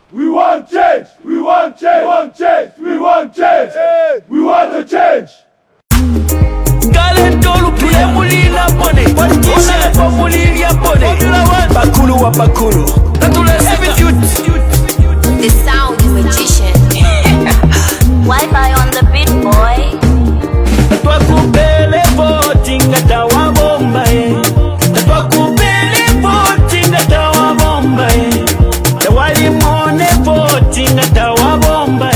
We want change. We want change. We want change. We want change. We want a change. Galentolu pule mulila pone. Ona po mulilia pone. Bakulu wa bakulu. Every The sound magician. Wi-Fi on the beat, boy. Twakupele voting ngatawa bomba Twakupele voting ngatawa bomba Tawali mone voting ngatawa bomba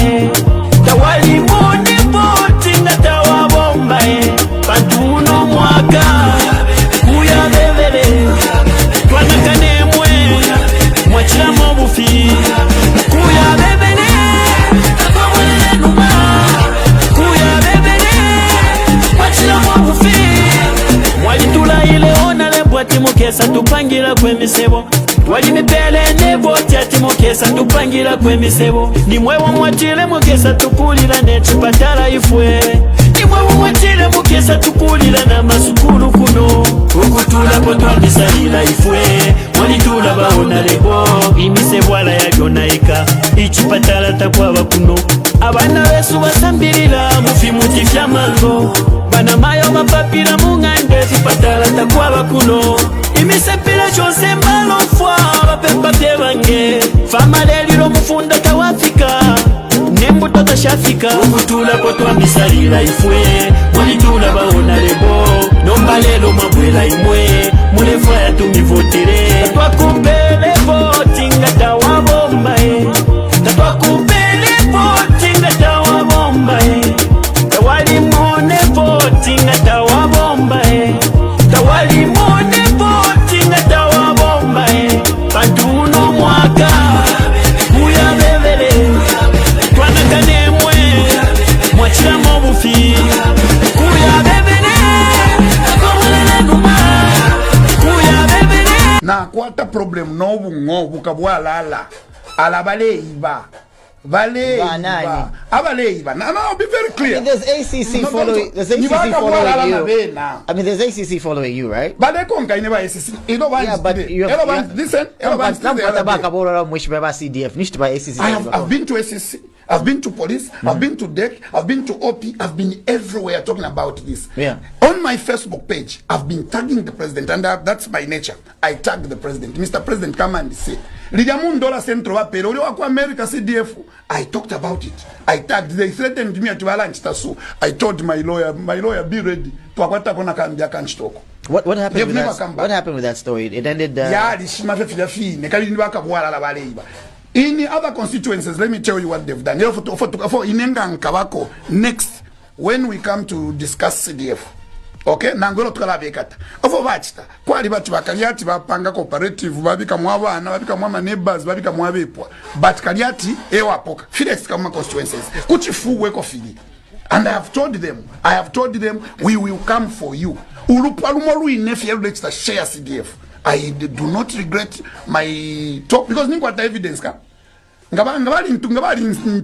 Tawali mone voting ngatawa bomba Pantuno mwaka kuya bebele Twanakane mwe mwachila mobufi kuya bebele Twamwele numa kuya bebele mwachila mobufi Mwalitula ile ona lebwati mukesa tupangira kwemisebo Twali mipele neboti ati mukesa tupangira kwemisebo Nimwewo mwachile mukesa tukulila nechipatala ifwe Nimwewo mwachile mukesa tukulila na masukulu kuno Ukutula potwa misalila ifwe Mwalitula baona lebo Imisebo ala ya jonaika Ichipatala takwaba kuno Abana wesu basambilila mufi mutifya mango Bana mayo mapapila mungande Zipatala takwaba kuno Imisepila chose mbalo fwa Bapemba pyebange Fama lelilo mufunda tawafika Nembuto tashafika Ukutula potwa misalila ifwe Mwalitula baona lebo Nomba lelo mabwela imwe Mulefwa ya tumivotere Twakupele voting ngatawa bomba Twakupele voting ngatawa bomba Tawali mone voting ngatawa bomba Tawali mone voting ngatawa bomba Pantuno mwaka kuya bebele Twanakane mwe mwachila mobufi kuya bebele Twamwele numa kuya bebele Na kwata problem nobu ngobu kabwalala ala baleiba baleiba abaleiba. No, be very clear. I mean, there's ACC following. There's ACC following you. I mean, there's ACC following you, right? But they can't never ACC. You know what? Yeah, but you have. Listen. I've been to ACC. I've been to police. I've been to DEC. I've been to OP. I've been everywhere talking about this. Yeah. On my Facebook page, I've been tagging the president, and that's my nature. I tag the president. Mr. President, come and say. $1 centro wa pero wako America CDF. I talked about it. I tagged. They threatened me at lunch. So I told my lawyer, be ready. What happened? With that, what happened with that story? It ended. In the other constituencies, let me tell you what they've done. Next, when we come to discuss CDF, okay, nangolo tukala bekata. Ofo bachita, kwali batu bakaliati bapanga cooperative, babika mwabana, babika mwama neighbors, babika mwabepwa. But kaliati ewa poka. Fidex kama constituencies. Kuchifu weko fili. And I have told them, we will come for you. Ulupalumoru inefi every share CDF. I do not regret my talk because ninkwata evidence ka. Ngabali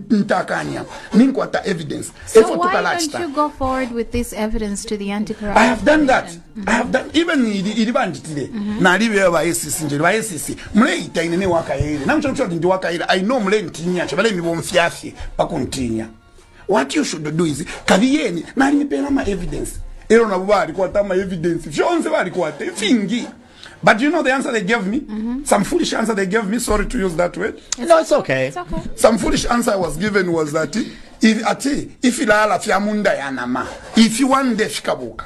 ntakanya. Ninkwata evidence. So why don't you go forward with this evidence to the anti-corruption? I have done that. I have done even idibandi today. Na libe ba ACC nje ba ACC. Mule itaine ne wakaire. Na mchoncho ndi wakaire. I know mule ntinya chabale mi bomfyafi pakuntinya. What you should do is kabiyeni na nipela ma evidence. Ero na baba alikuwa tama evidence. Fyonse bali kwa fingi. But you know the answer they gave me? Some foolish answer they gave me. Sorry to use that word. No, it's okay. It's okay. Some foolish answer I was given was that if ilala fiamunda yanama, if you want de fikabuka.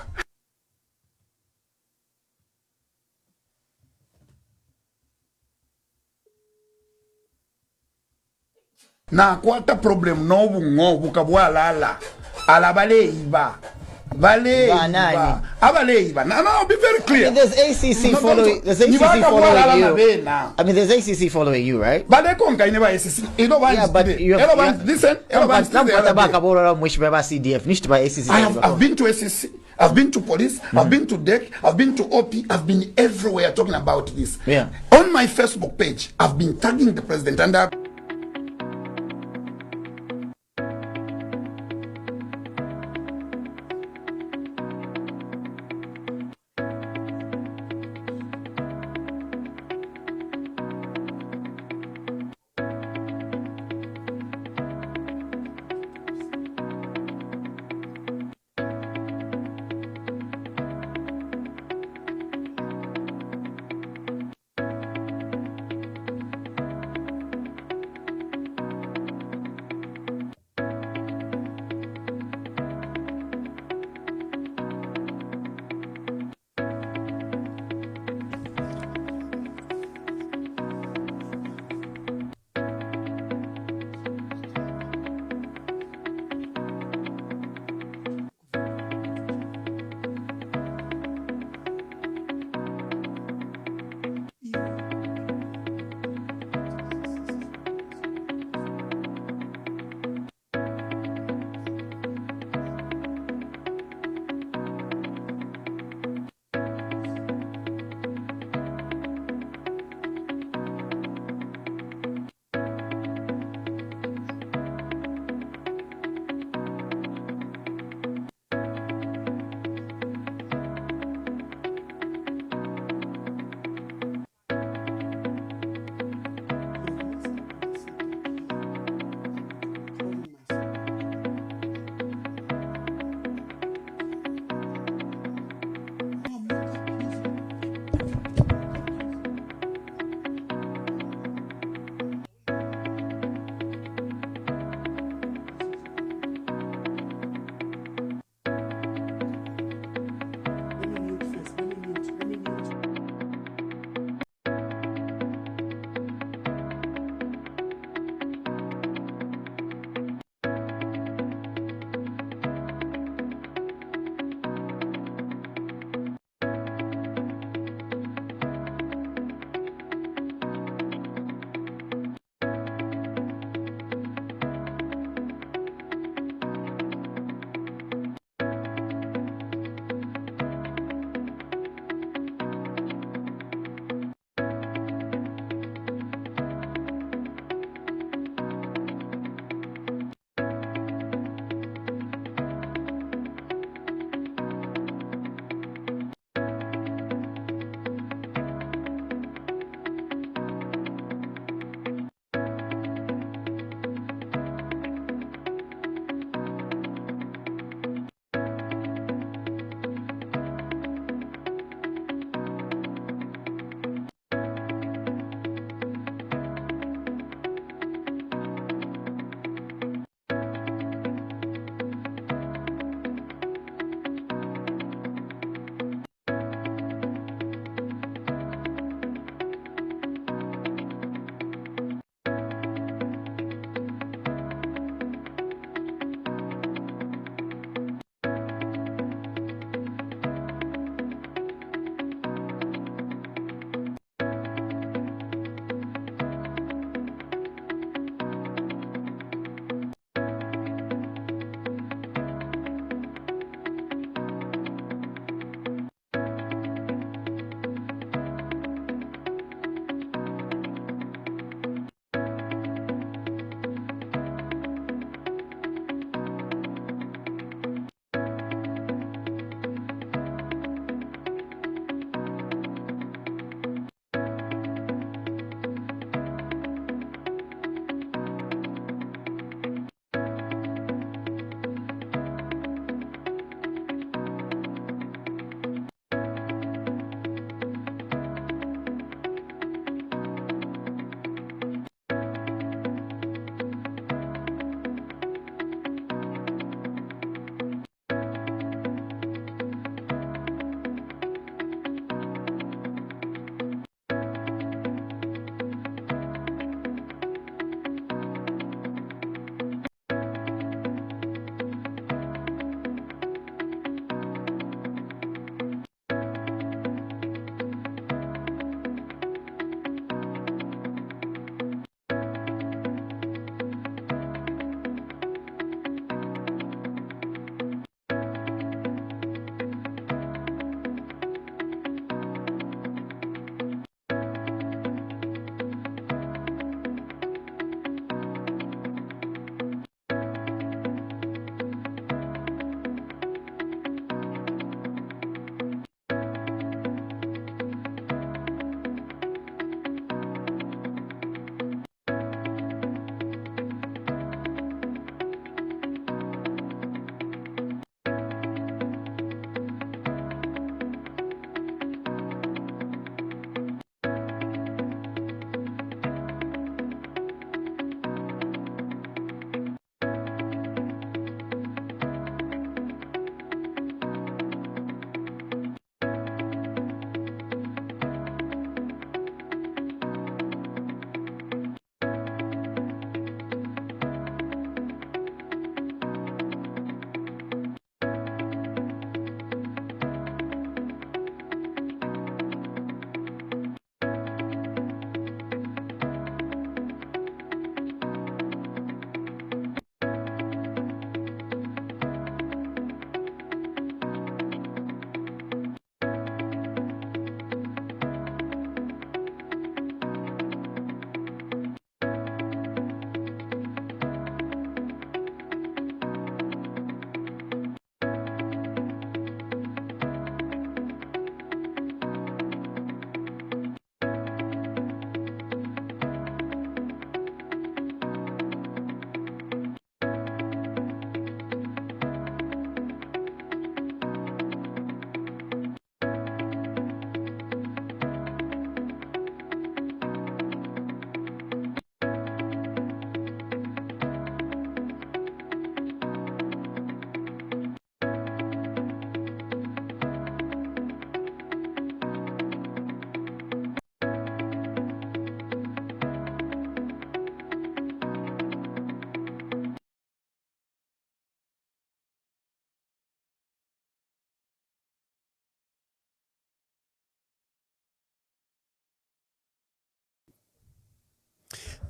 Na kwata problem nobu ngobu kabwalala ala baleiba. Baleiba. Abaleiba. No, be very clear. I mean, there's ACC following. There's ACC following you. I mean, there's ACC following you, right? But they can't never ACC. Yeah, but you have. Listen. I've been to ACC. I've been to police. I've been to DEC. I've been to OP. I've been everywhere talking about this. Yeah. On my Facebook page, I've been tagging the president and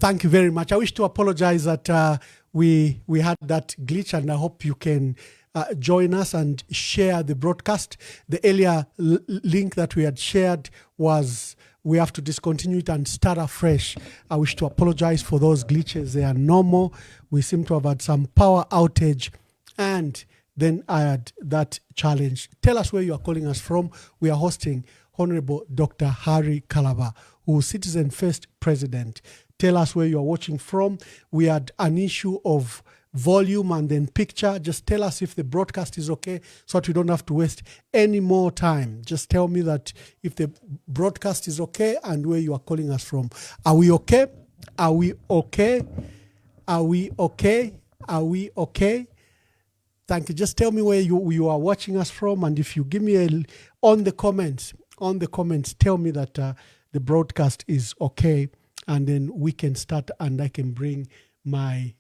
Thank you very much. I wish to apologize that we had that glitch, and I hope you can join us and share the broadcast. The earlier link that we had shared was we have to discontinue it and start afresh. I wish to apologize for those glitches. They are normal. We seem to have had some power outage, and then I had that challenge. Tell us where you are calling us from. We are hosting Honorable Dr. Harry Kalaba, who is Citizen First President. Tell us where you are watching from. We had an issue of volume and then picture. Just tell us if the broadcast is okay so that we don't have to waste any more time. Just tell me that if the broadcast is okay and where you are calling us from. Are we okay? Are we okay? Are we okay? Are we okay? Thank you. Just tell me where you are watching us from, and if you give me on the comments, tell me that the broadcast is okay, and then we can start and I can bring my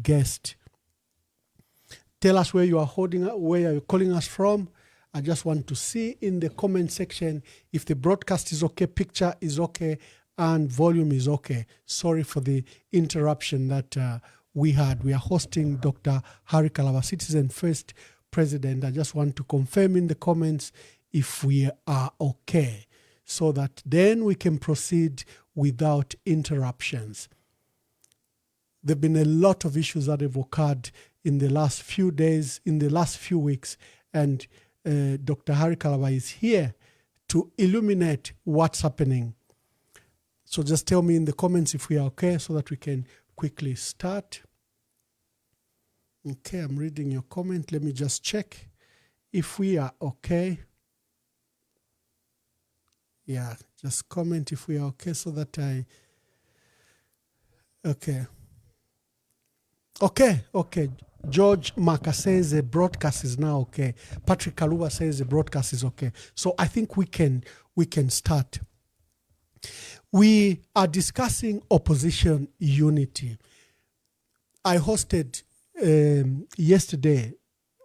guest. Tell us where you are where you're calling us from. I just want to see in the comment section if the broadcast is okay, picture is okay, and volume is okay. Sorry for the interruption that we had. We are hosting Dr. Harry Kalaba, Citizen First President. I just want to confirm in the comments if we are okay, so that then we can proceed without interruptions. There have been a lot of issues that have occurred in the last few days, in the last few weeks, and Dr. Harry Kalaba is here to illuminate what's happening. So just tell me in the comments if we are okay so that we can quickly start. Okay, I'm reading your comment. Let me just check if we are okay. Yeah, just comment if we are okay so that okay. Okay. George Maka says the broadcast is now okay. Patrick Kaluba says the broadcast is okay. So I think we can start. We are discussing opposition unity. I hosted yesterday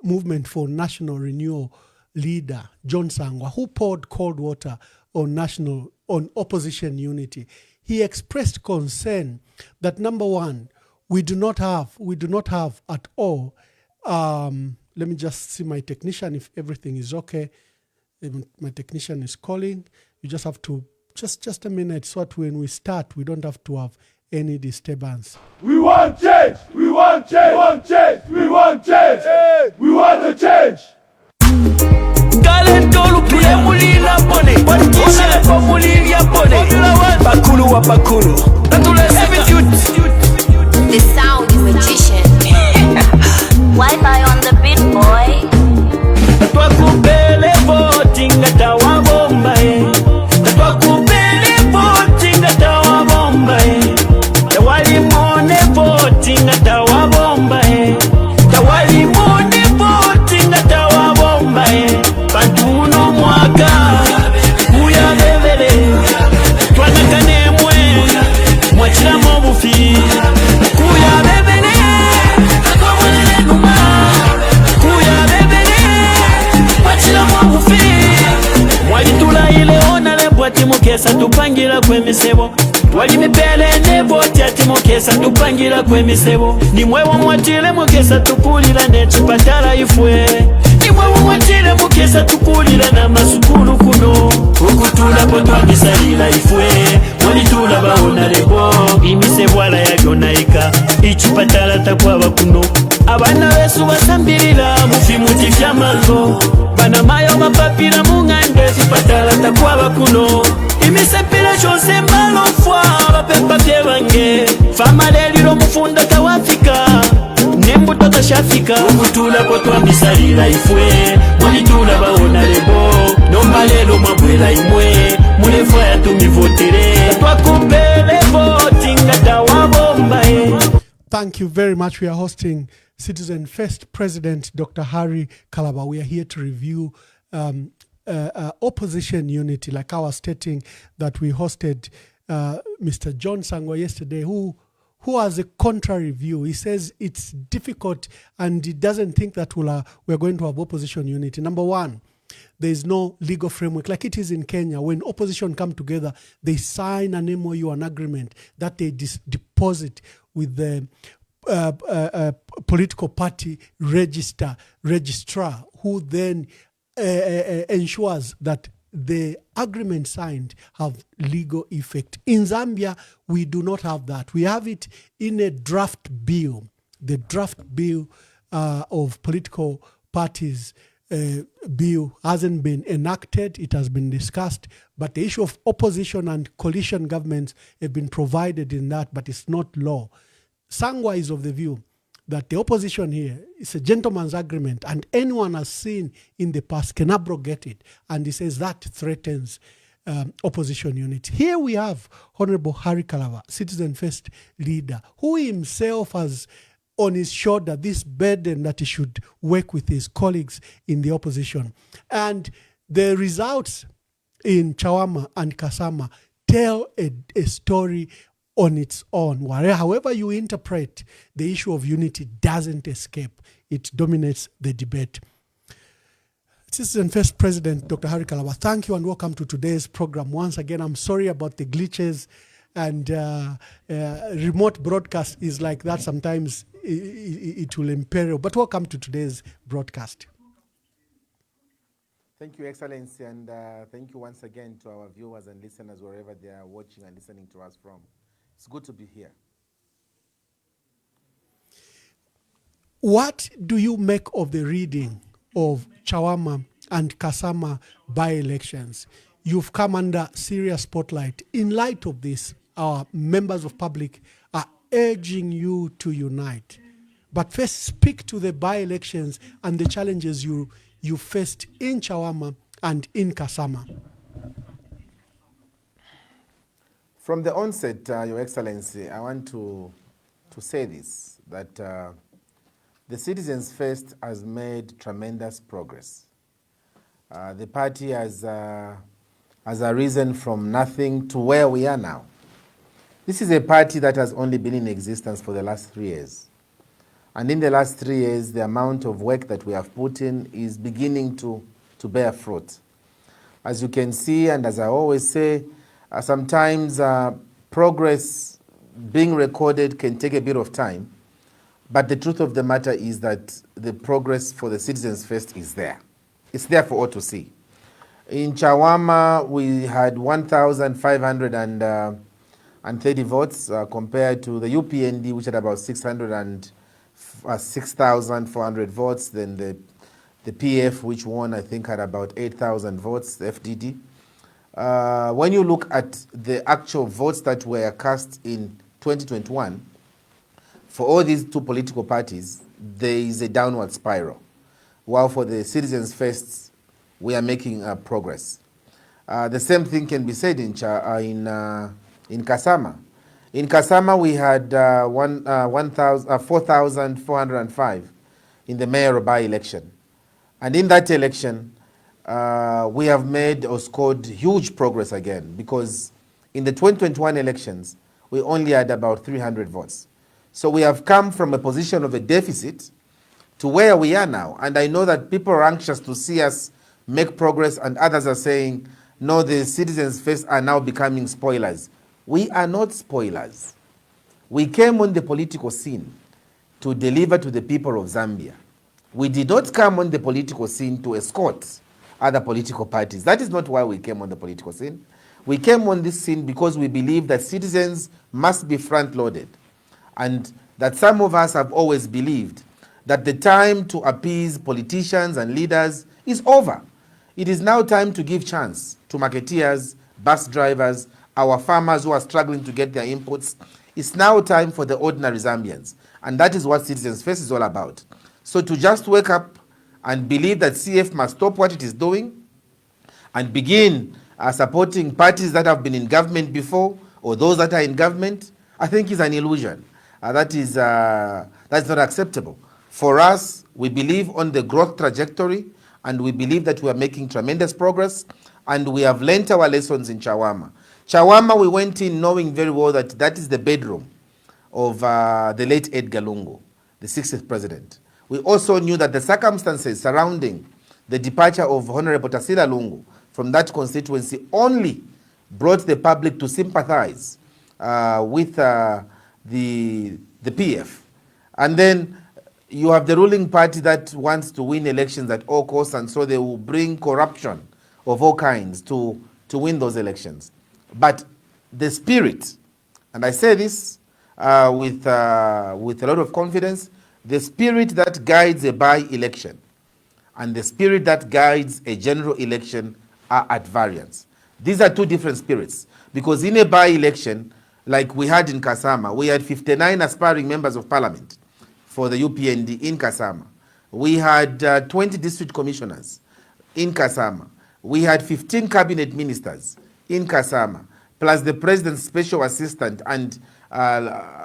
Movement for National Renewal leader John Sangwa, who poured cold water on opposition unity. He expressed concern that, number one, we do not have at all. Let me just see my technician if everything is okay. My technician is calling. You just have to just a minute so that when we start, we don't have to have any disturbance. We want change. We want change. We want change. We want change. We want a change. The sound magician. Wi-Fi on the beat, boy. Mukesa tupangira kwemisebo wali mipele nebo tyati mukesa tupangira kwemisebo nimwe wamwatile mukesa tukulira nechipatala ifwe nimwe wamwatile mukesa tukulira na masukulu kuno ukutula potwangisalila ifwe mwalitula baona lebo imisebo ala yajonaika ichipatala takwaba kuno abana besu basambirila mufimuti fyamazo bana mayo mapapira mungande zipatala takwaba kuno imisepila chose malofwa bapepa byebange fama lelilo mufunda tawafika nembuto tashafika ukutula potwamisalila ifwe mwalitula baona lebo nomba lelo mabwela imwe mulefwa yatumivotele twakupele votinga tawabombae. Thank you very much. We are hosting Citizen First President Dr. Harry Kalaba. We are here to review opposition unity, like I was stating that we hosted Mr. John Sangwa yesterday, who has a contrary view. He says it's difficult and he doesn't think that we're going to have opposition unity. Number one, There is no legal framework like it is in Kenya. When opposition come together, they sign an MOU, an agreement that they deposit with the political party registrar, who then ensures that the agreement signed have legal effect. In Zambia, we do not have that. We have it in a draft bill. The draft bill of political parties bill hasn't been enacted. It has been discussed, but the issue of opposition and coalition governments have been provided in that, but it's not law. Sangwa is of the view that the opposition here is a gentleman's agreement, and anyone has seen in the past can abrogate it. And he says that threatens opposition unity. Here we have Honorable Harry Kalaba, Citizen First leader, who himself has on his shoulder this burden that he should work with his colleagues in the opposition. And the results in Chawama and Kasama tell a story on its own. However you interpret, the issue of unity doesn't escape. It dominates the debate. Citizen First President Dr. Harry Kalaba, thank you and welcome to today's program. Once again, I'm sorry about the glitches, and remote broadcast is like that. Sometimes it will imperil, but welcome to today's broadcast. Thank you, Excellency, and thank you once again to our viewers and listeners wherever they are watching and listening to us from. It's good to be here. What do you make of the reading of Chawama and Kasama by-elections? You've come under serious spotlight. In light of this, our members of public are urging you to unite. But first, speak to the by-elections and the challenges you faced in Chawama and in Kasama. From the onset, Your Excellency, I want to say this, that the Citizens First has made tremendous progress. The party has arisen from nothing to where we are now. This is a party that has only been in existence for the last 3 years. And in the last 3 years, the amount of work that we have put in is beginning to bear fruit. As you can see, and as I always say, sometimes progress being recorded can take a bit of time, but the truth of the matter is that the progress for the Citizens First is there. It's there for all to see. In Chawama, we had 1,530 votes compared to the UPND, which had about 6,400 votes. Then the PF, which won, I think, had about 8,000 votes, the FDD. When you look at the actual votes that were cast in 2021, for all these two political parties, there is a downward spiral. While for the Citizens First, we are making progress. The same thing can be said in Kasama. In Kasama, we had 4,405 in the mayoral by-election. And in that election, we have made or scored huge progress again, because in the 2021 elections, we only had about 300 votes. So we have come from a position of a deficit to where we are now. And I know that people are anxious to see us make progress, and others are saying, no, the Citizens First are now becoming spoilers. We are not spoilers. We came on the political scene to deliver to the people of Zambia. We did not come on the political scene to escort other political parties. That is not why we came on the political scene. We came on this scene because we believe that citizens must be front-loaded, and that some of us have always believed that the time to appease politicians and leaders is over. It is now time to give chance to marketeers, bus drivers, our farmers who are struggling to get their inputs. It's now time for the ordinary Zambians, and that is what Citizens First is all about. So to just wake up and believe that CF must stop what it is doing and begin supporting parties that have been in government before, or those that are in government, I think is an illusion. That's not acceptable. For us, we believe on the growth trajectory, and we believe that we are making tremendous progress, and we have learnt our lessons in Chawama. Chawama, we went in knowing very well that that is the bedroom of the late Edgar Lungu, the 60th president. We also knew that the circumstances surrounding the departure of Honorable Tasila Lungu from that constituency only brought the public to sympathize with the PF. And then you have the ruling party that wants to win elections at all costs, and so they will bring corruption of all kinds to win those elections. But the spirit, and I say this with a lot of confidence, the spirit that guides a by-election and the spirit that guides a general election are at variance. These are two different spirits, because in a by-election, like we had in Kasama, we had 59 aspiring members of parliament for the UPND in Kasama. We had 20 district commissioners in Kasama. We had 15 cabinet ministers in Kasama, plus the president's special assistant, and Levi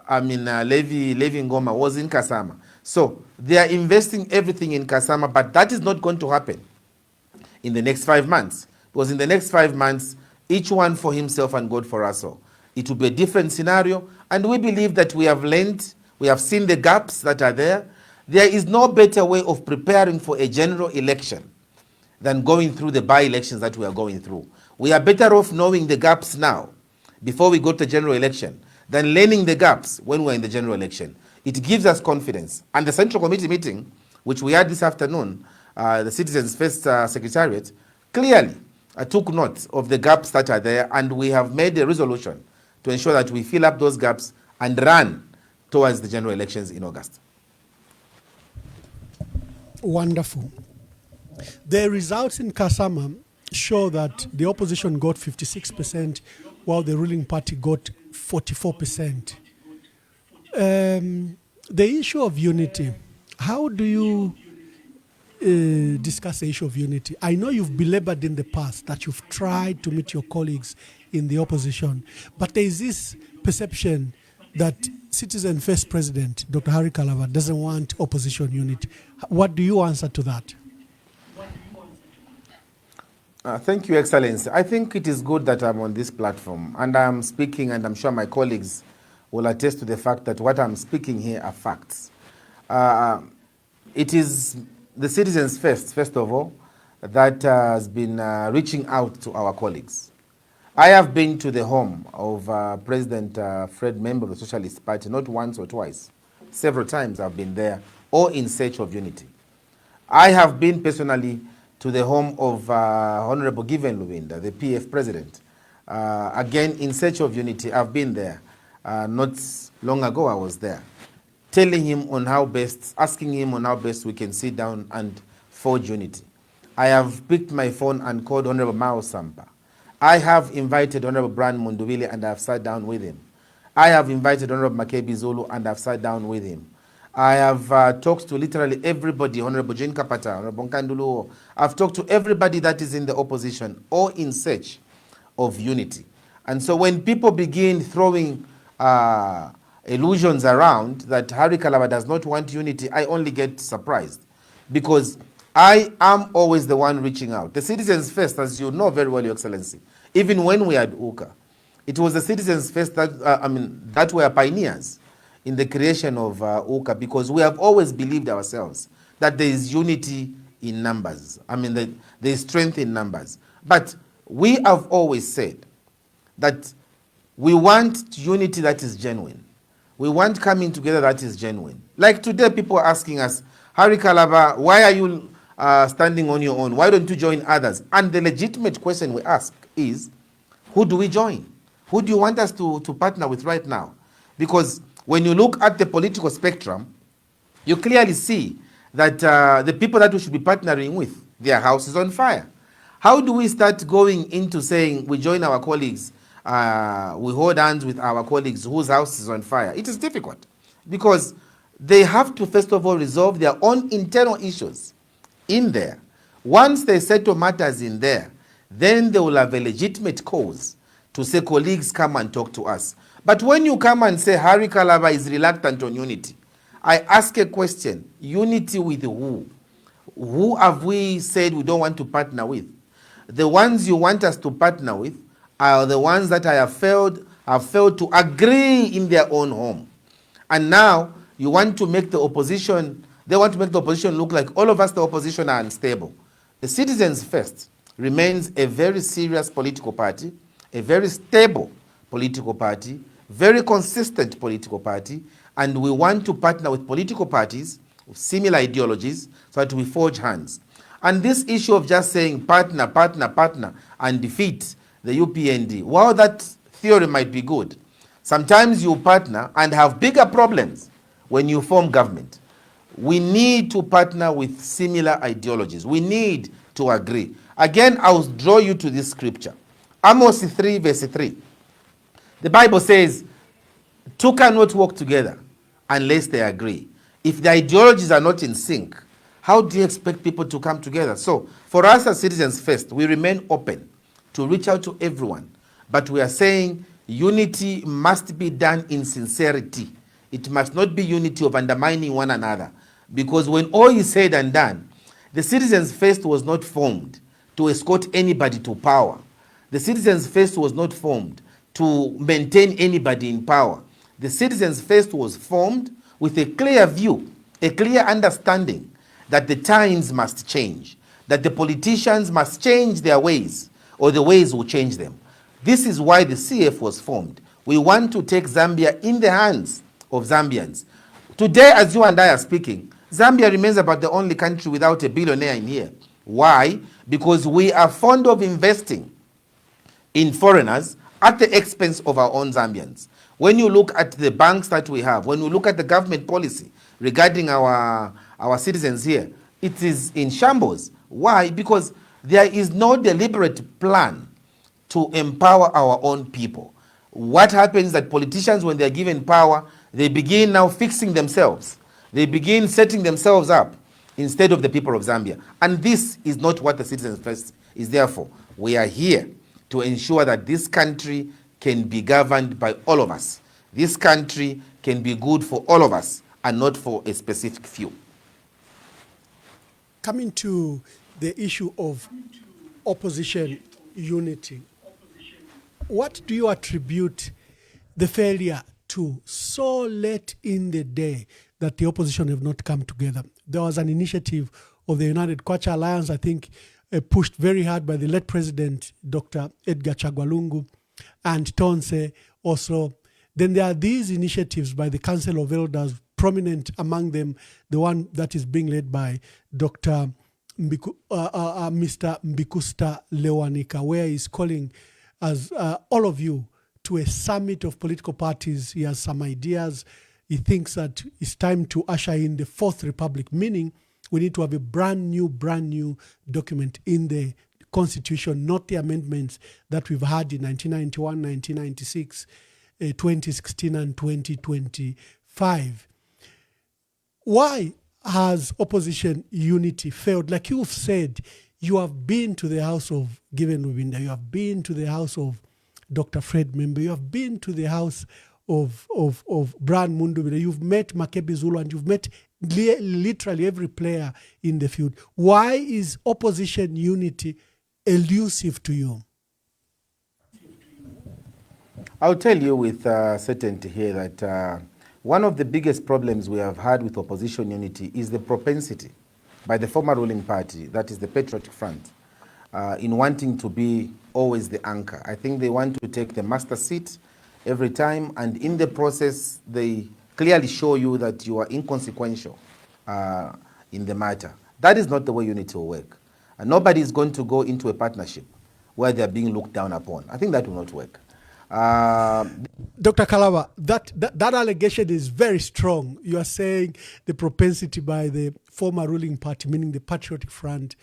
Ngoma was in Kasama. So they are investing everything in Kasama, but that is not going to happen in the next 5 months, because in the next 5 months, each one for himself and God for us all. It will be a different scenario, and we believe that we have learned, we have seen the gaps that are there. There is no better way of preparing for a general election than going through the by-elections that we are going through. We are better off knowing the gaps now, before we go to the general election, than learning the gaps when we're in the general election. It gives us confidence. And the Central Committee meeting, which we had this afternoon, the Citizens First Secretariat, clearly took note of the gaps that are there, and we have made a resolution to ensure that we fill up those gaps and run towards the general elections in August. Wonderful. The results in Kasama show that the opposition got 56%, while the ruling party got 44%. The issue of unity, how do you discuss the issue of unity? I know you've belabored in the past that you've tried to meet your colleagues in the opposition, but there is this perception that Citizen First President, Dr. Harry Kalaba, doesn't want opposition unity. What do you answer to that? Thank you, Excellency. I think it is good that I'm on this platform and I'm speaking, and I'm sure my colleagues will attest to the fact that what I'm speaking here are facts. It is the Citizens first of all, that has been reaching out to our colleagues. I have been to the home of President Fred, member of the Socialist Party, not once or twice. Several times I've been there, all in search of unity. I have been personally to the home of Honorable Given Luwinda, the PF president. Again, in search of unity, I've been there. Not long ago, I was there, telling him on how best, asking him on how best we can sit down and forge unity. I have picked my phone and called Honorable Mao Sampa. I have invited Honorable Brian Munduwile and I've sat down with him. I have invited Honorable Makebi Zulu and I've sat down with him. I have talked to literally everybody, Honorable Jane Kapata, Honorable Nkanduluo. I've talked to everybody that is in the opposition, all in search of unity. And so when people begin throwing illusions around that Harry Kalaba does not want unity, I only get surprised, because I am always the one reaching out. The Citizens First, as you know very well, Your Excellency, even when we had UKA, it was the Citizens First that, that were pioneers in the creation of UKA, because we have always believed ourselves that there is unity in numbers. There is strength in numbers. But we have always said that we want unity that is genuine. We want coming together that is genuine. Like today, people are asking us, Harry Kalaba, why are you standing on your own? Why don't you join others? And the legitimate question we ask is, who do we join? Who do you want us to partner with right now? Because when you look at the political spectrum, you clearly see that the people that we should be partnering with, their house is on fire. How do we start going into saying we join our colleagues, we hold hands with our colleagues whose house is on fire? It is difficult, because they have to first of all resolve their own internal issues in there. Once they settle matters in there, then they will have a legitimate cause to say, colleagues, come and talk to us. But when you come and say Harry Kalaba is reluctant on unity, I ask a question, unity with who? Who have we said we don't want to partner with? The ones you want us to partner with are the ones that have failed to agree in their own home. And now you want to make the opposition, they want to make the opposition look like all of us, the opposition, are unstable. The Citizens First remains a very serious political party, a very stable political party, very consistent political party, and we want to partner with political parties with similar ideologies so that we forge hands. And this issue of just saying partner, partner, partner, and defeat the UPND, while that theory might be good, sometimes you partner and have bigger problems when you form government. We need to partner with similar ideologies. We need to agree. Again, I will draw you to this scripture. Amos 3 verse 3. The Bible says, two cannot walk together unless they agree. If the ideologies are not in sync, how do you expect people to come together? So, for us as Citizens First, we remain open to reach out to everyone. But we are saying unity must be done in sincerity. It must not be unity of undermining one another. Because when all is said and done, the Citizens First was not formed to escort anybody to power. The Citizens First was not formed to maintain anybody in power. The Citizens First was formed with a clear view, a clear understanding that the times must change, that the politicians must change their ways, or the ways will change them. This is why the CF was formed. We want to take Zambia in the hands of Zambians. Today, as you and I are speaking, Zambia remains about the only country without a billionaire in here. Why? Because we are fond of investing in foreigners at the expense of our own Zambians. When you look at the banks that we have, when you look at the government policy regarding our citizens here, it is in shambles. Why? Because there is no deliberate plan to empower our own people. What happens is that politicians, when they are given power, they begin now fixing themselves. They begin setting themselves up instead of the people of Zambia. And this is not what the Citizens First is there for. We are here to ensure that this country can be governed by all of us. This country can be good for all of us and not for a specific few. Coming to the issue of opposition unity, what do you attribute the failure to so late in the day that the opposition have not come together? There was an initiative of the United Kwacha Alliance, I think, pushed very hard by the late President, Dr. Edgar Chagwalungu, and Tonse also. Then there are these initiatives by the Council of Elders, prominent among them, the one that is being led by Dr. Mr. Mbikusta Lewanika, where he's calling as all of you to a summit of political parties. He has some ideas. He thinks that it's time to usher in the Fourth Republic, meaning we need to have a brand new document in the Constitution, not the amendments that we've had in 1991, 1996, 2016, and 2025. Why has opposition unity failed? Like you've said, you have been to the house of Given Rubinda, you have been to the house of Dr. Fred Member, you have been to the house of Brian Mundubile, you've met Makebi Zulu, and you've met literally every player in the field. Why is opposition unity elusive to you? I'll tell you with certainty here that one of the biggest problems we have had with opposition unity is the propensity by the former ruling party, that is the Patriotic Front, in wanting to be always the anchor. I think they want to take the master seat every time, and in the process, they clearly show you that you are inconsequential in the matter. That is not the way unity will work. And nobody is going to go into a partnership where they are being looked down upon. I think that will not work. Dr. Kalaba, that allegation is very strong. You are saying the propensity by the former ruling party, meaning the Patriotic Front,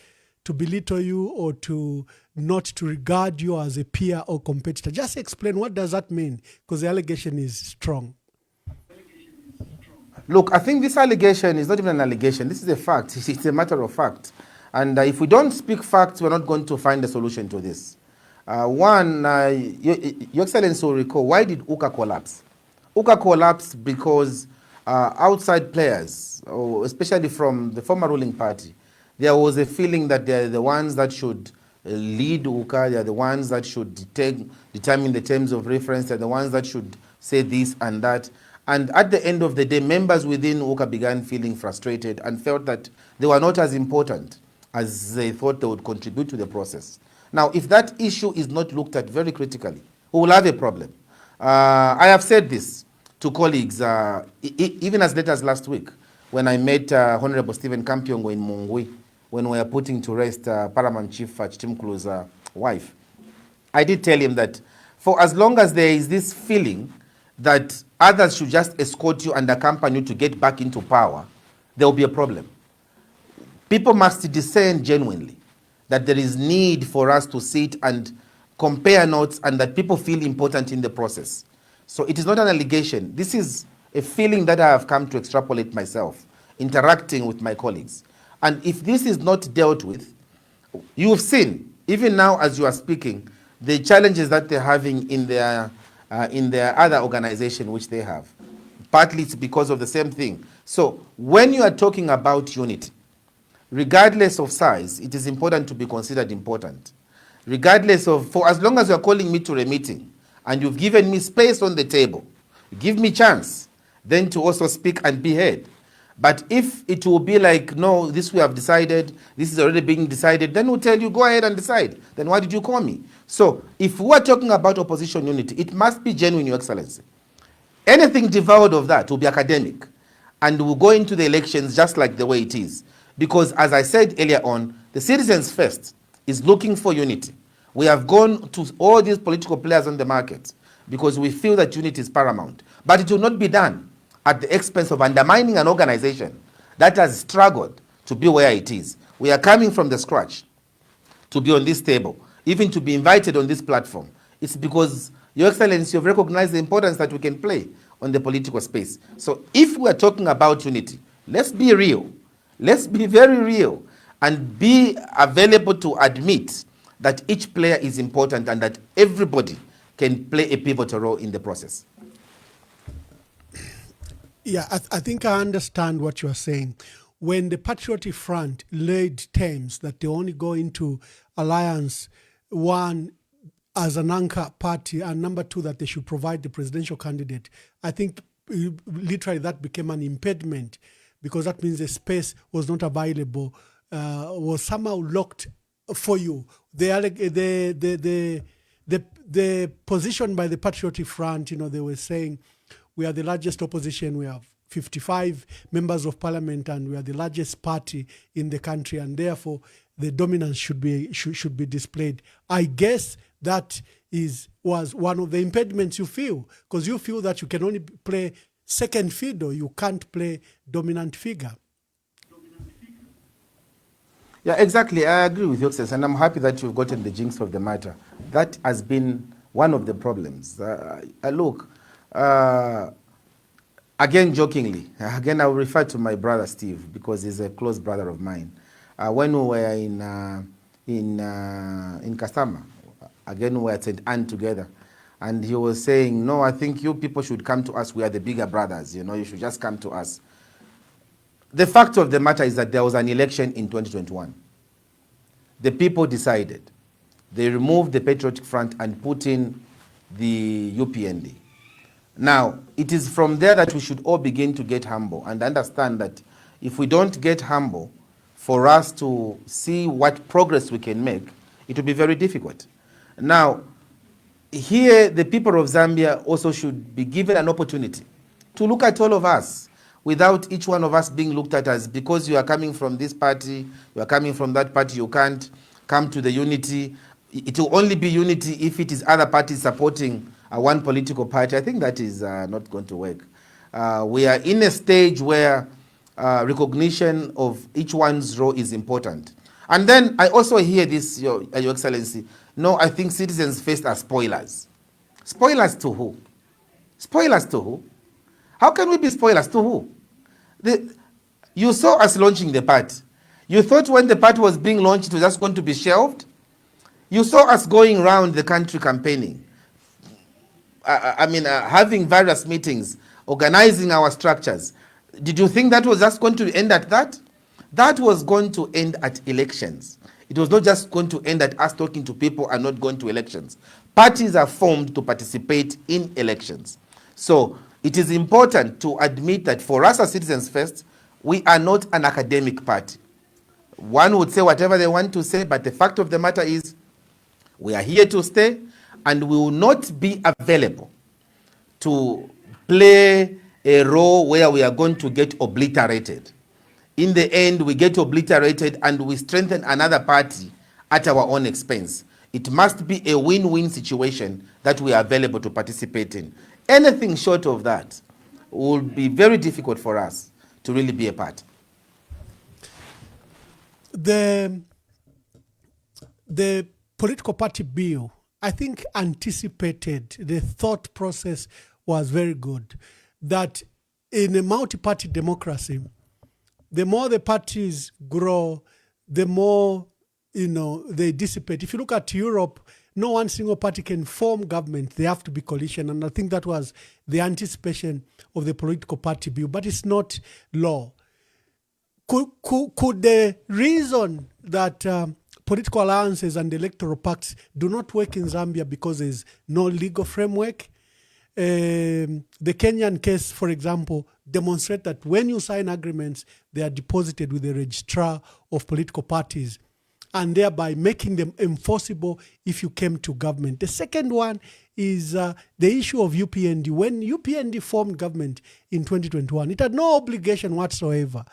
to belittle you or to not to regard you as a peer or competitor. Just explain, what does that mean? Because the allegation is strong. Look, I think this allegation is not even an allegation. This is a fact. It's a matter of fact. And if we don't speak facts, we're not going to find a solution to this. Your Excellency will recall, why did UKA collapse? UKA collapsed because outside players, especially from the former ruling party, there was a feeling that they're the ones that should lead UKA, they're the ones that should determine the terms of reference, they're the ones that should say this and that. And at the end of the day, members within UKA began feeling frustrated and felt that they were not as important as they thought they would contribute to the process. Now, if that issue is not looked at very critically, we will have a problem. I have said this to colleagues, even as late as last week, when I met Honorable Stephen Kampiongo in Mungwi, when we were putting to rest Paramount Chief Chitimkulu's wife. I did tell him that for as long as there is this feeling that others should just escort you and accompany you to get back into power, there will be a problem. People must discern genuinely that there is need for us to sit and compare notes and that people feel important in the process. So it is not an allegation. This is a feeling that I have come to extrapolate myself, interacting with my colleagues. And if this is not dealt with, you've seen, even now as you are speaking, the challenges that they're having in their other organization which they have. Partly it's because of the same thing. So when you are talking about unity, regardless of size, it is important to be considered important. Regardless of, for as long as you are calling me to a meeting and you've given me space on the table, give me chance then to also speak and be heard. But if it will be like, no, this we have decided, this is already being decided, then we'll tell you, go ahead and decide. Then why did you call me? So if we are talking about opposition unity, it must be genuine, Your Excellency. Anything devoid of that will be academic. And we'll go into the elections just like the way it is. Because as I said earlier on, the Citizens First is looking for unity. We have gone to all these political players on the market because we feel that unity is paramount. But it will not be done at the expense of undermining an organization that has struggled to be where it is. We are coming from the scratch to be on this table, even to be invited on this platform. It's because, Your Excellency, you've recognized the importance that we can play on the political space. So if we are talking about unity, let's be real. Let's be very real and be available to admit that each player is important and that everybody can play a pivotal role in the process. Yeah, I think I understand what you are saying. When the Patriotic Front laid terms that they only go into alliance, one, as an anchor party, and number two, that they should provide the presidential candidate, I think literally that became an impediment because that means the space was not available, was somehow locked for you. The position by the Patriotic Front, they were saying, we are the largest opposition. We have 55 members of parliament, and we are the largest party in the country, and therefore the dominance should be displayed. I guess that was one of the impediments you feel, because you feel that you can only play second fiddle. You can't play dominant figure. Yeah, exactly. I agree with you, Excellency, and I'm happy that you've gotten the jinx of the matter. That has been one of the problems. Look. Again, jokingly, again, I will refer to my brother Steve because he's a close brother of mine. When we were in Kasama, again, we were at St. Anne together, and he was saying, no, I think you people should come to us. We are the bigger brothers, you should just come to us. The fact of the matter is that there was an election in 2021. The people decided. They removed the Patriotic Front and put in the UPND. Now, it is from there that we should all begin to get humble and understand that if we don't get humble for us to see what progress we can make, it will be very difficult. Now, here the people of Zambia also should be given an opportunity to look at all of us without each one of us being looked at as because you are coming from this party, you are coming from that party, you can't come to the unity. It will only be unity if it is other parties supporting one political party. I think that is not going to work. We are in a stage where recognition of each one's role is important. And then I also hear this, Your Excellency. No, I think Citizens First are spoilers. Spoilers to who? Spoilers to who? How can we be spoilers to who? You saw us launching the party. You thought when the party was being launched, it was just going to be shelved? You saw us going around the country campaigning. Having various meetings, organizing our structures. Did you think that was just going to end at that? That was going to end at elections. It was not just going to end at us talking to people and not going to elections. Parties are formed to participate in elections. So it is important to admit that for us as Citizens First, we are not an academic party. One would say whatever they want to say, but the fact of the matter is we are here to stay, and we will not be available to play a role where we are going to get obliterated. In the end, we get obliterated and we strengthen another party at our own expense. It must be a win-win situation that we are available to participate in. Anything short of that will be very difficult for us to really be a part. The political party bill, I think, anticipated, the thought process was very good, that in a multi-party democracy, the more the parties grow, the more, they dissipate. If you look at Europe, no one single party can form government. They have to be coalition. And I think that was the anticipation of the political party bill, but it's not law. Could the reason that political alliances and electoral pacts do not work in Zambia because there's no legal framework? The Kenyan case, for example, demonstrate that when you sign agreements, they are deposited with the registrar of political parties, and thereby making them enforceable if you came to government. The second one is the issue of UPND. When UPND formed government in 2021, it had no obligation whatsoever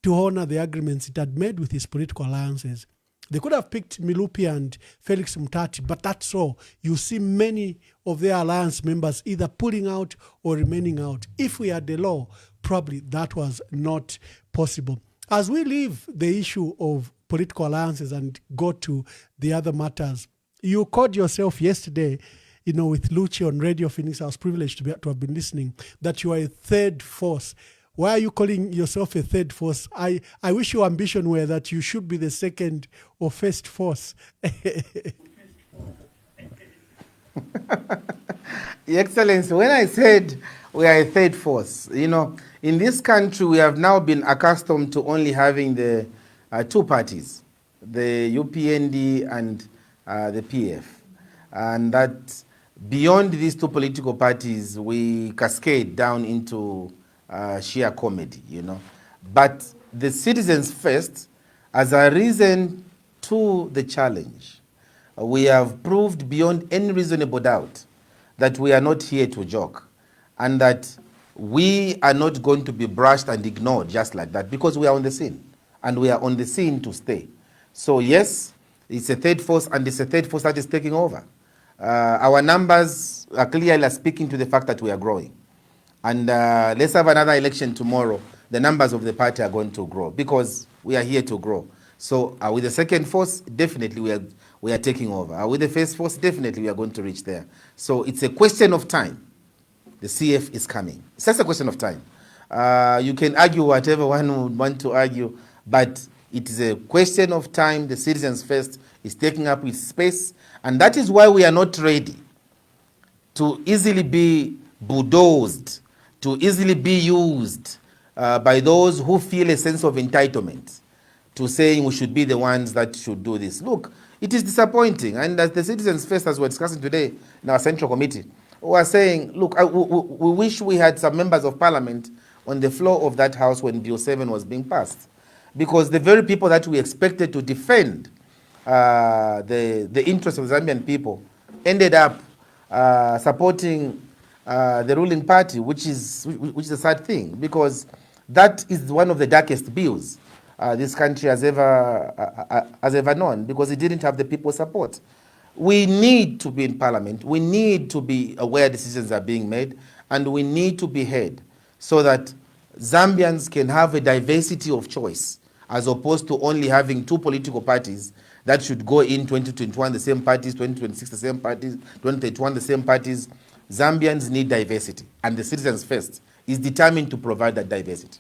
to honor the agreements it had made with its political alliances. They could have picked Milupi and Felix Mutati, but that's all. You see many of their alliance members either pulling out or remaining out. If we had the law, probably that was not possible. As we leave the issue of political alliances and go to the other matters, you called yourself yesterday, with Luci on Radio Phoenix. I was privileged to have been listening, that you are a third force. Why are you calling yourself a third force? I wish your ambition were that you should be the second or first force. Your Excellency, when I said we are a third force, in this country we have now been accustomed to only having the two parties, the UPND and the PF. And that beyond these two political parties, we cascade down into sheer comedy, But the citizens first, as a reason to the challenge, we have proved beyond any reasonable doubt that we are not here to joke, and that we are not going to be brushed and ignored just like that, because we are on the scene, and we are on the scene to stay. So yes, it's a third force, and it's a third force that is taking over. Our numbers are clearly speaking to the fact that we are growing. And let's have another election tomorrow. The numbers of the party are going to grow because we are here to grow. So with the second force, definitely we are taking over. With the first force, definitely we are going to reach there. So it's a question of time. The CF is coming. It's just a question of time. You can argue whatever one would want to argue, but it is a question of time. The citizens first is taking up its space, and that is why we are not ready to easily be bulldozed, to easily be used by those who feel a sense of entitlement to saying we should be the ones that should do this. Look, it is disappointing. And as the citizens first, as we're discussing today in our central committee, we are saying, look, we wish we had some members of parliament on the floor of that house when Bill 7 was being passed. Because the very people that we expected to defend the interests of the Zambian people ended up supporting the ruling party, which is a sad thing, because that is one of the darkest bills this country has ever known, because it didn't have the people's support. We need to be in parliament. We need to be aware decisions are being made, and we need to be heard so that Zambians can have a diversity of choice, as opposed to only having two political parties that should go in 2021 the same parties, 2026 the same parties, 2031 the same parties. Zambians need diversity, and the citizens first is determined to provide that diversity.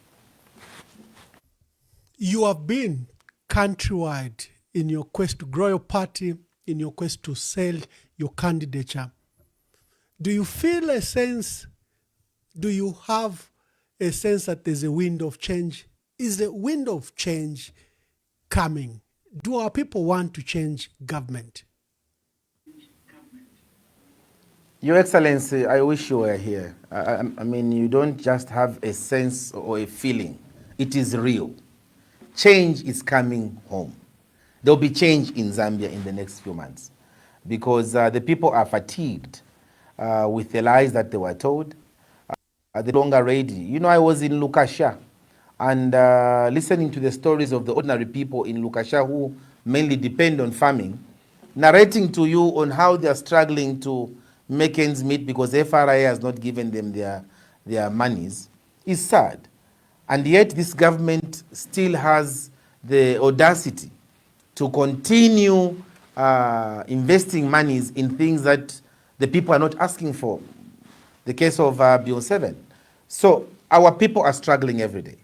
You have been countrywide in your quest to grow your party, in your quest to sell your candidature. Do you feel a sense, do you have a sense that there's a wind of change? Is the wind of change coming? Do our people want to change government? Your Excellency, I wish you were here. I mean, you don't just have a sense or a feeling. It is real. change is coming home. There will be change in Zambia in the next few months because the people are fatigued with the lies that they were told. They're no longer ready. You know, I was in Lukasha and listening to the stories of the ordinary people in Lukasha who mainly depend on farming, narrating to you on how they are struggling to make ends meet because FRA has not given them their monies is sad. And yet this government still has the audacity to continue investing monies in things that the people are not asking for. The case of Bill 7. So our people are struggling every day.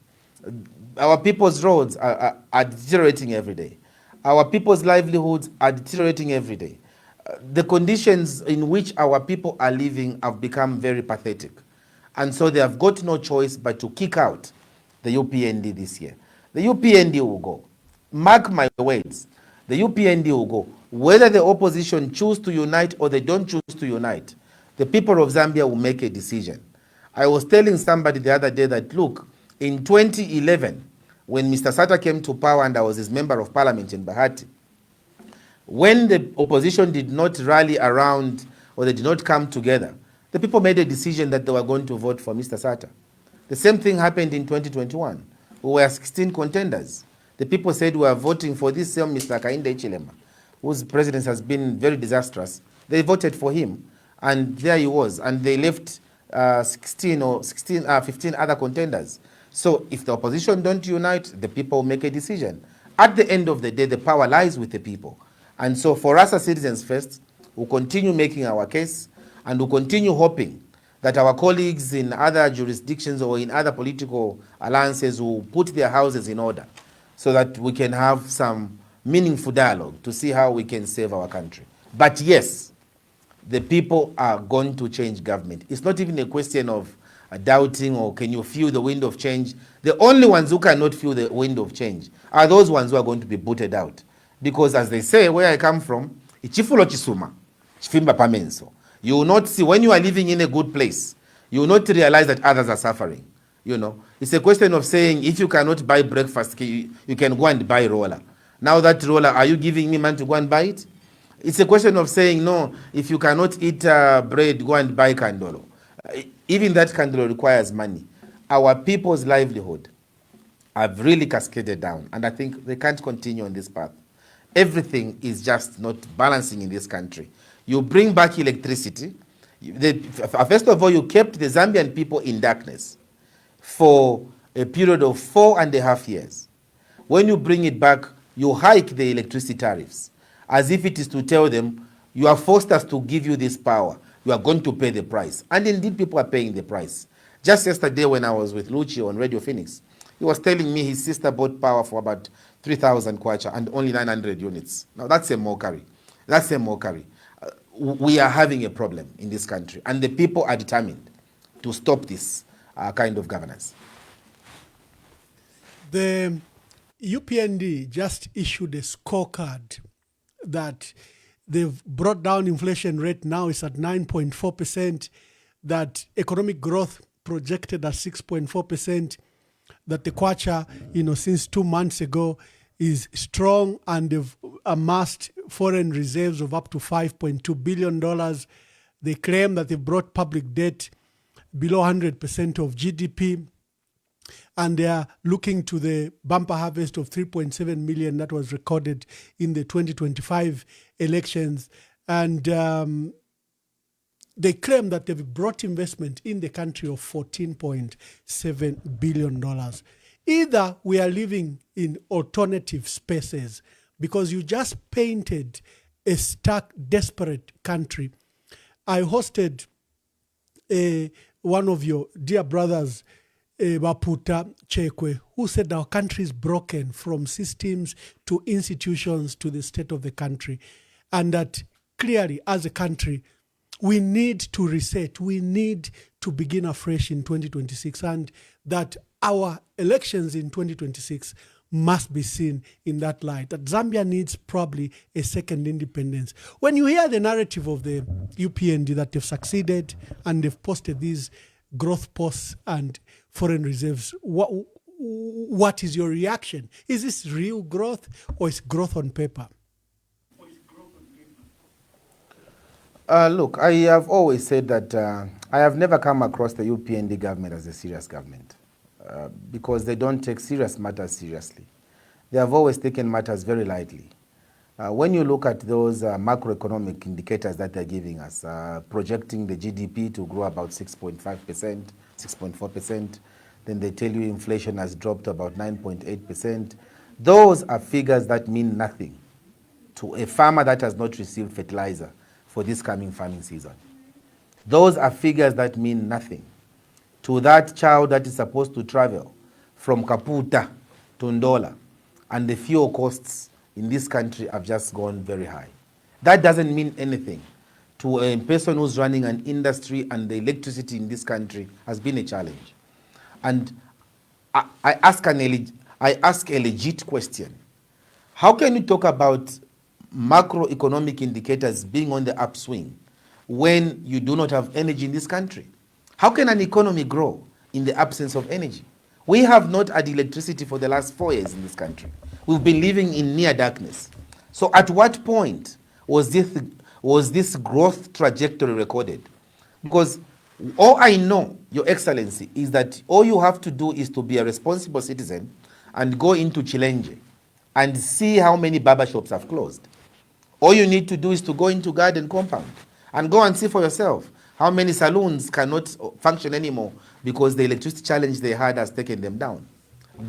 Our people's roads are deteriorating every day. Our people's livelihoods are deteriorating every day. The conditions in which our people are living have become very pathetic. And so they have got no choice but to kick out the UPND this year. The UPND will go. Mark my words, the UPND will go. Whether the opposition choose to unite or they don't choose to unite, the people of Zambia will make a decision. I was telling somebody the other day that, look, in 2011, when Mr. Sata came to power and I was his member of parliament in Bahati, when the opposition did not rally around or they did not come together, the people made a decision that they were going to vote for Mr. Sata. The same thing happened in 2021. We were 16 contenders. The people said we are voting for this same Mr. Kainde Hichilema, whose presidency has been very disastrous. They voted for him, and there he was, and they left 15 other contenders. So if the opposition don't unite, the people make a decision. At the end of the day, the power lies with the people. And so for us as Citizens First, we'll continue making our case, and we'll continue hoping that our colleagues in other jurisdictions or in other political alliances will put their houses in order so that we can have some meaningful dialogue to see how we can save our country. But yes, the people are going to change government. It's not even a question of doubting or can you feel the wind of change. The only ones who cannot feel the wind of change are those ones who are going to be booted out. Because as they say, where I come from, ichifulo chisuma, chifimba pamenso. You will not see, when you are living in a good place, you will not realize that others are suffering. You know, it's a question of saying, if you cannot buy breakfast, you can go and buy roller. Now that roller, are you giving me money to go and buy it? It's a question of saying, no, if you cannot eat bread, go and buy candolo. Even that candolo requires money. Our people's livelihood have really cascaded down, and I think they can't continue on this path. Everything is just not balancing in this country. You bring back electricity. First of all, you kept the Zambian people in darkness for a period of 4.5 years. When you bring it back, you hike the electricity tariffs, as if it is to tell them, you have forced us to give you this power. You are going to pay the price. And indeed, people are paying the price. Just yesterday when I was with Lucio on Radio Phoenix, he was telling me his sister bought power for about 3,000 kwacha and only 900 units. Now, that's a mockery. That's a mockery. We are having a problem in this country, and the people are determined to stop this kind of governance. The UPND just issued a scorecard that they've brought down inflation rate. Now is at 9.4%, that economic growth projected at 6.4%, that the kwacha, since 2 months ago is strong, and they've amassed foreign reserves of up to $5.2 billion. They claim that they've brought public debt below 100% of GDP, and they are looking to the bumper harvest of 3.7 million that was recorded in the 2025 elections. And they claim that they've brought investment in the country of $14.7 billion. Either we are living in alternative spaces, because you just painted a stark, desperate country. I hosted one of your dear brothers, Baputa Chekwe, who said our country is broken from systems to institutions to the state of the country, and that clearly as a country we need to reset, we need to begin afresh in 2026, and that our elections in 2026 must be seen in that light, that Zambia needs probably a second independence. When you hear the narrative of the UPND that they've succeeded and they've posted these growth posts and foreign reserves, what is your reaction? Is this real growth or is growth on paper? Look, I have always said that I have never come across the UPND government as a serious government because they don't take serious matters seriously. They have always taken matters very lightly. When you look at those macroeconomic indicators that they're giving us, projecting the GDP to grow about 6.5%, 6.4%, then they tell you inflation has dropped to about 9.8%. Those are figures that mean nothing to a farmer that has not received fertilizer for this coming farming season. Those are figures that mean nothing to that child that is supposed to travel from Kaputa to Ndola, and the fuel costs in this country have just gone very high. That doesn't mean anything to a person who's running an industry, and the electricity in this country has been a challenge. And I ask a legit question. How can you talk about macroeconomic indicators being on the upswing when you do not have energy in this country? How can an economy grow in the absence of energy? We have not had electricity for the last 4 years in this country. We've been living in near darkness. So at what point was this growth trajectory recorded? Because all I know, Your Excellency, is that all you have to do is to be a responsible citizen and go into Chilenge and see how many barber shops have closed. All you need to do is to go into Garden Compound and go and see for yourself how many saloons cannot function anymore because the electricity challenge they had has taken them down.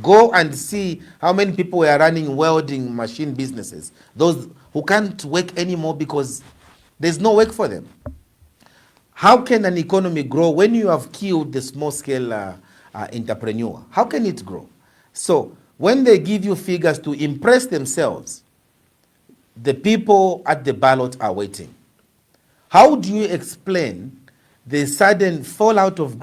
Go and see how many people are running welding machine businesses, those who can't work anymore because there's no work for them. How can an economy grow when you have killed the small-scale entrepreneur? How can it grow? So when they give you figures to impress themselves, the people at the ballot are waiting. How do you explain the sudden fall from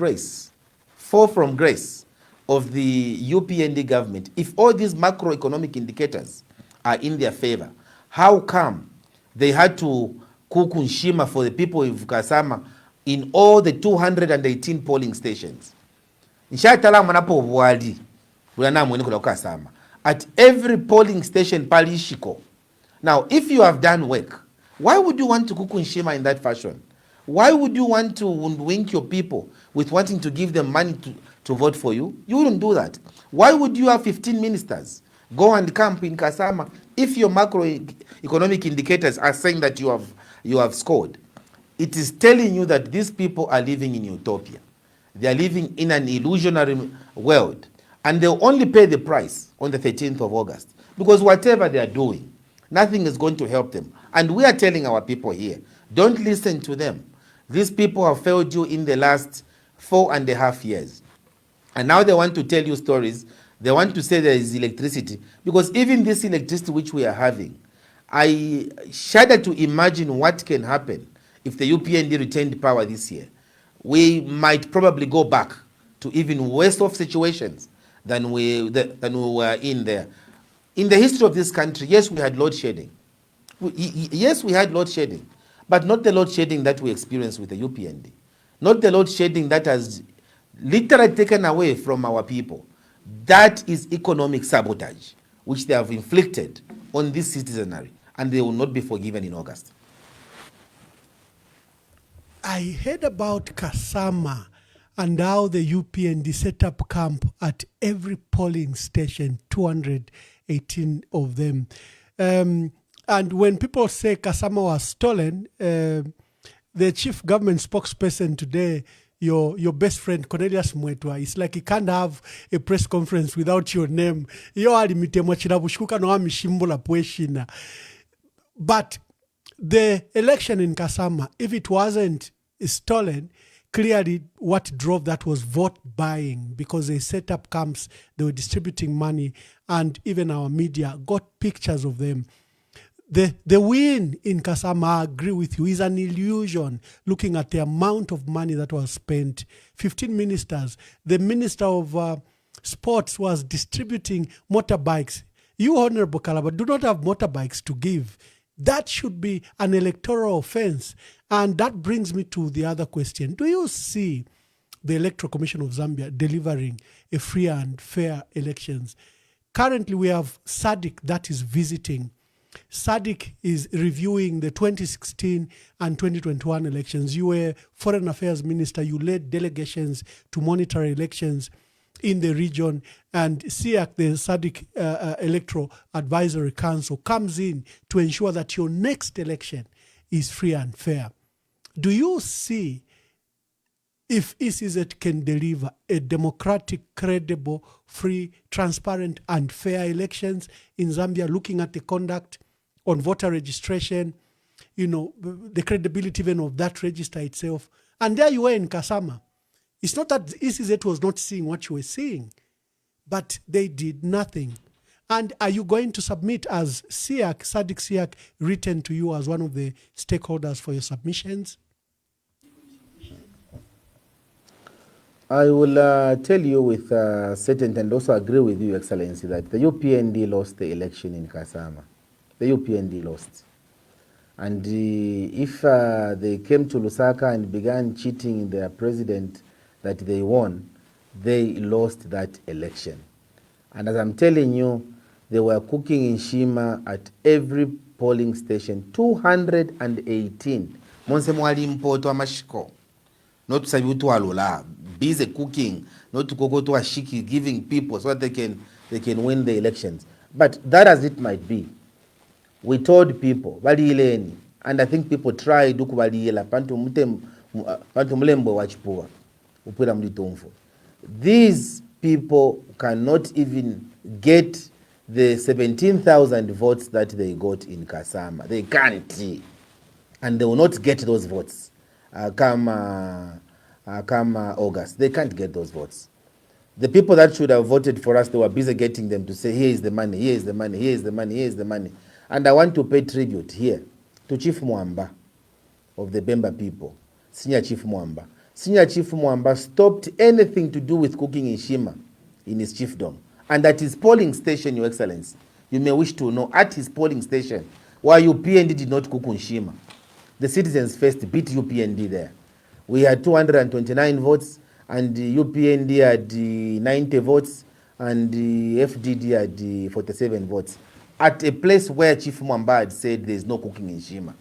grace of the UPND government if all these macroeconomic indicators are in their favor? How come they had to kukunshima for the people of Kasama in all the 218 polling stations? At every polling station, palishiko. Now, if you have done work, why would you want to kukunshima in that fashion? Why would you want to wink your people with wanting to give them money to vote for you? You wouldn't do that. Why would you have 15 ministers go and camp in Kasama if your macroeconomic indicators are saying that you have scored? It is telling you that these people are living in utopia. They are living in an illusionary world, and they'll only pay the price on the 13th of August because whatever they are doing, nothing is going to help them. And we are telling our people here, don't listen to them. These people have failed you in the last 4.5 years. And now they want to tell you stories. They want to say there is electricity. Because even this electricity which we are having, I shudder to imagine what can happen if the UPND retained power this year. We might probably go back to even worse off situations than we were in there. In the history of this country, yes, we had load shedding. Yes, we had load shedding, but not the load shedding that we experienced with the UPND. Not the load shedding that has literally taken away from our people. That is economic sabotage, which they have inflicted on this citizenry, and they will not be forgiven in August. I heard about Kasama and how the UPND set up camp at every polling station, 218 of them. And when people say Kasama was stolen, the chief government spokesperson today, your best friend Cornelius Mwetwa, it's like he can't have a press conference without your name. But the election in Kasama, if it wasn't stolen, clearly what drove that was vote buying, because they set up camps, they were distributing money, and even our media got pictures of them. The win in Kasama, I agree with you, is an illusion looking at the amount of money that was spent. 15 ministers. The Minister of Sports was distributing motorbikes. You, Honorable Kalaba, do not have motorbikes to give. That should be an electoral offense. And that brings me to the other question. Do you see the Electoral Commission of Zambia delivering a free and fair elections. Currently, we have SADC that is visiting. SADC is reviewing the 2016 and 2021 elections. You were Foreign Affairs Minister. You led delegations to monitor elections in the region. And SIAC, the SADC Electoral Advisory Council, comes in to ensure that your next election is free and fair. Do you see if ECZ can deliver a democratic, credible, free, transparent, and fair elections in Zambia, looking at the conduct on voter registration, the credibility even of that register itself? And there you were in Kasama. It's not that ECZ was not seeing what you were seeing, but they did nothing. And are you going to submit as SIAC, SADC SIAC, written to you as one of the stakeholders for your submissions? I will tell you with certainty and also agree with you, Excellency, that the UPND lost the election in Kasama. The UPND lost. And if they came to Lusaka and began cheating their president that they won, they lost that election. And as I'm telling you, they were cooking in Shima at every polling station, 218. Monse mwali mpoto amashiko. Not sabi utu alola, busy cooking, not to go to ashiki, giving people so that they can win the elections. But that as it might be, we told people, and I think people tried to these people cannot even get the 17,000 votes that they got in Kasama. They can't. And they will not get those votes come August. They can't get those votes. The people that should have voted for us, they were busy getting them to say, here is the money, here is the money, here is the money, here is the money. And I want to pay tribute here to Chief Mwamba of the Bemba people, Senior Chief Mwamba. Senior Chief Mwamba stopped anything to do with cooking in Shima in his chiefdom. And at his polling station, Your Excellency, you may wish to know, at his polling station, why UPND did not cook in Shima, the Citizens First beat UPND there. We had 229 votes, and UPND had 90 votes, and the FDD had 47 votes. At a place where Chief Mwamba had said there is no cooking in Shima,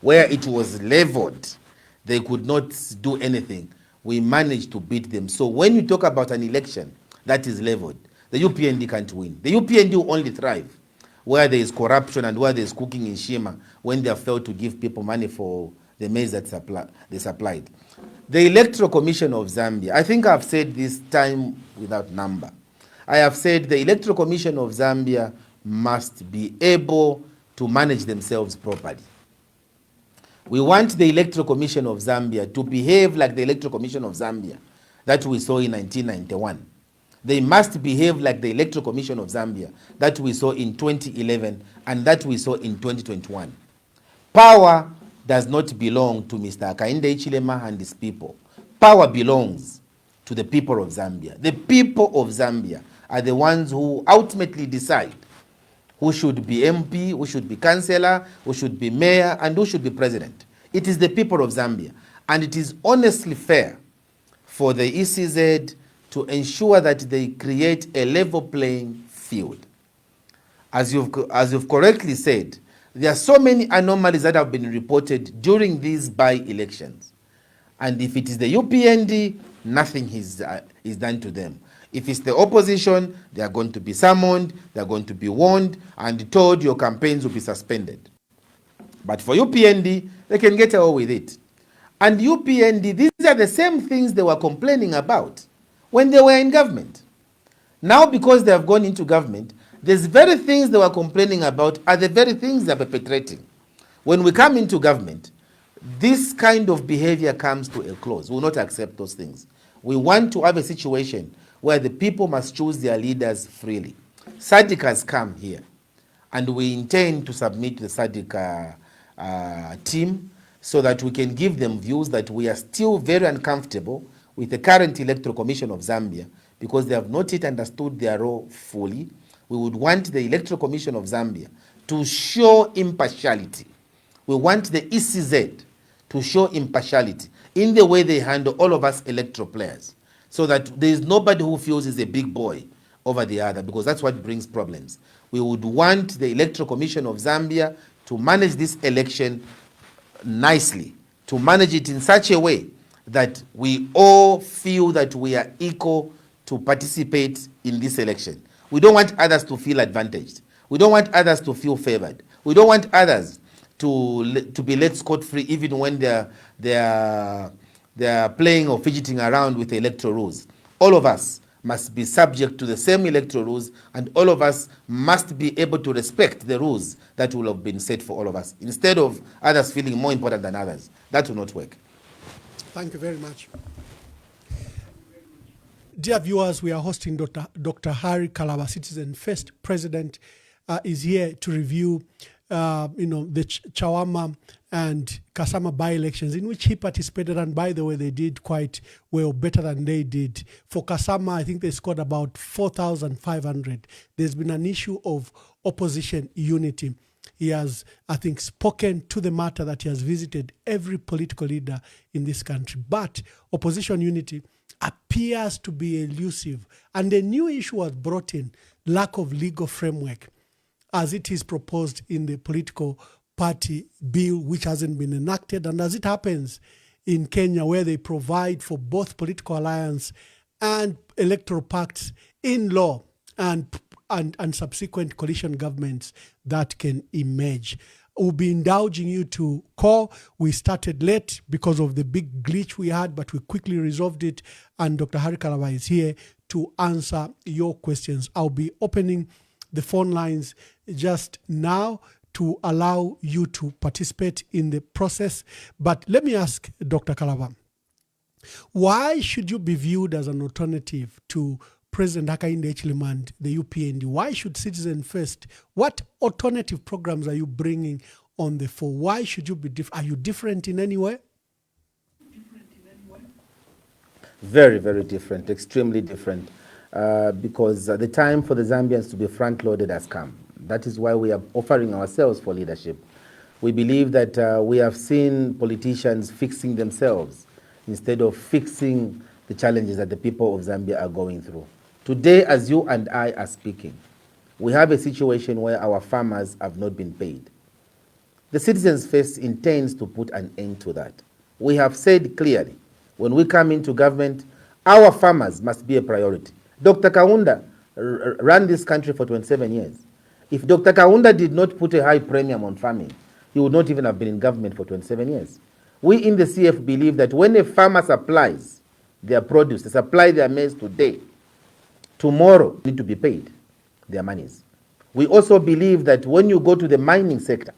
where it was leveled, they could not do anything. We managed to beat them. So when you talk about an election that is leveled, the UPND can't win. The UPND will only thrive where there is corruption and where there is cooking in Shima, when they have failed to give people money for the maize that they supplied. The Electoral Commission of Zambia, I think I've said this time without number. I have said the Electoral Commission of Zambia must be able to manage themselves properly. We want the Electoral Commission of Zambia to behave like the Electoral Commission of Zambia that we saw in 1991. They must behave like the Electoral Commission of Zambia that we saw in 2011 and that we saw in 2021. Power does not belong to Mr. Akainde Ichilema and his people. Power belongs to the people of Zambia. The people of Zambia are the ones who ultimately decide who should be MP, who should be councillor, who should be mayor, and who should be president. It is the people of Zambia. And it is honestly fair for the ECZ to ensure that they create a level playing field. As you've correctly said, there are so many anomalies that have been reported during these by-elections. And if it is the UPND, nothing is done to them. If it's the opposition, they are going to be summoned, they are going to be warned, and told your campaigns will be suspended. But for UPND, they can get away with it. And UPND, these are the same things they were complaining about when they were in government. Now, because they have gone into government, these very things they were complaining about are the very things they are perpetrating. When we come into government, this kind of behavior comes to a close. We will not accept those things. We want to have a situation where the people must choose their leaders freely. SADC has come here, and we intend to submit to the SADC team so that we can give them views that we are still very uncomfortable with the current Electoral Commission of Zambia because they have not yet understood their role fully. We would want the Electoral Commission of Zambia to show impartiality. We want the ECZ to show impartiality. in the way they handle all of us electoral players, so that there is nobody who feels is a big boy over the other, because that's what brings problems. We would want the Electoral Commission of Zambia to manage this election nicely, to manage it in such a way that we all feel that we are equal to participate in this election. We don't want others to feel advantaged. We don't want others to feel favored. We don't want others to be let scot-free even when they're playing or fidgeting around with the electoral rules. All of us must be subject to the same electoral rules, and all of us must be able to respect the rules that will have been set for all of us, instead of others feeling more important than others. That will not work. Thank you very much. Dear viewers, we are hosting Dr. Harry Kalaba, Citizen First President, is here to review the Chawama and Kasama by-elections in which he participated, and by the way, they did quite well, better than they did. For Kasama, I think they scored about 4,500. There's been an issue of opposition unity. He has, I think, spoken to the matter that he has visited every political leader in this country. But opposition unity appears to be elusive. And a new issue was brought in, lack of legal framework, as it is proposed in the political party bill, which hasn't been enacted. And as it happens in Kenya, where they provide for both political alliance and electoral pacts in law, and subsequent coalition governments that can emerge. We'll be indulging you to call. We started late because of the big glitch we had, but we quickly resolved it. And Dr. Harry Kalaba is here to answer your questions. I'll be opening the phone lines just now to allow you to participate in the process. But let me ask Dr. Kalaba, why should you be viewed as an alternative to President Hakainde Hichilema and the UPND? Why should Citizen First? What alternative programs are you bringing on the fore? Why should you be different? Are you different in any way? Very, very different, extremely different, because the time for the Zambians to be front-loaded has come. That is why we are offering ourselves for leadership. We believe that we have seen politicians fixing themselves instead of fixing the challenges that the people of Zambia are going through. Today, as you and I are speaking, we have a situation where our farmers have not been paid. The Citizens First intends to put an end to that. We have said clearly, when we come into government, our farmers must be a priority. Dr. Kaunda ran this country for 27 years. If Dr. Kaunda did not put a high premium on farming, he would not even have been in government for 27 years. We in the CF believe that when a farmer supplies their produce, they supply their maize today, tomorrow need to be paid their monies. We also believe that when you go to the mining sector,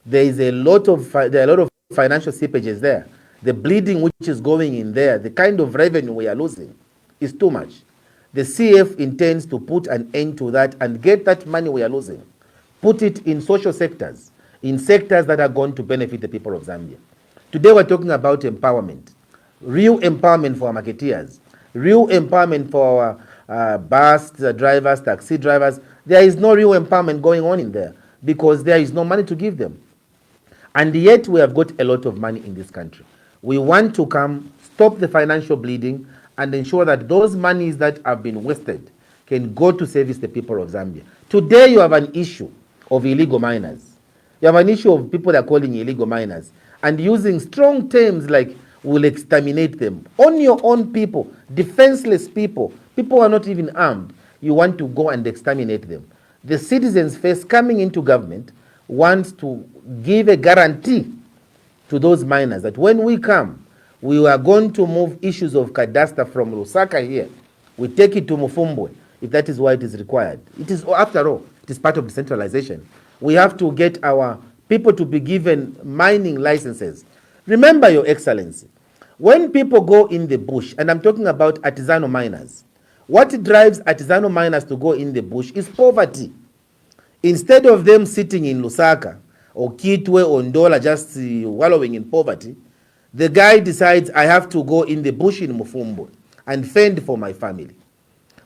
there are a lot of financial seepages there. The bleeding which is going in there, the kind of revenue we are losing is too much. The CF intends to put an end to that and get that money we are losing, put it in social sectors, in sectors that are going to benefit the people of Zambia. Today we're talking about empowerment, real empowerment for our marketeers, real empowerment for our bus drivers, taxi drivers. There is no real empowerment going on in there because there is no money to give them. And yet we have got a lot of money in this country. We want to come, stop the financial bleeding, and ensure that those monies that have been wasted can go to service the people of Zambia. Today you have an issue of illegal miners. You have an issue of people that are calling illegal miners and using strong terms like we'll exterminate them. On your own people, defenseless people, people who are not even armed, you want to go and exterminate them. The Citizens First coming into government wants to give a guarantee to those miners that when we come, we are going to move issues of cadastre from Lusaka here. We take it to Mufumbwe, if that is why it is required. It is, after all, it is part of decentralization. We have to get our people to be given mining licenses. Remember, Your Excellency, when people go in the bush, and I'm talking about artisanal miners, what drives artisanal miners to go in the bush is poverty. Instead of them sitting in Lusaka or Kitwe or Ndola just wallowing in poverty, the guy decides, I have to go in the bush in Mufumbo and fend for my family.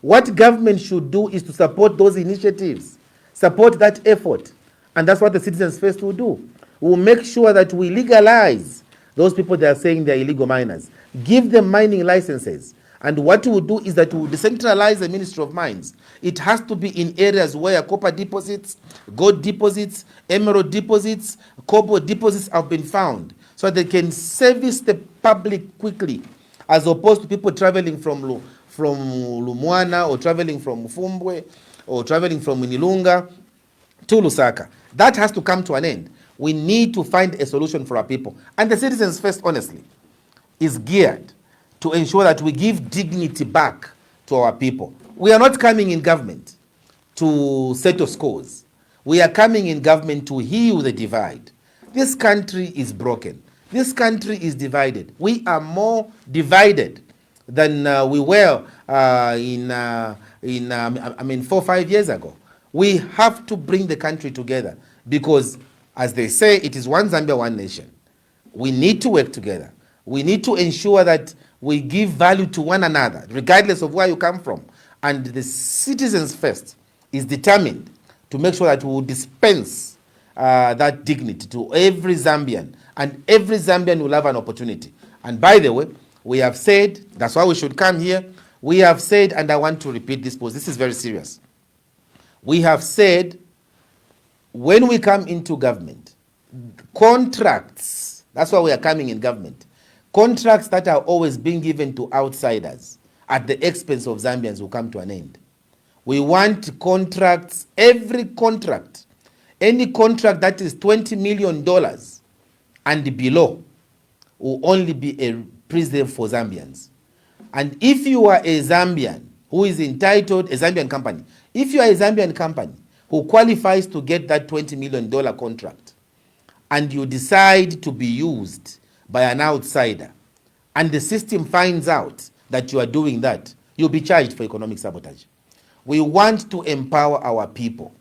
What government should do is to support those initiatives, support that effort. And that's what the Citizens First will do. We'll make sure that we legalize Those people that are saying they're illegal miners, give them mining licenses. And what we will do is that we will decentralize the Ministry of Mines. It has to be in areas where copper deposits, gold deposits, emerald deposits, cobalt deposits have been found, so they can service the public quickly, as opposed to people traveling from Lumwana, or traveling from Fumbwe, or traveling from Nilunga to Lusaka. That has to come to an end. We need to find a solution for our people. And the Citizens First, honestly, is geared to ensure that we give dignity back to our people. We are not coming in government to settle scores. We are coming in government to heal the divide. This country is broken. This country is divided. We are more divided than we were 4 or 5 years ago. We have to bring the country together because, as they say, it is one Zambia, one nation. We need to work together. We need to ensure that we give value to one another, regardless of where you come from. And the Citizens First is determined to make sure that we will dispense that dignity to every Zambian, and every Zambian will have an opportunity. And by the way, we have said, that's why we should come here, we have said, and I want to repeat this because this is very serious. We have said, when we come into government, contracts, that's why we are coming in government, contracts that are always being given to outsiders at the expense of Zambians will come to an end. We want contracts, every contract, any contract that is $20 million and below will only be a prison for Zambians. And if you are a Zambian who is entitled, a Zambian company, if you are a Zambian company who qualifies to get that $20 million contract, and you decide to be used by an outsider, and the system finds out that you are doing that, you'll be charged for economic sabotage. We want to empower our people.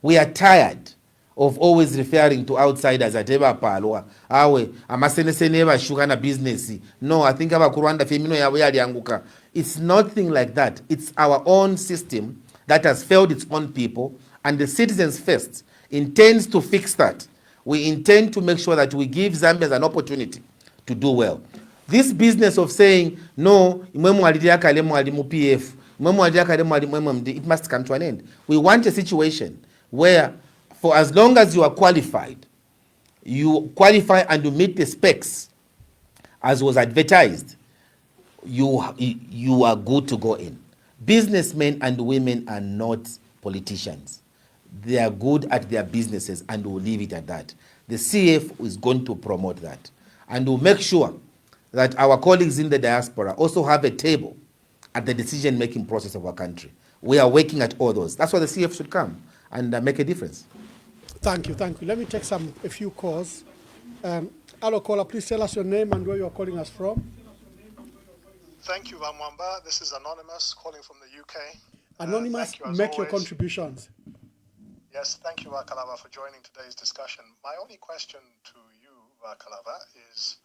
We are tired of always referring to outsiders at eba palwa awe amasenesene bashuka na business. No, I think aba Rwanda femino yawe yalianguka. It's nothing like that. It's our own system that has failed its own people, and the Citizens First intends to fix that. We intend to make sure that we give Zambians an opportunity to do well. This business of saying, no, it must come to an end. We want a situation where, for as long as you are qualified, you qualify and you meet the specs as was advertised, you are good to go in. Businessmen and women are not politicians. They are good at their businesses, and we'll leave it at that. The CF is going to promote that. And we'll make sure that our colleagues in the diaspora also have a table at the decision-making process of our country. We are working at all those. That's why the CF should come and make a difference. Thank you, thank you. Let me take a few calls. Hello, caller, please tell us your name and where you are calling us from. Thank you, Vamwamba. This is Anonymous calling from the UK. Anonymous, make your contributions. Yes, thank you, Kalaba, for joining today's discussion. My only question to you, Kalaba, is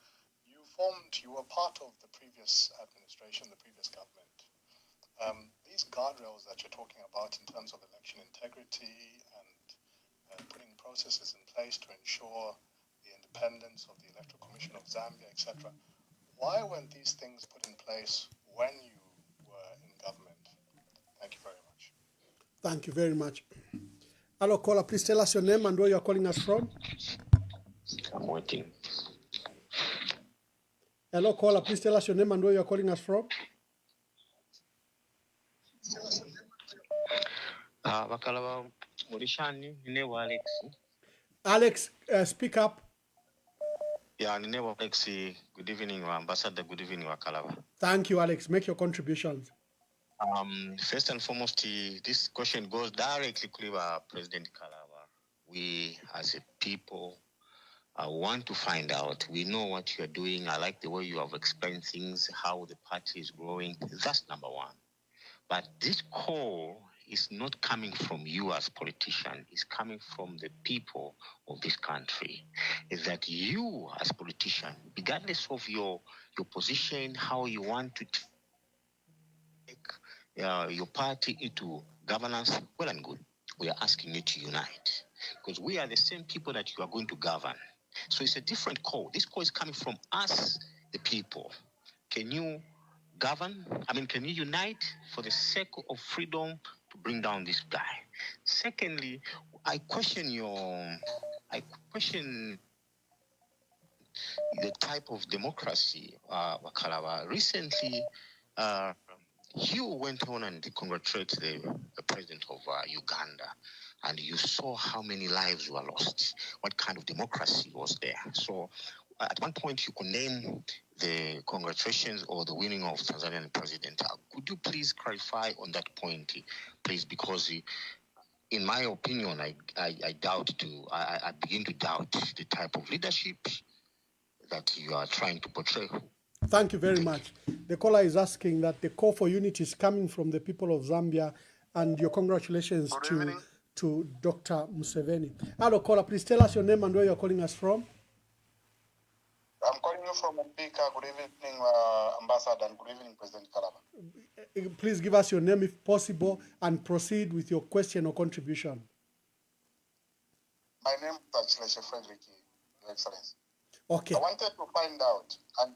you were part of the previous administration, the previous government. These guardrails that you're talking about in terms of election integrity and putting processes in place to ensure the independence of the Electoral Commission of Zambia, etc. Why weren't these things put in place when you were in government? Thank you very much. Thank you very much. Hello, caller, please tell us your name and where you're calling us from. I'm waiting. Hello, caller, please tell us your name and where you're calling us from. Bakalaba Murishani, Ninewa Alex. Alex, speak up. Yeah, Ninewa Alex, good evening, Ambassador, good evening, Wakalaba. Thank you, Alex. Make your contributions. First and foremost, this question goes directly to President Kalaba. We, as a people, want to find out. We know what you are doing. I like the way you have explained things, how the party is growing. That's number one. But this call is not coming from you as politician. It's coming from the people of this country. Is that you as politician, regardless of your position, how you want to take your party into governance, well and good. We are asking you to unite, because we are the same people that you are going to govern. So it's a different call. This call is coming from us, the people. Can you govern? Can you unite for the sake of freedom to bring down this guy? Secondly, I question the type of democracy, Kalaba. Recently, you went on and congratulated the president of Uganda, and you saw how many lives were lost. What kind of democracy was there? So, at one point, you condemned the congratulations or the winning of Tanzanian president. Could you please clarify on that point, please? Because in my opinion, I begin to doubt the type of leadership that you are trying to portray. Thank you very much. The caller is asking that the call for unity is coming from the people of Zambia, and your congratulations to Dr. Museveni. Hello, caller, please tell us your name and where you're calling us from. I'm calling you from Mbika. Good evening, Ambassador, and good evening, President Kalaba. Please give us your name if possible and proceed with your question or contribution. My name is Achileshe Frederick, Your Excellency. Okay. I wanted to find out, and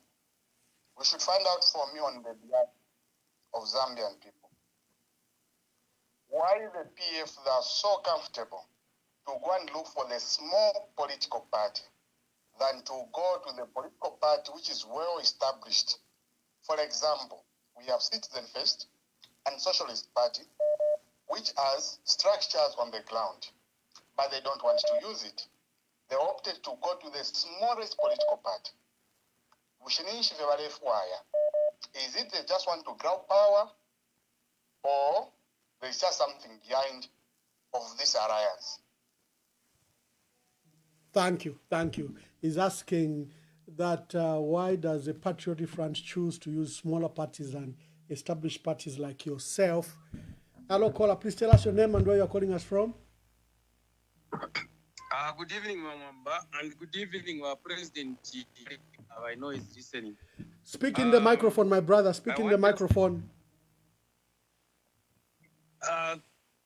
we should find out from you on the behalf of Zambian people, why the PF are so comfortable to go and look for the small political party than to go to the political party which is well established. For example, we have Citizen First and Socialist Party, which has structures on the ground, but they don't want to use it. They opted to go to the smallest political party. Is it they just want to grab power, or there's just something behind of this alliance? Thank you. He's asking that why does the Patriotic Front choose to use smaller parties than established parties like yourself? Hello, caller, please tell us your name and where you're calling us from. Good evening, Mamamba, and good evening, President. I know he's listening. Speak in the microphone, my brother. Speak in the microphone.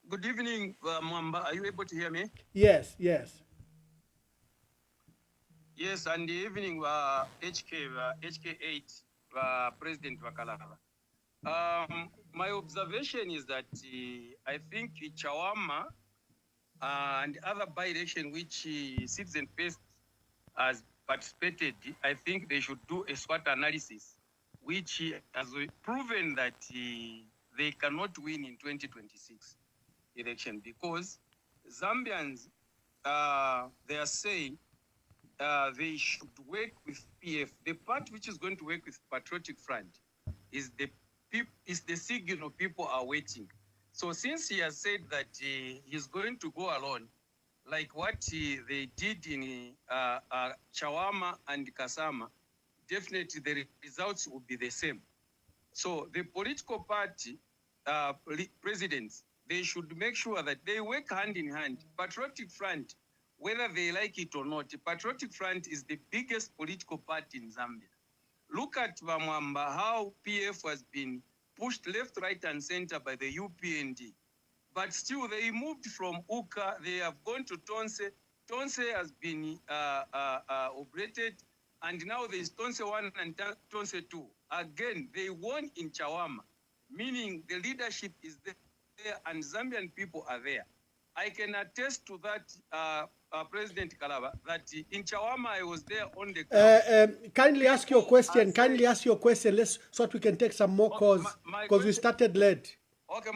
Good evening, Mamamba. Are you able to hear me? Yes. Yes, and the evening, HK8, President Kalaba. My observation is that I think Chawama and other by-election which Citizen First has participated, I think they should do a SWOT analysis, which has proven that they cannot win in 2026 election, because Zambians, they are saying they should work with PF. The part which is going to work with Patriotic Front is the signal people are waiting. So since he has said that he's going to go alone, like what they did in Chawama and Kasama, definitely the results will be the same. So the political party presidents, they should make sure that they work hand in hand. Patriotic Front, whether they like it or not, Patriotic Front is the biggest political party in Zambia. Look at Bamwamba, how PF has been pushed left, right, and center by the UPND. But still, they moved from Uka, they have gone to Tonse. Tonse has been operated, and now there is Tonse 1 and Tonse 2. Again, they won in Chawama, meaning the leadership is there and Zambian people are there. I can attest to that, President Kalaba, that in Chawama I was there on the ground. Kindly ask your question. So that we can take some more calls, because we started late. Okay,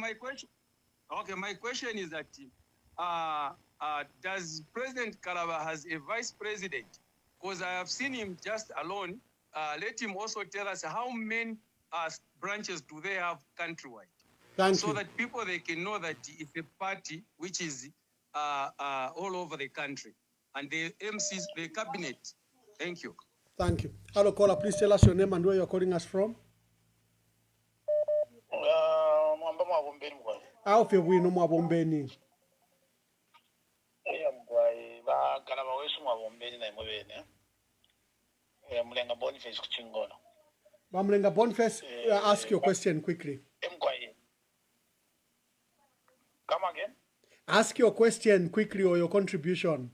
my question is that does President Kalaba has a vice president? Because I have seen him just alone. Let him also tell us how many branches do they have countrywide. So that people, they can know that it's a party which is all over the country. And the MCs, the cabinet. Thank you. Thank you. Hello, caller. Please tell us your name and where you're calling us from. How feel we know more Bombeni? Mamlenga Boniface, ask your question quickly. Come again? Ask your question quickly or your contribution.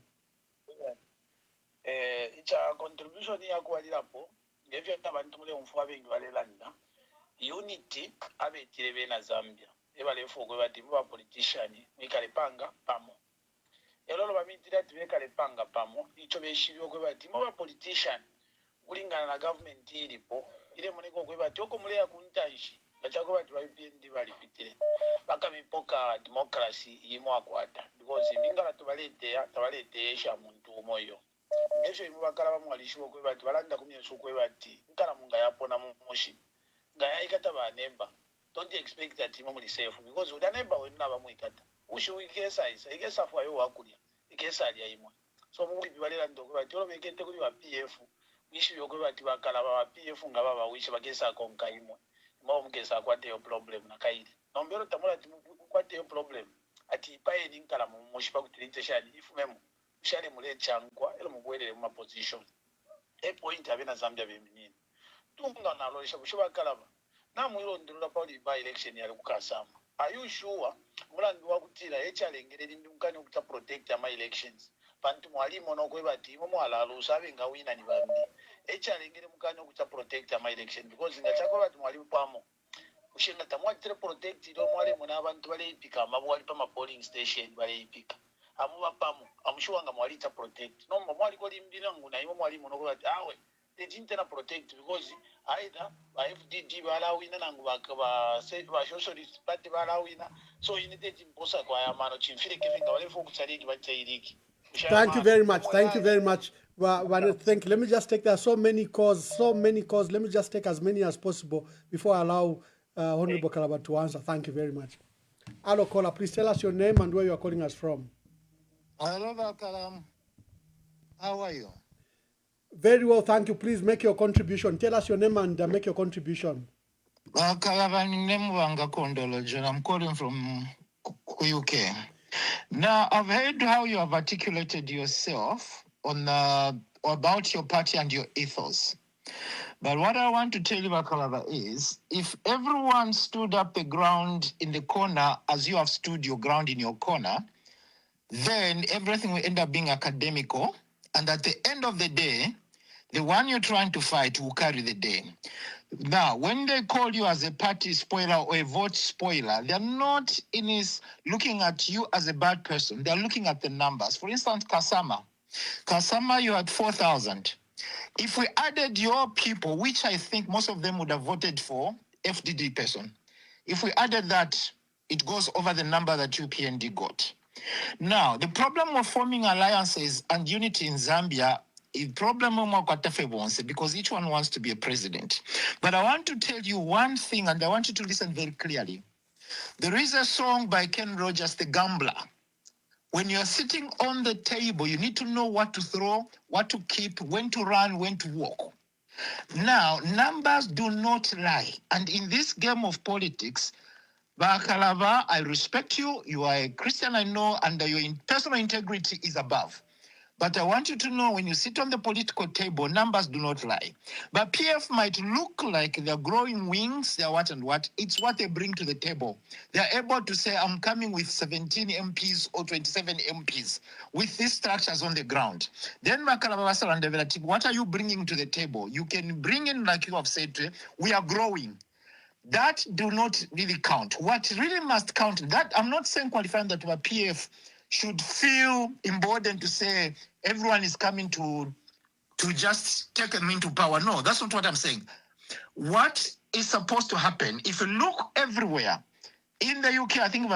cha contribution yakuwalirapo ngevyo abantu mule mfu abengi balelanda unity abetire bena Zambia ebalefu okwe bati ba politician mikale panga pamo elolo bamitira tibekale panga pamo icho beshibyo okwe bati ba politician ulingana na government ilipo ile muneko okwe bati oko mule yakuntanshi bachako bati ba PND balipitire bakabipoka democracy yimo akwata because mingala tubalete sha muntu umoyo ngesho imubakala bamwalishiwo kwe bati balanda kumyeso kwe bati nkala munga yapona mumoshi ngaya ikata ba neighbor don't expect that imu muli safe because uda neighbor wena bamwikata ushu ikesa fwa yo wakulya ikesa ali imwe so muli bibalela ndoko bati olo bekete kuli ba PF issue yo kwe bati bakala ba PF ngaba bawishi bagesa konka imwe mo mugesa kwate yo problem na kaili nombero tamula kwate yo problem ati paye ninkala mumoshi pakutirite shali ifumemo shali mule changwa elo mubwelele mu position point abena Zambia beminini tunga nalolisha kushiba Kalaba na mwiro ndurula pali by election yali kukasama are you sure mulangi wakutira echalengere ndungani ukuta protect ama elections bantu mwalimo nokwe bati mo mwalalo usabe nga wina ni bambi echalengere mukani ukuta protect ama election because ngachako bati mwalimo pamo ushinga tamwatire protect ilo mwalimo na abantu bale ipika amabwali pa polling station bale ipika amuba pamo amushuwanga mwalita protect no mwali ko limbira nguna imo mwalimo nokwe bati awe they didn't protect because either by FDD balawina nangu bakaba said ba socialist party balawina so in the imposa kwa yamano chimfire kivinga wale foku chariki bachayiriki. Thank you very much. Thank you very much. Thank you. Let me just take there so many calls. Let me just take as many as possible before I allow Honorable Kalaba to answer. Thank you very much. Hello, caller. Please tell us your name and where you are calling us from. Hello, Kalam. How are you? Very well, thank you. Please make your contribution. Tell us your name and make your contribution. I'm calling from UK. Now, I've heard how you have articulated yourself on about your party and your ethos. But what I want to tell you, Kalaba, is if everyone stood up the ground in the corner as you have stood your ground in your corner, then everything will end up being academical. And at the end of the day, the one you're trying to fight will carry the day. Now, when they call you as a party spoiler or a vote spoiler, they're not looking at you as a bad person. They're looking at the numbers. For instance, Kasama, you had 4,000. If we added your people, which I think most of them would have voted for, FDD person, if we added that, it goes over the number that UPND got. Now, the problem of forming alliances and unity in Zambia is problem because each one wants to be a president. But I want to tell you one thing, and I want you to listen very clearly. There is a song by Ken Rogers, The Gambler. When you're sitting on the table, you need to know what to throw, what to keep, when to run, when to walk. Now, numbers do not lie. And in this game of politics, Kalaba, I respect you. You are a Christian, I know, and your personal integrity is above. But I want you to know when you sit on the political table, numbers do not lie. But PF might look like they're growing wings, they're what and what. It's what they bring to the table. They're able to say, I'm coming with 17 MPs or 27 MPs with these structures on the ground. Then, what are you bringing to the table? You can bring in, like you have said, we are growing. That do not really count. What really must count, that I'm not saying qualifying that our PF should feel emboldened to say everyone is coming to just take them into power. No, that's not what I'm saying. What is supposed to happen, if you look everywhere, in the UK, I think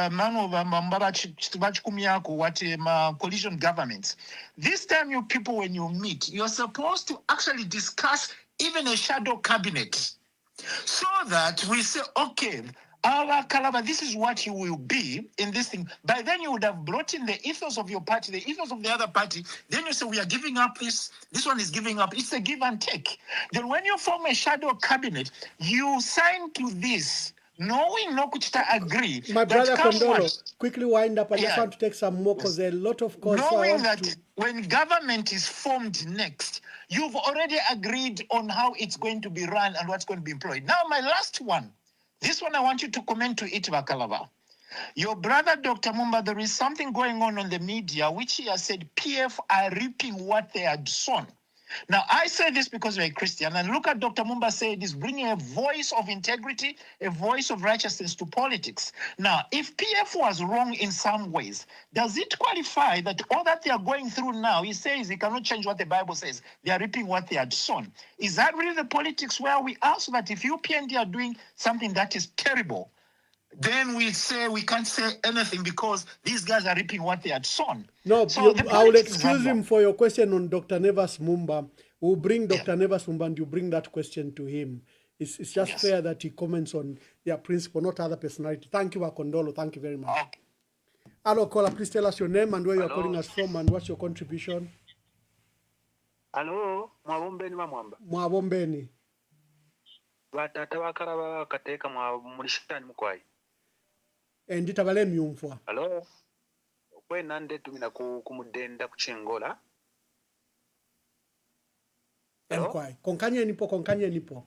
coalition governments, this time you people, when you meet, you're supposed to actually discuss even a shadow cabinet so that we say, okay, our Kalaba, this is what you will be in this thing. By then you would have brought in the ethos of your party, the ethos of the other party. Then you say, we are giving up this one is giving up. It's a give and take. Then when you form a shadow cabinet, you sign to this, knowing no kuchita agree. My brother Kondolo, quickly wind up. I just want to take some more because there are a lot of calls. Knowing that when government is formed next, you've already agreed on how it's going to be run and what's going to be employed. Now, my last one. This one I want you to comment to it, Kalaba. Your brother, Dr. Mumba, there is something going on the media, which he has said PF are reaping what they had sown. Now, I say this because you're a Christian, and look at Dr. Mumba said is bringing a voice of integrity, a voice of righteousness to politics. Now, if PF was wrong in some ways, does it qualify that all that they are going through now, he says he cannot change what the Bible says, they are reaping what they had sown. Is that really the politics where we are, so that if you PND are doing something that is terrible, then we say we can't say anything because these guys are reaping what they had sown? No, So I will excuse him for your question on Dr. Nevas Mumba. We'll bring Dr. Nevas Mumba and you bring that question to him. It's just fair that he comments on their principle, not other personality. Thank you, Akondolo. Thank you very much. Okay. Hello, caller. Please tell us your name and where you're calling us from and what's your contribution. Hello, Mwabombeni Mamwamba. Mwabombeni. Batata bakalaba kateeka mulishitani mukwai. Endita bale myumfwa. Hello. Kwe nande tumina kumudenda kuchengola. Mkwai. Konkanye nipo.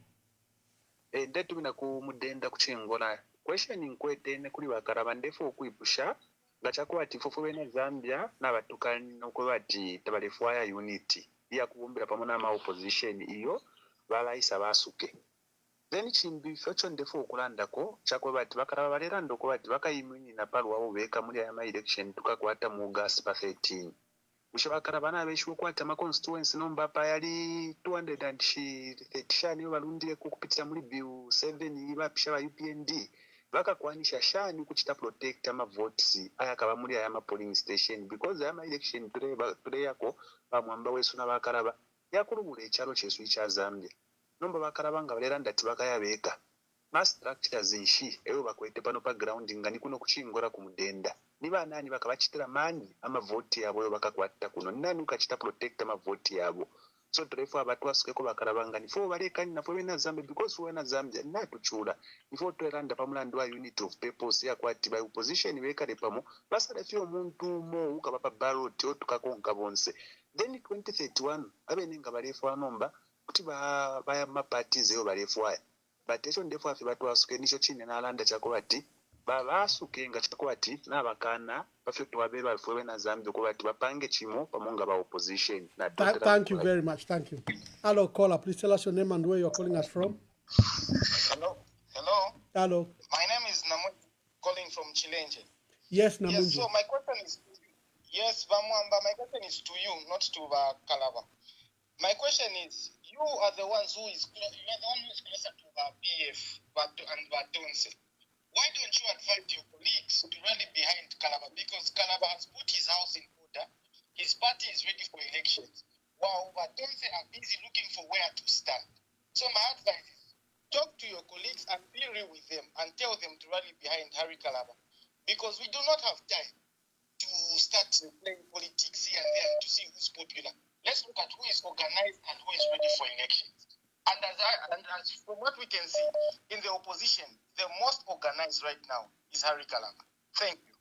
Nde tumina kumudenda kuchengola. Question nkwete ne kuli bakalaba ndefu okuipusha gachakuwa tifufu bene Zambia n'abatukani n'okubati tabalefuaya unity. Ya kubumbira pamoja na opposition iyo balayisa basuke. Then chimbi fecho ndefu okulandako chakwe bati bakalaba balera ndoko bati bakayimuni na palu wabo beka muri ya election tukakwata mu August 13. Ushabakalaba nabeshiwe kwata ma constituency nomba pa yali 230 niyo balundire kupitira muri bill 7 bapisha ba UPND bakakwanisha shani kuchita protect ama votes aya kaba muri ya polling station because ya election today yako bamwamba wesu na bakalaba yakurubule echalo chesu cha Zambia nomba bakalaba nga balera ndati bakayabeka mass structures nshi eyo bakwete pano pa ground ngani kuno kuchingora kumudenda niba nani bakabachitira mani ama vote yabo bakakwata kuno nani ukachita protect ama vote yabo so trefu abatu asukeko bakalaba ngani fo balekani nafo bena Zambia because wena Zambia natuchula ifo tweranda pamulandu wa unity of purpose ya kwati by opposition bekale pamo basala fyo omuntu mo ukabapa ballot otukakonka bonse then 2031 abenenga balefu anomba kuti baya maparties eyo balefu aya but echo ndefu afi batu asuke nicho chine nalanda chako bati basuke nga chako bati nabakana perfect wabebe alfuwe na Zambia ko bati bapange chimo pamonga ba opposition na Thank you very much. Thank you. Hello, caller. Please tell us your name and where you're calling us from. Hello. My name is Namunji, calling from Chilenje. Yes, Namunji. Yes, so my question is, yes, Bamwamba, my question is to you, not to Kalaba. My question is, you are the ones who is closer to PF and Batonse. Why don't you advise your colleagues to rally behind Kalaba? Because Kalaba has put his house in order, his party is ready for elections, while Batonse are busy looking for where to stand. So my advice is, talk to your colleagues and be real with them and tell them to rally behind Harry Kalaba. Because we do not have time to start playing politics here and there to see who's popular. Let's look at who is organized and who is ready for elections. And as from what we can see, in the opposition, the most organized right now is Harry Kalaba. Thank you.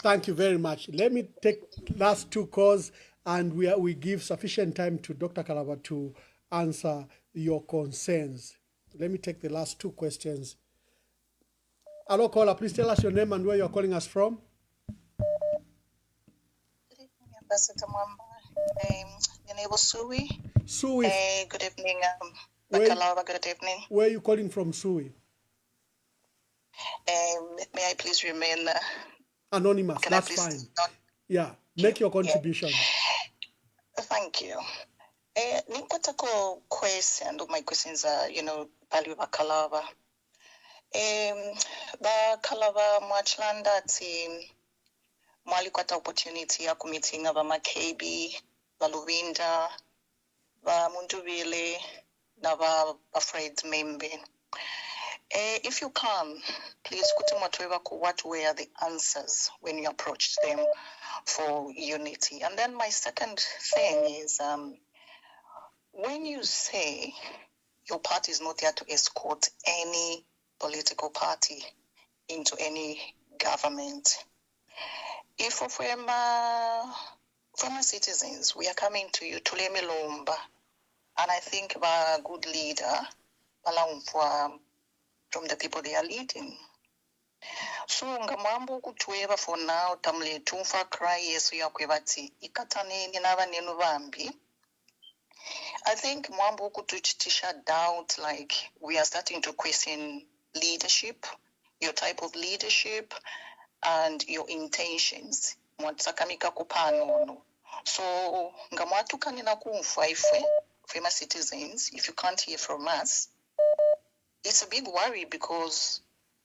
Thank you very much. Let me take last two calls and we give sufficient time to Dr. Kalaba to answer your concerns. Let me take the last two questions. Hello, caller. Please tell us your name and where you're calling us from. Good evening, Ambassador Mwamba. Your neighbor Sui. Sui. Good evening, Kalaba. Good evening. Where are you calling from, Sui? May I please remain anonymous? That's fine. Yeah, make your contribution. Yeah. Thank you. Ninkatako question, my questions are, value Kalaba. Kalaba mwachlanda ti mwalikwata opportunity ya kumeeting aba makebi baluvinda ba mundubile na ba Fred Membe. If you can, please what were the answers when you approached them for unity? And then my second thing is, when you say your party is not there to escort any political party into any government, if from citizens we are coming to you to Lemilomba, and I think about a good leader, from the people they are leading. So ngamambo kutweba for now tamle tumfa cry yesu yakwebati ikataneni n'abanenu bambi I think Mwambu kutuchitisha doubt, like we are starting to question leadership, your type of leadership, and your intentions. Mwatsakamika kupano. So ngamwatukanina kumfa ifwe, famous citizens, if you can't hear from us, it's a big worry because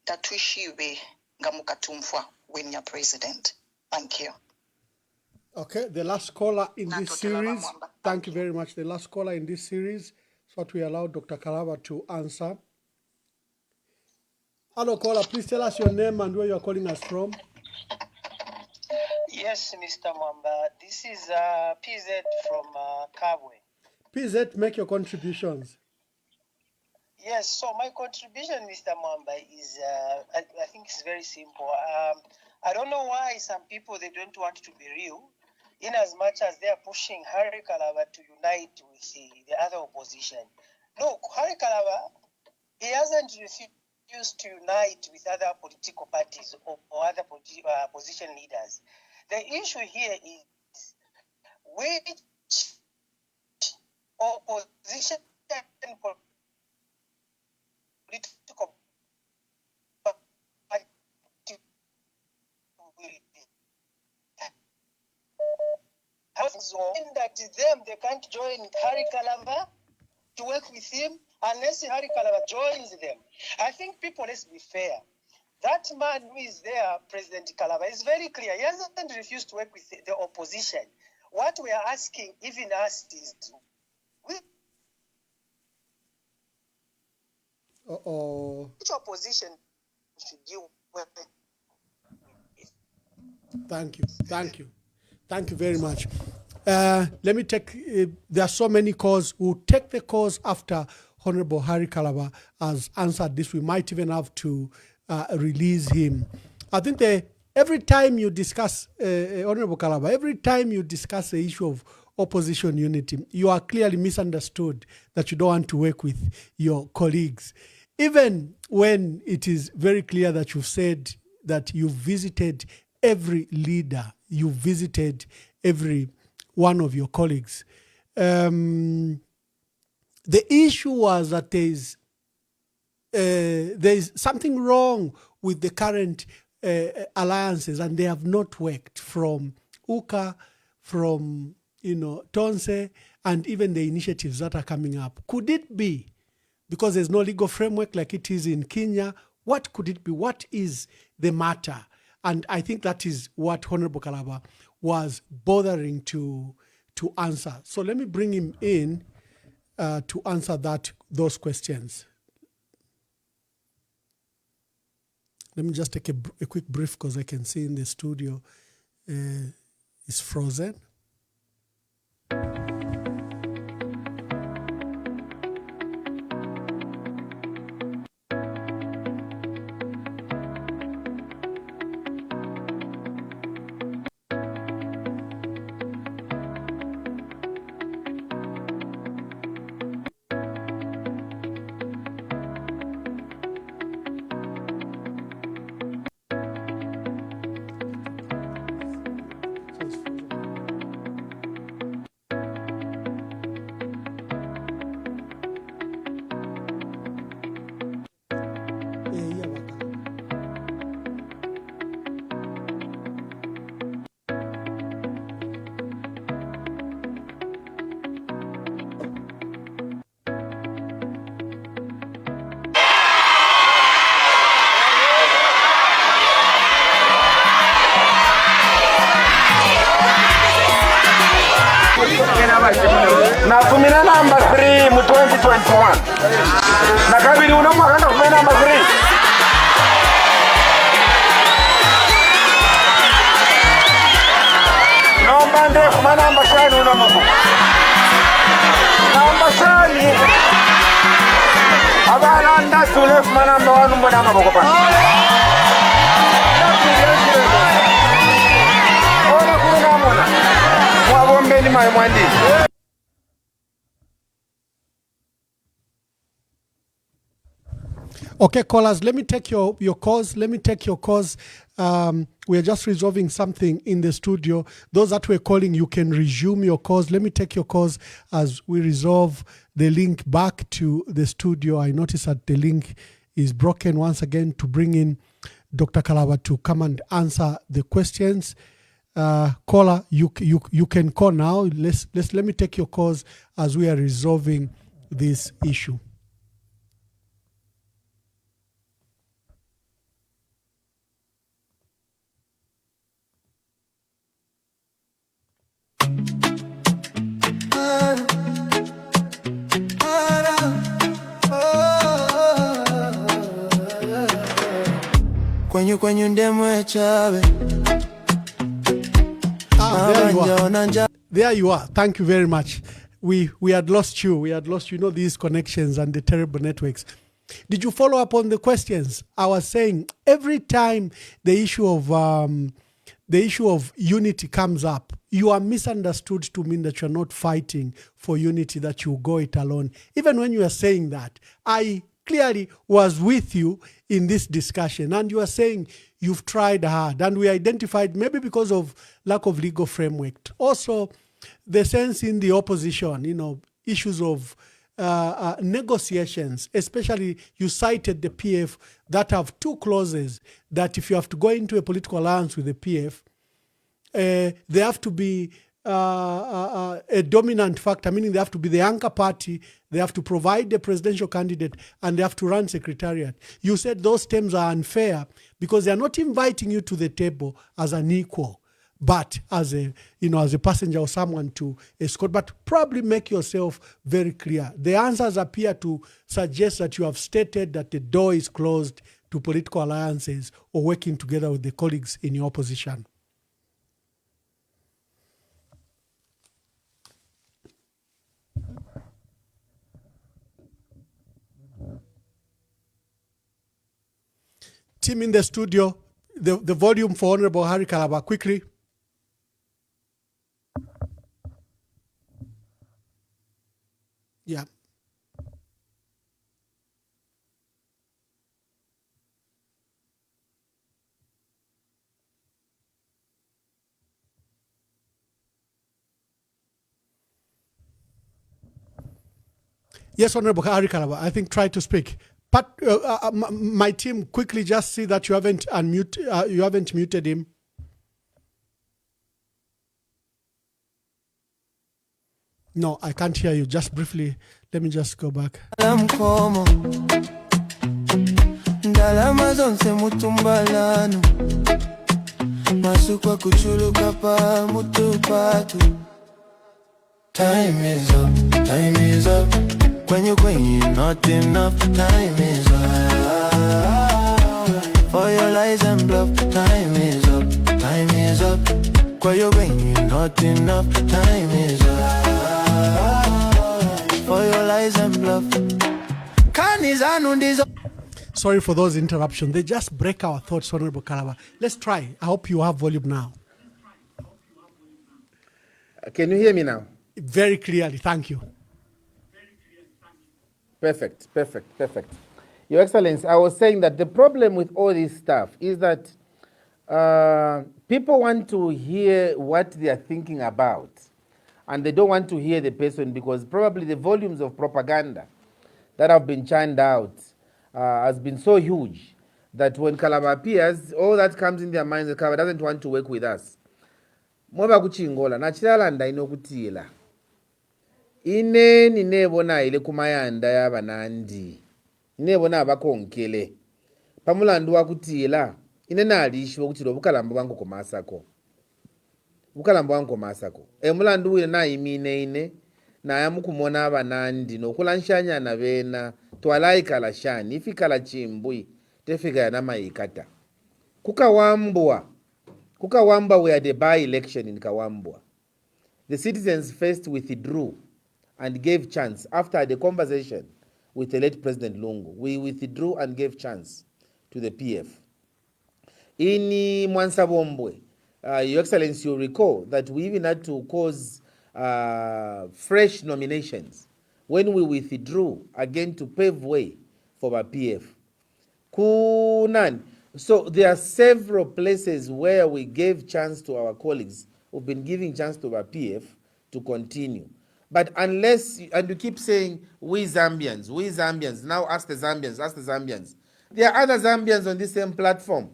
tatuishiwe ngamukatumfwa when you're president. Thank you. Okay, the last caller in this series. Thank you very much. The last caller in this series. So what we allow Dr. Kalaba to answer. Hello, caller. Please tell us your name and where you are calling us from. Yes, Mr. Mwamba. This is PZ from Kabwe. PZ, make your contributions. Yes, so my contribution, Mr. Mwamba, is I think it's very simple. I don't know why some people, they don't want to be real, in as much as they are pushing Harry Kalaba to unite with the other opposition. No, Harry Kalaba, he hasn't refused to unite with other political parties or other opposition leaders. The issue here is which opposition political party that them they can't join Harry Kalaba to work with him unless Harry Kalaba joins them. I think people, let's be fair. That man who is there, President Kalaba, is very clear. He hasn't refused to work with the opposition. What we are asking, even us, is which opposition should you work with? Thank you. Thank you. Thank you very much. Let me take, there are so many calls. We'll take the calls after Honorable Harry Kalaba has answered this. We might even have to release him. I think every time you discuss, Honorable Kalaba, every time you discuss the issue of opposition unity, you are clearly misunderstood that you don't want to work with your colleagues. Even when it is very clear that you've said that you visited every leader, you visited every one of your colleagues. The issue was that there's something wrong with the current alliances, and they have not worked, from UKA, from Tonse, and even the initiatives that are coming up. Could it be because there's no legal framework like it is in Kenya? What could it be? What is the matter? And I think that is what Honorable Kalaba was bothering to answer. So let me bring him in to answer those questions. Let me just take a quick brief because I can see in the studio it's frozen. Natumina number 3 mu 2021 na kabiri uno mwaka kumena number 3 nomba nde kuma number 5 uno muku number 5 abana ndasule kuma number 1 mbona maboko pa ona kuna mona mwabombeni mai mwandi. Okay, callers, let me take your calls. Let me take your calls. We are just resolving something in the studio. Those that were calling, you can resume your calls. Let me take your calls as we resolve the link back to the studio. I notice that the link is broken once again to bring in Dr. Kalaba to come and answer the questions. Caller, you can call now. Let me take your calls as we are resolving this issue. There you are. There you are. Thank you very much. We had lost you. We had lost, these connections and the terrible networks. Did you follow up on the questions? I was saying every time the issue of unity comes up, you are misunderstood to mean that you're not fighting for unity, that you go it alone. Even when you are saying that, I clearly was with you in this discussion, and you are saying you've tried hard, and we identified maybe because of lack of legal framework. Also, the sense in the opposition, issues of negotiations, especially you cited the PF that have two clauses that if you have to go into a political alliance with the PF, they have to be a dominant factor, meaning they have to be the anchor party, they have to provide the presidential candidate, and they have to run secretariat. You said those terms are unfair because they are not inviting you to the table as an equal, but as a passenger or someone to escort. But probably make yourself very clear. The answers appear to suggest that you have stated that the door is closed to political alliances or working together with the colleagues in your opposition. Team in the studio, the volume for Honorable Harry Kalaba, quickly. Yeah. Yes, Honorable Harry Kalaba, I think try to speak. But my team, quickly just see that you haven't muted him. No, I can't hear you. Just briefly, let me just go back. Time is up, time is up. When you're not enough, time is up. For your lies and bluff, time is up, time is up. When you're not enough, time is up. For your lies and bluff. Sorry for those interruptions. They just break our thoughts, Honorable Kalaba. Let's try. I hope you have volume now. Can you hear me now? Very clearly, thank you. Perfect. Your Excellency, I was saying that the problem with all this stuff is that people want to hear what they are thinking about, and they don't want to hear the person because probably the volumes of propaganda that have been churned out has been so huge that when Kalaba appears, all that comes in their minds, Kalaba doesn't want to work with us. Mwaba kuchingola, nachilala inokutila. Ineni nebona ile kumayanda y'abanandi nebona abakonkele pamulandu wakutila inena alishiwa kutilo bukalambo bwangu komasako emulandu wile na imine ine na yamukumona abanandi nokulanshanya na bena twalaikala shani ifikala chimbui tefika ya namayikata kukawambwa we had a by-election in Kawambwa. The citizens first withdrew and gave chance. After the conversation with the late President Lungu, we withdrew and gave chance to the PF. In Mwansabombwe, Your Excellency, you recall that we even had to cause fresh nominations when we withdrew again to pave way for our PF. Kunan. So there are several places where we gave chance to our colleagues who've been giving chance to our PF to continue. But unless, and you keep saying, we Zambians, now ask the Zambians, ask the Zambians. There are other Zambians on this same platform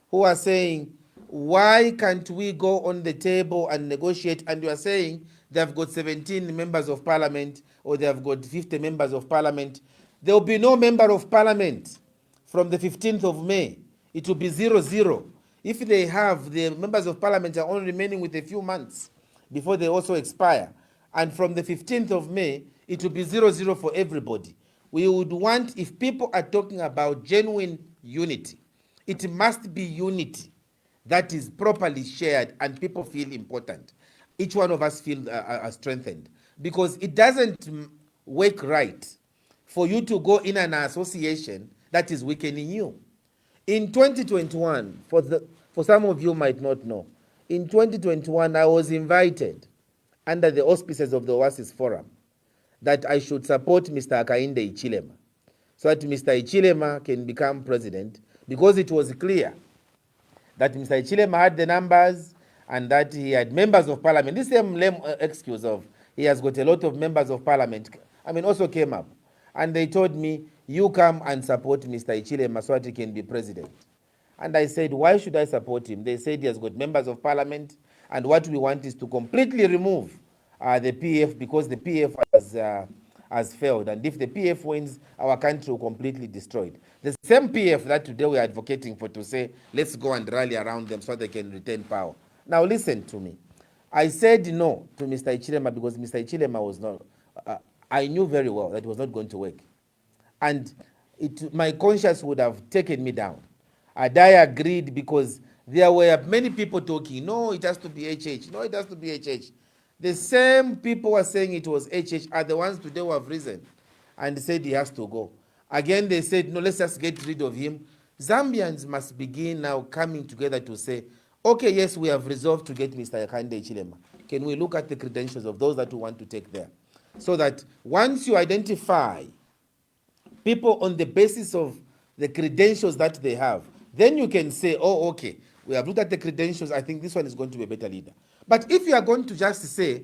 who are saying, why can't we go on the table and negotiate? And you are saying they've got 17 members of parliament or they have got 50 members of parliament. There will be no member of parliament from the 15th of May. It will be 0-0. If they have, the members of parliament are only remaining with a few months before they also expire. And from the 15th of May, it will be 0-0 for everybody. We would want, if people are talking about genuine unity, it must be unity that is properly shared and people feel important. Each one of us feel strengthened. Because it doesn't work right for you to go in an association that is weakening you. In 2021, for some of you might not know, in 2021 I was invited under the auspices of the Oasis Forum that I should support Mr. Hakainde Hichilema so that Mr. Hichilema can become president, because it was clear that Mr. Hichilema had the numbers and that he had members of parliament. This same lame excuse of he has got a lot of members of parliament, also came up. And they told me, you come and support Mr. Hichilema so that he can be president. And I said, why should I support him? They said he has got members of parliament, and what we want is to completely remove the PF, because the PF has failed. And if the PF wins, our country will completely destroyed. The same PF that today we are advocating for, to say, let's go and rally around them so they can retain power. Now listen to me. I said no to Mr. Hichilema because Mr. Hichilema was not, I knew very well that it was not going to work. And my conscience would have taken me down. And I agreed because there were many people talking, no, it has to be HH, no, it has to be HH. The same people who are saying it was HH are the ones today who have risen and said he has to go. Again, they said, no, let's just get rid of him. Zambians must begin now coming together to say, okay, yes, we have resolved to get Mr. Hakainde Hichilema. Can we look at the credentials of those that we want to take there? So that once you identify people on the basis of the credentials that they have, then you can say, oh, okay, we have looked at the credentials, I think this one is going to be a better leader. But if you are going to just say,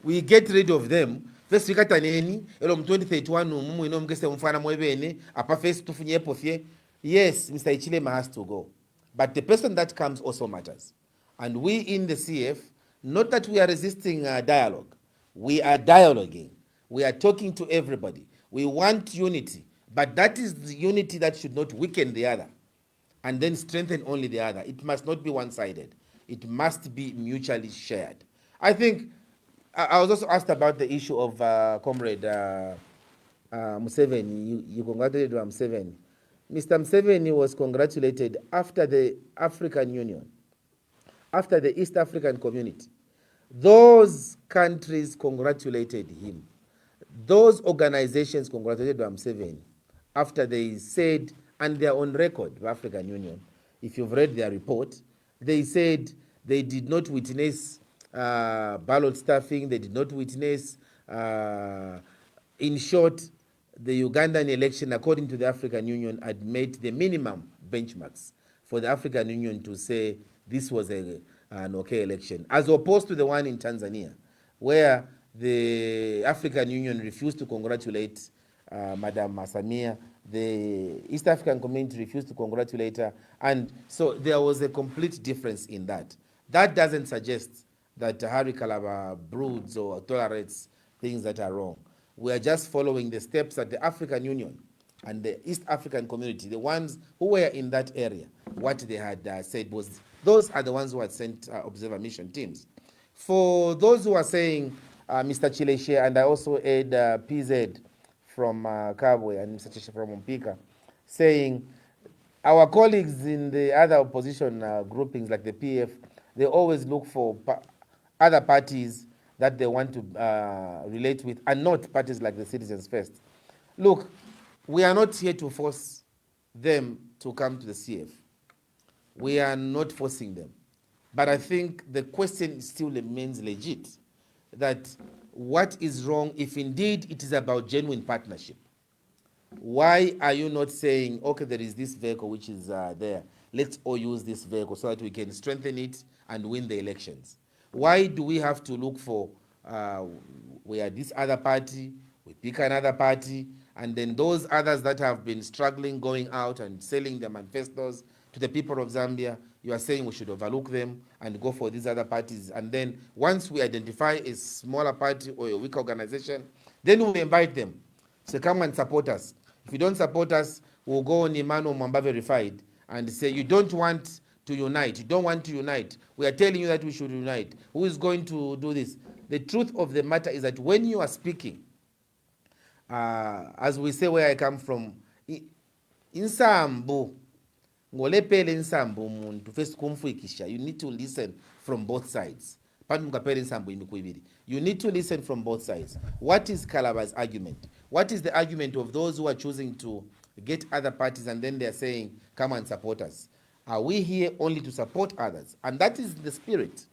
we get rid of them, first we kata neni, elo 2031 mumu ino mkese mfana mwebene, apa first tufunye pofye, yes, Mr. Hichilema has to go. But the person that comes also matters. And we in the CF, not that we are resisting dialogue, we are dialoguing. We are talking to everybody. We want unity, but that is the unity that should not weaken the other and then strengthen only the other. It must not be one-sided. It must be mutually shared. I think I was also asked about the issue of Comrade Museveni. You congratulated Museveni. Mr. Museveni was congratulated after the African Union, after the East African Community. Those countries congratulated him. Those organizations congratulated Museveni after they said, and they're on record, the African Union, if you've read their report, they said they did not witness ballot stuffing, they did not witness, in short, the Ugandan election, according to the African Union, had met the minimum benchmarks for the African Union to say this was an okay election, as opposed to the one in Tanzania, where the African Union refused to congratulate Madam Samia, the East African community refused to congratulate her, and so there was a complete difference in that. That doesn't suggest that Harry Kalaba broods or tolerates things that are wrong. We are just following the steps that the African Union and the East African community, the ones who were in that area, what they had said was, those are the ones who had sent observer mission teams. For those who are saying, Mr. Chileshe, and I also add PZ from Kabwe and Mr. Chileshe from Mpika, saying our colleagues in the other opposition groupings like the PF, they always look for other parties that they want to relate with, and not parties like the Citizens First. Look, we are not here to force them to come to the CF. We are not forcing them. But I think the question still remains legit, that what is wrong if indeed it is about genuine partnership? Why are you not saying, okay, there is this vehicle which is there, let's all use this vehicle so that we can strengthen it and win the elections? Why do we have to look for, we are this other party, we pick another party, and then those others that have been struggling, going out and selling their manifestos to the people of Zambia, you are saying we should overlook them and go for these other parties. And then once we identify a smaller party or a weak organization, then we invite them. So come and support us. If you don't support us, we'll go on Imano Mwamba verified and say you don't want to unite. You don't want to unite. We are telling you that we should unite. Who is going to do this? The truth of the matter is that when you are speaking, as we say where I come from, insambu ngolepele insambu muntu first kumfuikisha, you need to listen from both sides. You need to listen from both sides. What is Kalaba's argument? What is the argument of those who are choosing to get other parties and then they are saying, come and support us? Are we here only to support others? And that is the spirit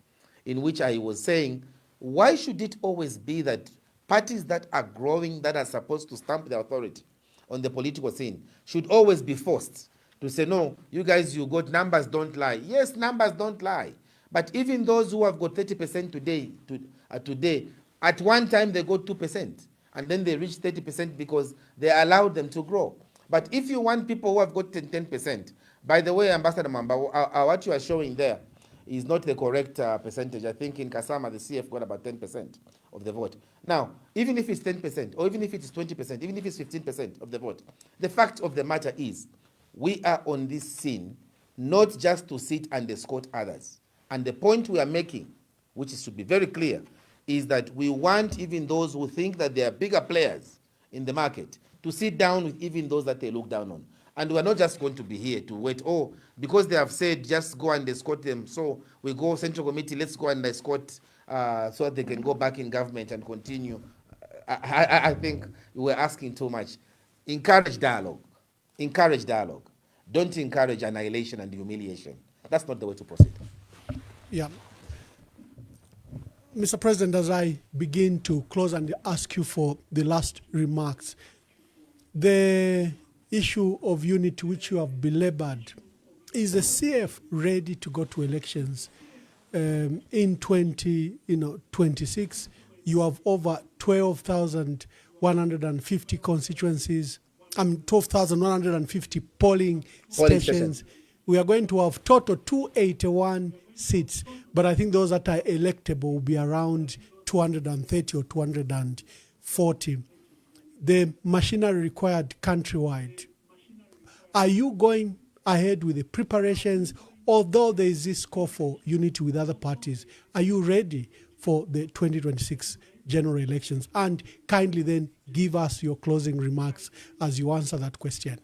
in which I was saying, why should it always be that parties that are growing, that are supposed to stamp the authority on the political scene, should always be forced to say, no, you guys, you got numbers don't lie. Yes, numbers don't lie. But even those who have got 30% today, today, at one time they got 2%, and then they reached 30% because they allowed them to grow. But if you want people who have got 10%, by the way, Ambassador Mamba, what you are showing there is not the correct percentage. I think in Kasama, the CF got about 10% of the vote. Now, even if it's 10%, or even if it's 20%, even if it's 15% of the vote, the fact of the matter is, we are on this scene not just to sit and escort others. And the point we are making, which is to be very clear, is that we want even those who think that they are bigger players in the market to sit down with even those that they look down on. And we're not just going to be here to wait, oh, because they have said just go and escort them, so we go Central Committee, let's go and escort so that they can go back in government and continue. I think we're asking too much. Encourage dialogue. Encourage dialogue. Don't encourage annihilation and humiliation. That's not the way to proceed. Yeah. Mr. President, as I begin to close and ask you for the last remarks, the issue of unity which you have belabored, is the CF ready to go to elections in 2026? You have over 12,150 constituencies. 12,150 polling stations. We are going to have total 281 seats, but I think those that are electable will be around 230 or 240. The machinery required countrywide. Are you going ahead with the preparations, although there is this call for unity with other parties? Are you ready for the 2026 general elections? And kindly then give us your closing remarks as you answer that question.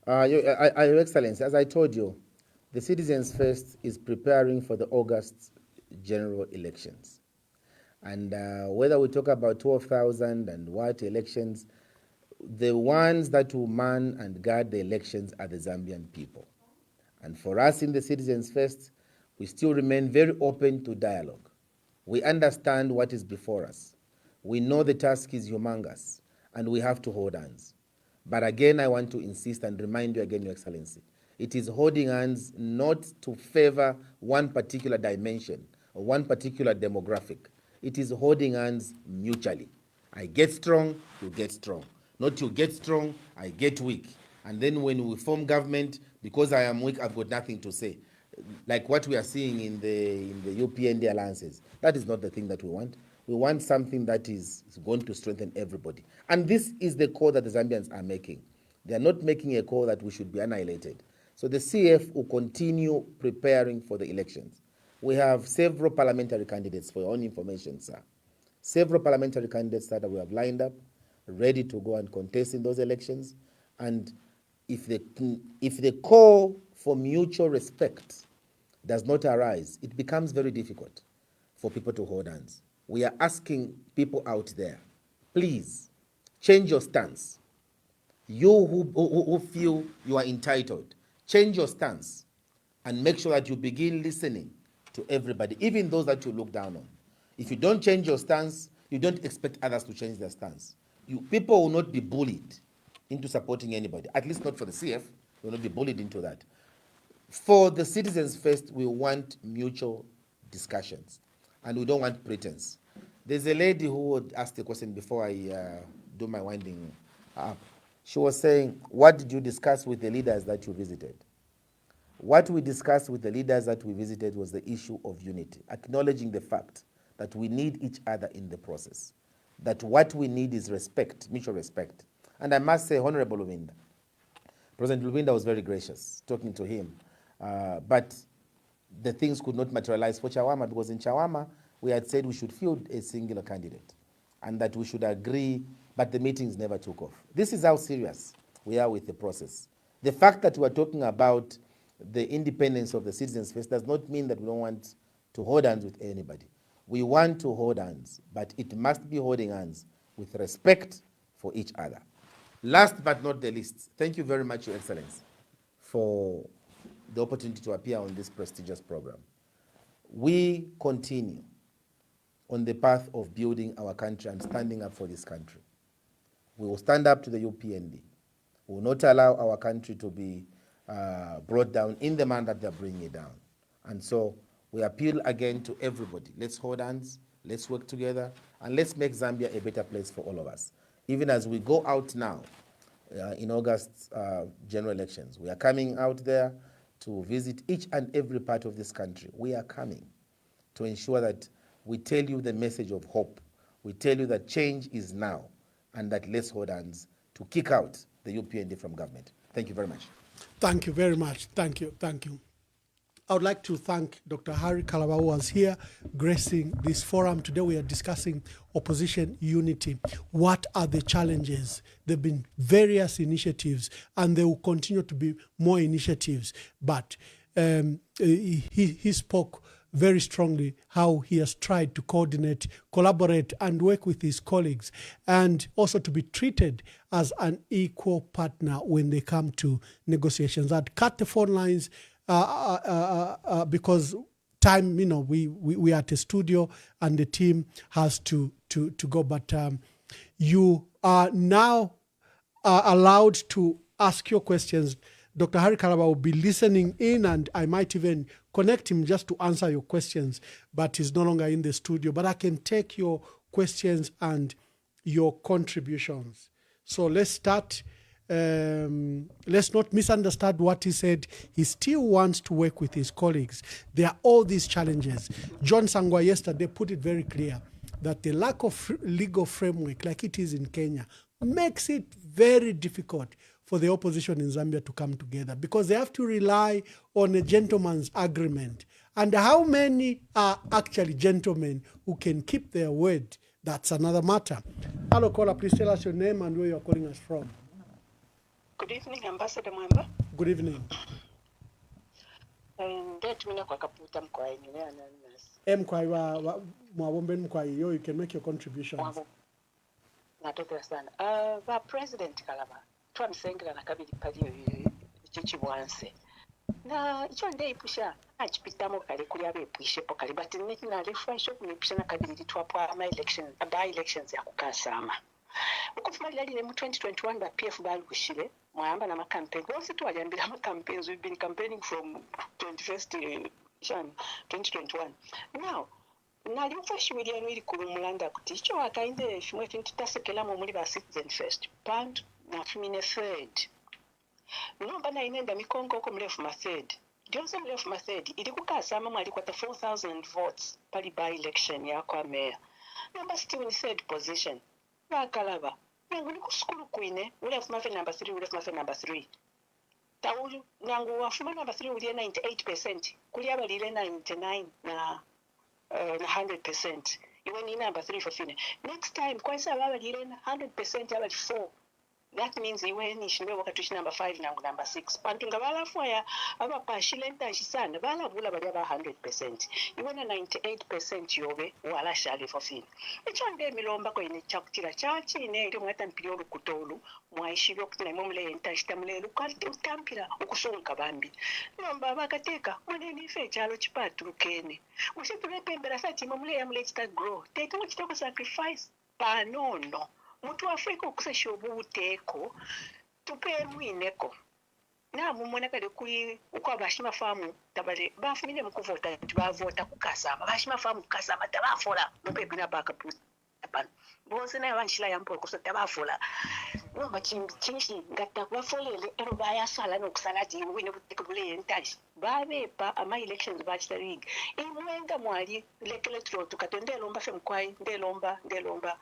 Your Excellency, as I told you, the Citizens First is preparing for the August general elections. And whether we talk about 12,000 and what elections, the ones that will man and guard the elections are the Zambian people. And for us in the Citizens First, we still remain very open to dialogue. We understand what is before us. We know the task is humongous, and we have to hold hands. But again, I want to insist and remind you again, Your Excellency, it is holding hands not to favor one particular dimension or one particular demographic. It is holding hands mutually. I get strong, you get strong. Not you get strong, I get weak. And then when we form government, because I am weak, I've got nothing to say. Like what we are seeing in the UPND alliances. That is not the thing that we want. We want something that is going to strengthen everybody. And this is the call that the Zambians are making. They are not making a call that we should be annihilated. So the CF will continue preparing for the elections. We have several parliamentary candidates, for your own information, sir. Several parliamentary candidates that we have lined up, ready to go and contest in those elections. And if the call for mutual respect does not arise, it becomes very difficult for people to hold hands. We are asking people out there, please change your stance. You who feel you are entitled, change your stance and make sure that you begin listening to everybody, even those that you look down on. If you don't change your stance, you don't expect others to change their stance. People will not be bullied into supporting anybody, at least not for the CF. They will not be bullied into that. For the citizens first, we want mutual discussions, and we don't want pretense. There's a lady who would ask the question before I do my winding up. She was saying, what did you discuss with the leaders that you visited? What we discussed with the leaders that we visited was the issue of unity, acknowledging the fact that we need each other in the process, that what we need is respect, mutual respect. And I must say, Honorable Luvinda, President Luvinda was very gracious talking to him, but the things could not materialize for Chawama, because in Chawama, we had said we should field a singular candidate and that we should agree, but the meetings never took off. This is how serious we are with the process. The fact that we're talking about the independence of the citizens first does not mean that we don't want to hold hands with anybody. We want to hold hands, but it must be holding hands with respect for each other. Last but not the least, thank you very much, Your Excellency, for the opportunity to appear on this prestigious program. We continue on the path of building our country and standing up for this country. We will stand up to the UPND. We will not allow our country to be brought down in the manner that they're bringing it down. And so we appeal again to everybody. Let's hold hands, let's work together, and let's make Zambia a better place for all of us. Even as we go out now, in August general elections, we are coming out there to visit each and every part of this country. We are coming to ensure that we tell you the message of hope. We tell you that change is now, and that let's hold hands to kick out the UPND from government. Thank you very much. Thank you very much. Thank you. Thank you. I would like to thank Dr. Harry Kalaba, who was here gracing this forum. Today we are discussing opposition unity. What are the challenges? There have been various initiatives, and there will continue to be more initiatives. But he spoke very strongly how he has tried to coordinate, collaborate, and work with his colleagues, and also to be treated as an equal partner when they come to negotiations. I'd cut the phone lines because time, we are at a studio and the team has to go. But you are now allowed to ask your questions. Dr. Harry Kalaba will be listening in, and I might even connect him just to answer your questions, but he's no longer in the studio. But I can take your questions and your contributions. So let's start. Let's not misunderstand what he said. He still wants to work with his colleagues. There are all these challenges. John Sangwa yesterday put it very clear that the lack of legal framework, like it is in Kenya, makes it very difficult for the opposition in Zambia to come together, because they have to rely on a gentleman's agreement. And how many are actually gentlemen who can keep their word? That's another matter. Hello, caller, please tell us your name and where you're calling us from. Good evening, Ambassador Mwamba. Good evening. You can make your contributions. President Kalaba, twamsengera na kabiri pali chichibwanse. Na icho ndeipusha achipitamo kale kuli abepwishepo kale, but na refresh okunipusha na kabiri twapwa by elections ya kukasama. Ukufumali lali mu 2021 ba PF balukushire mwamba na campaign. Wose twajambira ma campaigns. We've been campaigning from 2021. Now nali ufashimiliano ili kulumulanda kuti icho wakainde shimwe tutasekela mu muri ba citizen first band na fumine third. Nomba na inenda mikongo ko mrefu ma third. Dionse mrefu ma third ili kukasama mwali kwata 4,000 votes pali by election ya kwa mayor. Nomba still in third position. Kalaba, nangu ni kuskulu kwine, ule fumafe number 3, ule fumafe number 3. Taulu, nangu wafuma number 3 ulie 98%, kuliaba lile 99 na 100%. Iwe ni number 3 for fine. Next time, kwa isa wala lile 100% wala 4. That means iwe ni shimbe wakatushi number 5 nangu number 6. Pantunga wala fuaya, aba pashilenta shisana, wala bula bali aba 100%. Iwe na 98% yobe, wala shali for fine. Echonde milomba kwa ine chakutira chachi, ine ili mwata mpiliolu kutolu, mwaishibyo kutina imomule entashita mlelu, kampira ukusunga bambi. Lomba wakateka, mweneni fe chalo chipatu ukene. Ushitu repembera sati imomule ya mle chita grow. Teka mchitoko sacrifice, panono. Mutu Afrika okusesha obuteeko tupeemwineko naamumona kale kuli uko bashima famu tabale bafunire mu kuvota nti bavota kukasama bashima famu kukasama tabafola mupepe na backup apana bonse naye banshila yampo kuso tabafola nomba kinshi ngatta kubafolele ero bayasala n'okusala ati wine buteeko bule entashi babeepa ama elections bachita league imwenga mwali electoral tukatende lomba fe mkwai ndelomba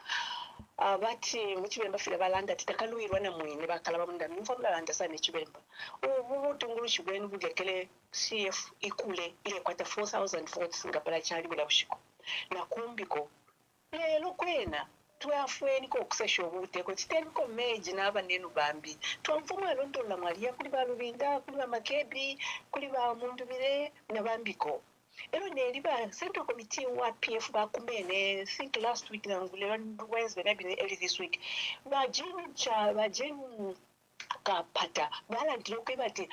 bati muchibemba fira balanda titakaluirwa na mwine bakalaba munda mumva mulanda sana chibemba ubu tunguru chibwenu bugekele CF ikule ile kwata 4000 votes ngapala chali bula bushiko na kumbiko lelo kwena twafweni ko kusesha obuteko kiteri ko meji naba nenu bambi twamvumwe londola mwaliya kuli balubinda kuli ba makebi kuli ba mundu bire na bambiko ero neri ba central committee wa PF ba kumene think last week na ngule Wednesday maybe early this week ba jenu kapata bala ndiloke bati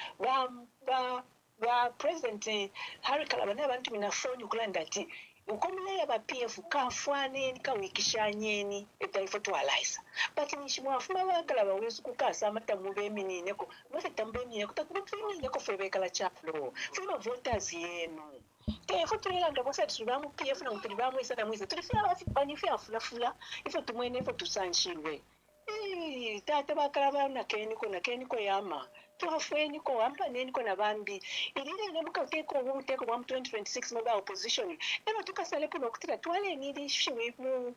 ba president Harry Kalaba n'abantu mina phone kulanda ati ukomleya ba PF kafwane nikawikishanyeni etaifo twalaisa but nishimwafuma bakalaba wesu kukasa amatamu beminine ko batambenine kutakubenine ko febekala chaplo fuma voters yenu kefo tulilanga bosa tubamu PF na mutilibamu isa na mwiza tulifuna bafipanyifia fulafula ifo tumwene ifo tusanshirwe tata bakalaba na keniko yama twafweni ko ampa neni ko nabambi ilile nebuka uteko wa 2026 maba opposition eno tukasale kuno kutira twale nili shiwe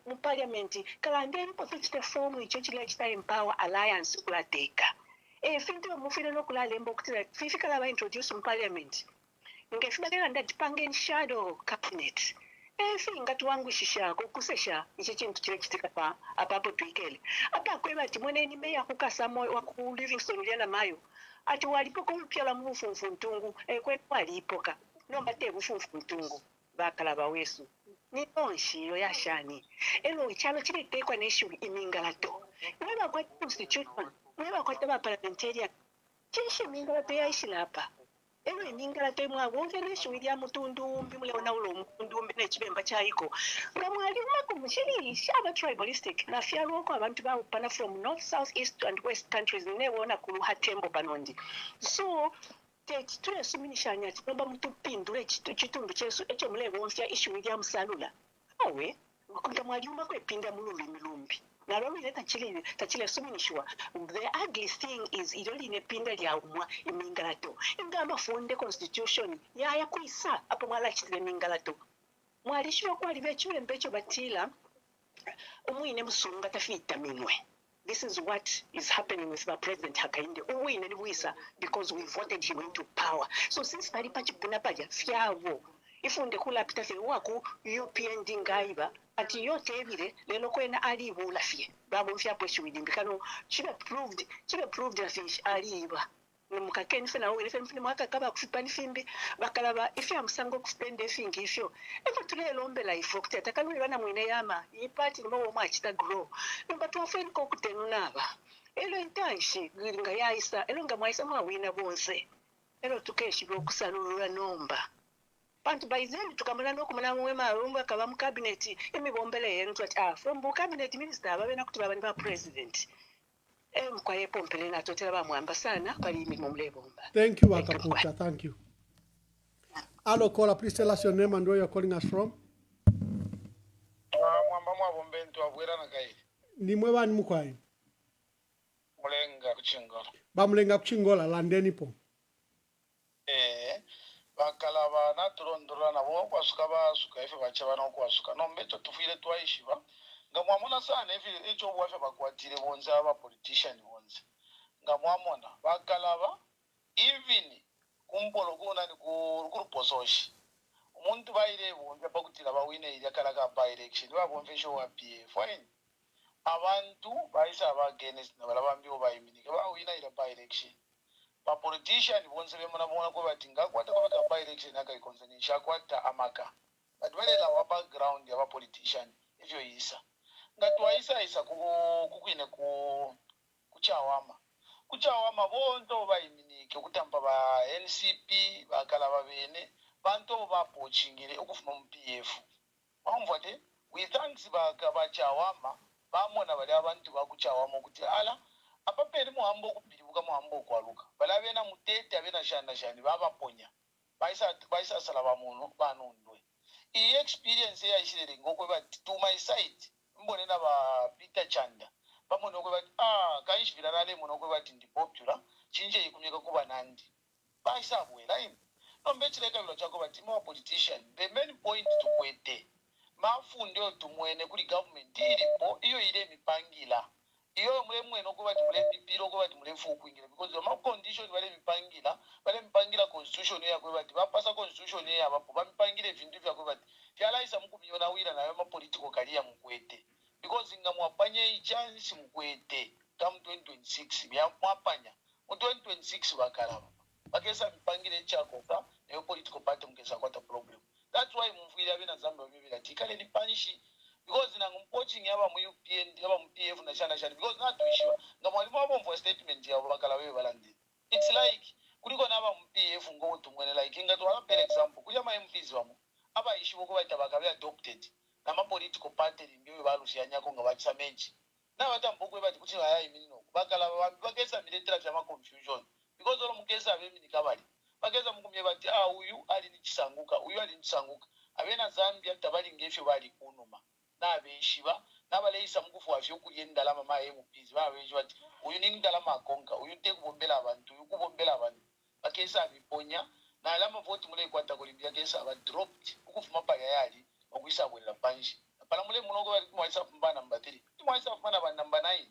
mu parliament kalandeni po tutite form ichochi lifestyle empower alliance kulateka finto mufile no kulalembo kutira fifika la introduce mu parliament ngefuna kala ndatipange shadow cabinet finga tuwangwishisha kukusesha ichi chintu chile chitika pa apapo tuikele apa kweba timwene ni meya kukasamo wa ku Livingstone liana mayo ati walipo kumpyala mufunfu ntungu kwetu walipoka nomba te bufunfu ntungu bakalaba wesu ni onshiro yashani elo ichalo chibitekwa n'ishu imingalato mweba kwa constitution mweba kwa taba parliamentarian chishi imingalato yaishilapa elo imingalato mwabonke n'ishu ilya mutundumbi muleona ulo mutundumbi n'echibemba chaiko ngamwali umako mushiri shaba tribalistic na fyaloko abantu bawupana from north south east and west countries nebona kuluha tembo panondi so tuyesuminishanya tinomba mutupindule chitundu chesu echo mulebo nsya ishu ilya musalula awe wakonta mwali umako epinda mululimi lumbi nalolile tachile suminishwa the ugly thing is iloli nepinda lya umwa imingalato ingamba funde constitution yaya kuisa apo mwala chitile mingalato mwalishwa kwali bechuwe mbecho batila umwine musunga tafita minwe. This is what is happening with the President Hakainde. Uwine ni wisa because we voted him into power. So since pali pachi punapaja fiavo ifunde kula pita fe waku UPND ngaiba ati yote evile lelo kwena alibu lafie babu mfia pweshi widimbikano chibe proved la fish aliba mukakeni fena uwe fena mwaka kaba kufipani fimbi bakalaba ifi amsango kufipende fingi ifyo evo tule lombe la ifo kuteta kaluli wana mwine yama ipati nima uwa machita grow namba tuwafeni kukutenu naba elo intanshi nga yaisa elo nga mwaisa mwa wina bonse elo tukeshi kusalulula nomba pantu baizeni tukamana nokumana mwema rumbu akaba mu cabinet emibombele yenu tuati from bu cabinet minister babena kuti babani ba president mkwaye pompele na totela ba mwamba sana pali imi mumlebomba. Thank you Akaputa, thank you. Hello caller, please tell us your name and where you're calling us from. Mwamba mwabombe ntu abwera na kai. Ni mwebani mukwaye? Mulenga kuchingola. Ba mulenga kuchingola landeni po. Bakalaba na turondora na bo kwasuka basuka ife bacha no kwasuka no mbeto tufire twaishiba ngamwamona sana ife echo bwafe bakwatire bonza aba politician bonza ngamwamona bakalaba even kumpolo kuna ni ku pososhi umuntu bayire bonza bakutira bawine ile kala ka by election babomve sho wa PF fine abantu bayisa against na balabambi obayiminike bawina ile by election ba politician bonse bemona bona ko batinga kwata ko ba election aka ikonzanisha kwata amaka but wale la background ya ba politician ivyo isa ngatwa isa kukwine kuchawama bonto bayiminike kutamba ba NCP bakalaba bene bantu bapochingire okufuma mu PF amvate we thanks ba chawama bamona bali abantu bakuchawamu kuti ala apaperi muhambo okupiribuka muhambo okwaluka bali abena mutete abena shani babaponya baisa sala bamuno banundwe iyi experience yaishirere ngokwe bati to my side mbone na ba Peter Chanda bamona okwe bati kaishvira rale muno okwe bati ndi popular chinje ikumyeka kuba nandi baisa bwela imi nombechireka bilo chako bati mo politician the main point to kwete mafunde otumwene kuli government ilipo iyo ile mipangila iyo mule mwene okuba ti mule pipiro okuba ti mule fuku ingile because ma condition bale mipangila constitution ya kwa bati bapasa constitution ya bapo bamipangile vindu vya kwa bati fyalaisa mukubiyona wira nayo ma political career mukwete because inga mwapanye chance mukwete tam 2026 bya mwapanya mu 2026 bakalaba bakesa mipangile chako nayo political party mukesa kwata problem. That's why mufwira bena Zambia bibira tikale ni punish because na coaching yaba mu UPN yaba mu PF na shana because not to issue nga mwalimu abo mfo statement ya bakala bebe balandi. It's like kuliko na aba mu PF ngo tumwene like ingatu wala per example kuja ma MPs bamu aba issue ko baita bakabe adopted na ma political party ndio balushanya ko nga bacha menchi na wata mbokwe bati kuti haya imino bakala bakesa military ya ma confusion because olo mukesa bebe ni kabali bageza mukumye bati uyu ali nichisanguka abena Zambia tabali ngefyo bali kunuma na abeshiba nabaleisa mukufu afyo kuye ndalama ma MPs babeje bati uyu ni ndalama akonka uyu te kubombela abantu bakesa biponya na alama vote mule kwata kolimbia kesa aba dropped ukufuma paya yali okuisa bwela banji pala mule munogo bali kumwaisa mbana namba 3 kumwaisa mbana ba namba 9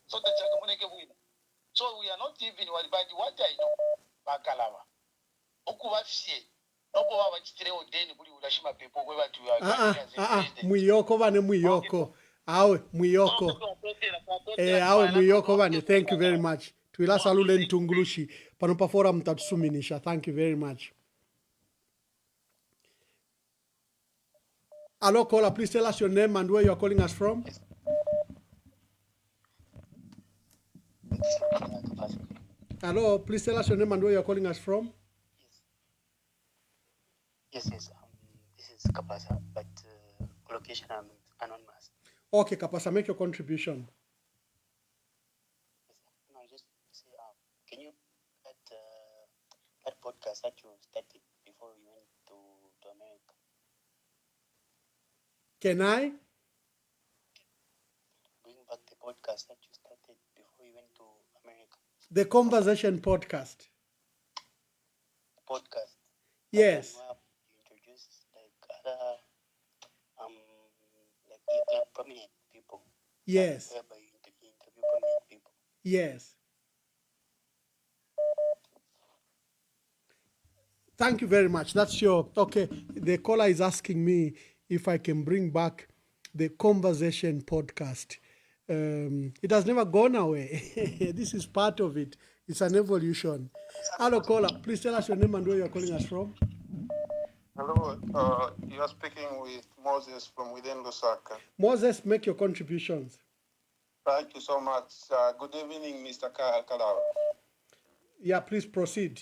so tachaka muneke bwina so we are not even walibadi what I know bakalaba okubafye nokuba bachitire odeni kuli ulashima pepo kwe batu mwiyoko bane mwiyoko awe mwiyoko awe mwiyoko bane thank you very much twila salule ntungulushi pano pa forum tatusuminisha thank you very much. Hello caller, please tell us your name and where you are calling us from. Hello, please tell us your name and where you are calling us from. Yes. This is Kapasa, but location I'm anonymous. Okay, Kapasa, make your contribution. No, just say, can you that podcast that you started before you went to America? Can I? Bring back the podcast that you started before you went to America. The Conversation podcast. Podcast. Yes. Like prominent people. Yes. Whereby you interview prominent people. Yes. Thank you very much. That's your okay. The caller is asking me if I can bring back the Conversation podcast. It has never gone away. This is part of it. It's an evolution. Hello, caller. Please tell us your name and where you are calling us from. Hello, you are speaking with Moses from within Lusaka. Moses, make your contributions. Thank you so much. Good evening, Mr. Kalaba. Yeah, please proceed.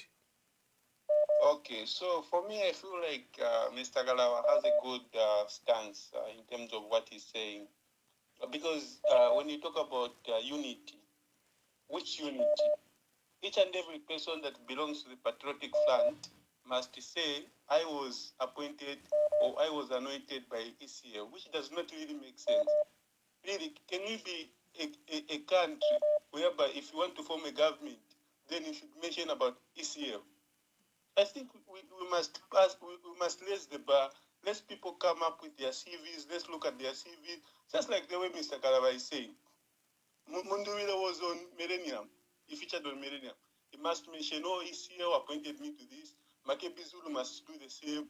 Okay, so for me, I feel like Mr. Kalaba has a good stance in terms of what he's saying. Because when you talk about unity, which unity? Each and every person that belongs to the Patriotic Front must say, I was appointed or I was anointed by ECL, which does not really make sense. Really, can we be a country whereby if you want to form a government, then you should mention about ECL? I think we must raise the bar. Let people come up with their CVs. Let's look at their CVs. Just like the way Mr. Kalaba is saying. Munduwila was on Millennium. He featured on Millennium. He must mention, ECL appointed me to this. Makebi Zulu must do the same.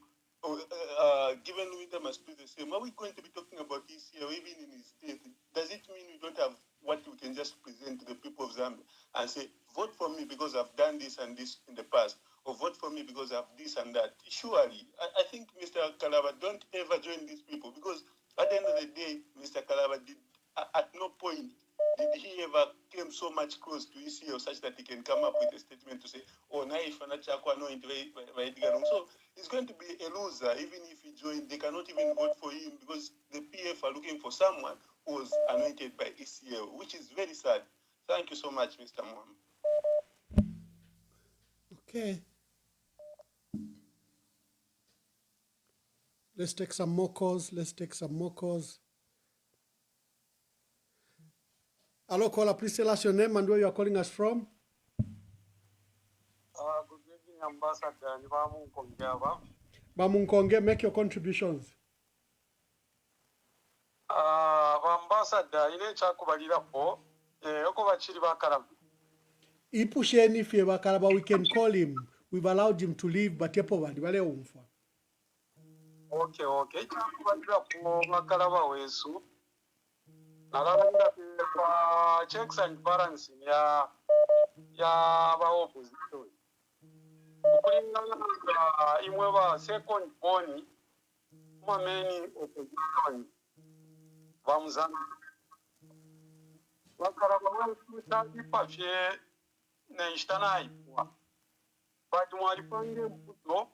Given Winter must do the same. Are we going to be talking about ECL even in his state? Does it mean we don't have what we can just present to the people of Zambia and say, vote for me because I've done this and this in the past, or vote for me because I've this and that? Surely, I think Mr. Kalaba, don't ever join these people, because at the end of the day, Mr. Kalaba did at no point did he ever came so much close to ECL such that he can come up with a statement to say, so he's going to be a loser even if he joined. They cannot even vote for him because the PF are looking for someone was anointed by ECL, which is very sad. Thank you so much, Mr. Mwamba. Okay. Let's take some more calls. Hello, caller. Please tell us your name and where you are calling us from. Good evening, Ambassador. Nibamu Kongjava. Bamunkonge, make your contributions. Ambassador, ine chakubalira po. Oko bachiri bakalaba. Ipusheni fye bakalaba, we can call him. We've allowed him to leave, but yepo bandi bale umfa. Okay. Chakubalira po bakalaba wesu. Nalalanda kwa checks and balance ya ba opposition. Ukulingana imwe ba second born main opposition bamuzana bakaraba wantu pafye na ishtana kwa bati mwalipange mputo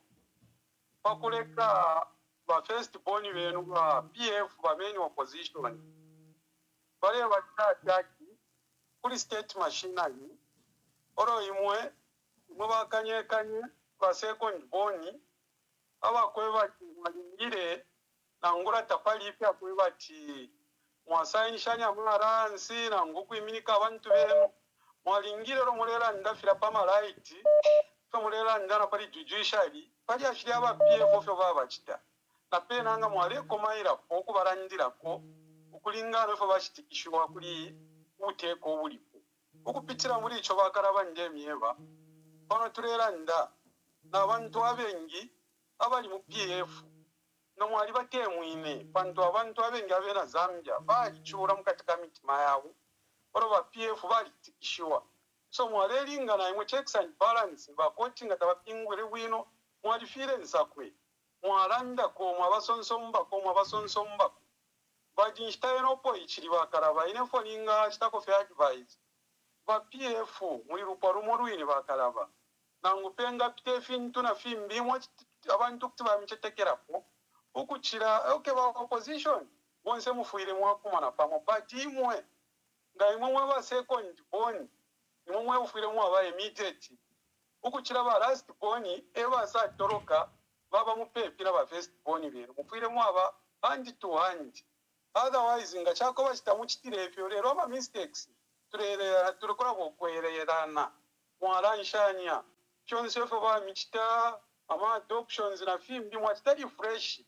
bakuleka ba first born benu ba PF ba main opposition bale bataki kuli state machinery oro imwe bakanye ba second born abakwe bati mwalingire na ngura tapali pia kwe bati mwasayinshanya mwaransi na ngukwiminika abantu benu mwalingire ro mulera ndafira pamalaiti to mulera ndana pali judiciary pali ashiri aba PF fyo babachita na pena nga mwale komaira ko kubarandira ko ukulingana fyo bashitikishwa kuli uteko bulipo ukupitira muri ico bakaraba ndemyeba bano turera nda n'abantu abengi abali mu PF no mwali batemwine abantu abengi abena Zambia balichura mukatika mitima yawo oroba PF balitikishwa so mwalelinga na imwe checks and balance bakotinga tabapingwere wino mwalifire nsakwe mwalanda ko mwabasonsomba bajinshitayeno po ichiri bakaraba ine foninga chitako fe advice ba PF muri rupa rumorwini bakaraba nangupenga PF ntuna fimbi mwa abantu kutiba michetekerapo ukuchira ba opposition bonse mufuire mwakumana pamo but imwe nga imwe ba second born imwe ufuire mwa ba immediate ukuchira ba last born eba sa toroka baba mupepira ba first born bero mufuire mwa ba hand to hand otherwise nga chako bachitamuchitire efyo rero ama mistakes turekora bokwererana mwaranshanya kyonse fo ba michita ama adoptions na fimbi mwatari fresh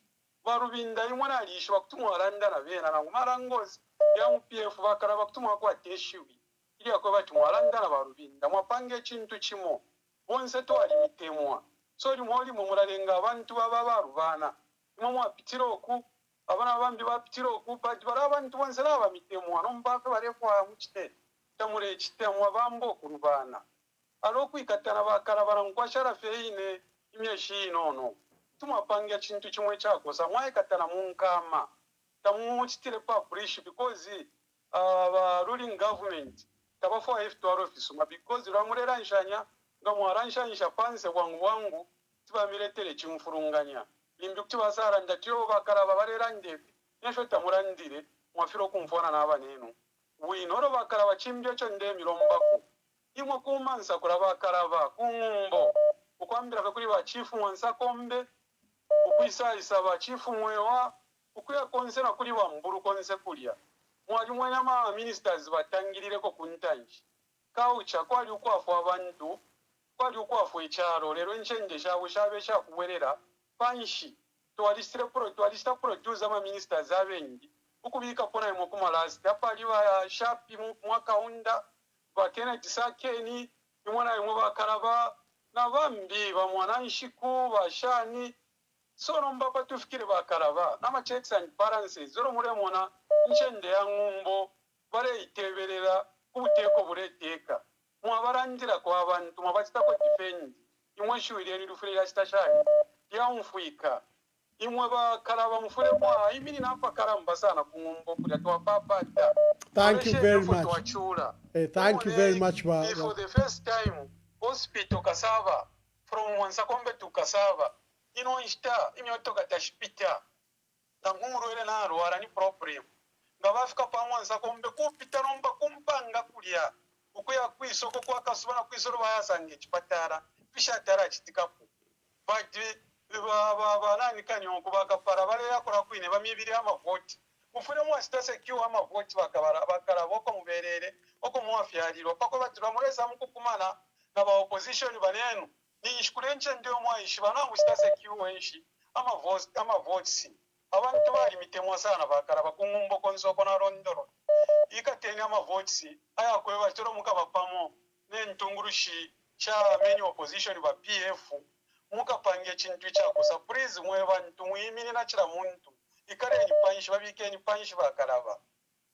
barubinda imwe nalishwa kutumwaranda na bena na umarangozi ya MPF bakaraba kutumwa kwa teshiwi ili yakwe bati mwaranda na barubinda mwapange chintu chimo bonse to ali mitemwa so limoli mumuralenga abantu baba barubana imwe mwapitiroku abana bambi bapitiroku bati barabantu bonse laba mitemwa no mbaka barekwa muchite tamure chitemwa bambo kurubana alokwikatana bakarabara nkwashara feine imyeshi nono tumapanga chintu chimwe chako samwaikatana munkama tamuchitire publish because ruling government tabafo FTR office because ramurera nshanya ngamwaranshanyisha panse wangu tibamiretere chimfurunganya limbi kuti basara ndatyo bakaraba barera ndebe nesho tamurandire mwafiro kumfona n'abanenu winoro bakaraba chimbyo cyo ndemirombako imwe kumansa kuraba karaba kumbo ukwambira kuri ba chief wansa kombe ukwisayisa ba chief mwewa ukuya konsena kuri wa mburu konse kulya mwali mwanya ma ministers batangirire ko kuntanji kaucha kwali ukwafu abantu kwali ukwafu echaro lero nchende shawe shabe shakuwerera panshi twalista producer ma ministers abengi ukubika pona imwe kuma last apali wa sharp mwaka unda ba Kennedy Sakeni imwana imwe bakaraba nabambi bamwananshiku bashani soro mbapa tufikire bakaraba nama checks and balances zoro muremona nchende ya ngumbo bare iteberera kubuteko bureteka mwabarandira kwa abantu mabachita ko defend imwe shwiri ni rufure ya stashani ya umfuika imwe bakaraba mufure mwa imini napa karamba sana kungumbo kuri atwa papata. Thank you very much. Thank you very much for the first time hospital Kasava from Wansakombe to Kasava ino insta imyotoka tashipita tangumuru ele na arwara ni problem nga bafika pamwanza kombe kupita nomba kumpanga kulya okuya kwisoko kwakasubana kwisoro bayasanga ekipatara pishatara kitikapu bati banani kanyonko bakapara baleyakora kwine bamibiri amavoti mufune mwasitase kiwa amavoti bakara boko muberere oko mwafyaliro pako batira muleza mukukumana na ba opposition banenu ni ishkulenche ndio mwaishi banangu sitase kiwa enshi amavoti abantu bali mitemwa sana bakara bakungumbo konsoko na rondoro ikatenya amavoti aya kweba tiro mukaba pamo nentungurushi cha many opposition ba PF mukapange chintu chako surprise mwe bantu mwimini na chira muntu ikare nipanshi babike nipanshi bakaraba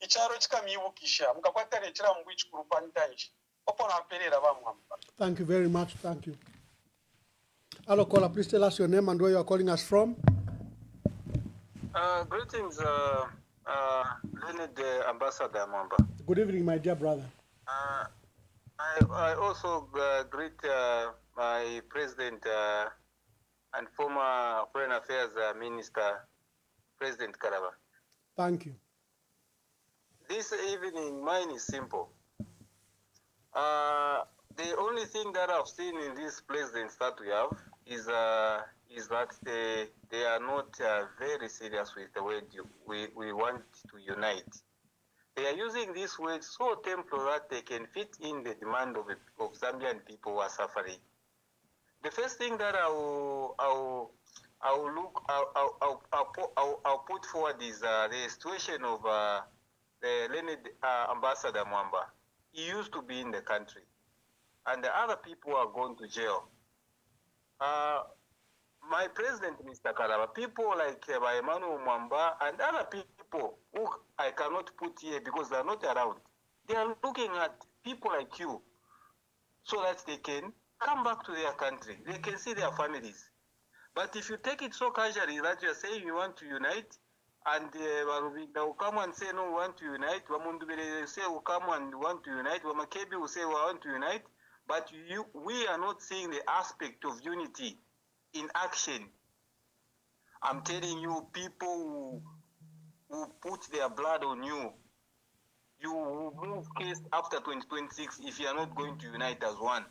icharo chikamibukisha mukakwatare chira mungu ichikuru pantanshi opona aperera bamwamba. Thank you very much. Thank you. Hello, caller. Please tell us your name and where you are calling us from. Greetings, Leonard Ambassador Mwamba. Good evening, my dear brother. I also greet my president and former Foreign Affairs Minister, President Kalaba. Thank you. This evening, mine is simple. The only thing that I've seen in these presidents that we have is that they are not very serious with the way we want to unite. They are using this word so temporal that they can fit in the demand of Zambian people who are suffering. The first thing that I'll put forward is the situation of the Leonard Ambassador Mwamba. He used to be in the country, and the other people are going to jail. My president, Mr. Kalaba, people like Emmanuel Mwamba and other people who I cannot put here because they are not around, they are looking at people like you so that they can come back to their country. They can see their families. But if you take it so casually that you are saying you want to unite, and they will come and say, no, we want to unite, Wamundubele say, will come and want to unite, Wamakebi will say, we want to unite, but we are not seeing the aspect of unity in action. I'm telling you, people who put their blood on you, you will move case after 2026 if you are not going to unite as one.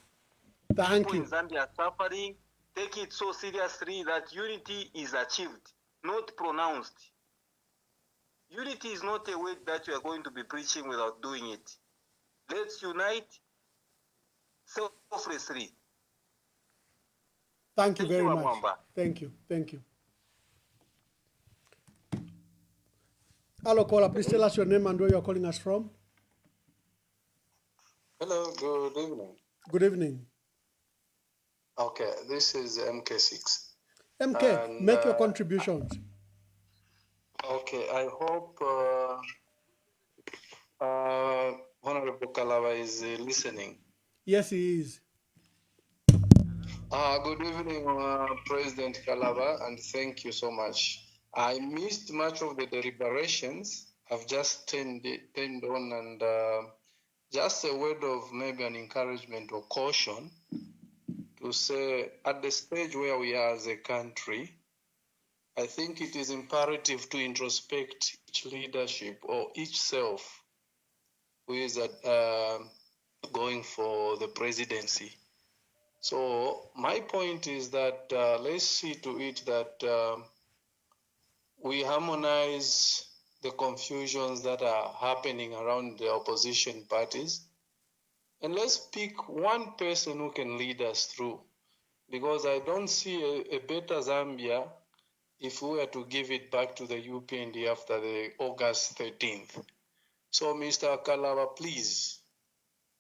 Thank People you. in Zambia are suffering. Take it so seriously that unity is achieved, not pronounced. Unity is not a word that you are going to be preaching without doing it. Let's unite selflessly. Thank you very much. Mwamba. Thank you. Thank you. Hello, caller. Please tell us your name and where you are calling us from. Hello, good evening. Good evening. Okay, this is MK6. MK, And, make your contributions. Okay, I hope Honorable Kalaba is listening. Yes, he is. Good evening, President Kalaba, and thank you so much. I missed much of the deliberations. I've just turned on, and just a word of maybe an encouragement or caution to say at the stage where we are as a country, I think it is imperative to introspect each leadership or each self who is going for the presidency. So my point is that let's see to it that we harmonize the confusions that are happening around the opposition parties, and let's pick one person who can lead us through, because I don't see a better Zambia if we were to give it back to the UPND after the August 13th. So Mr. Kalaba, please,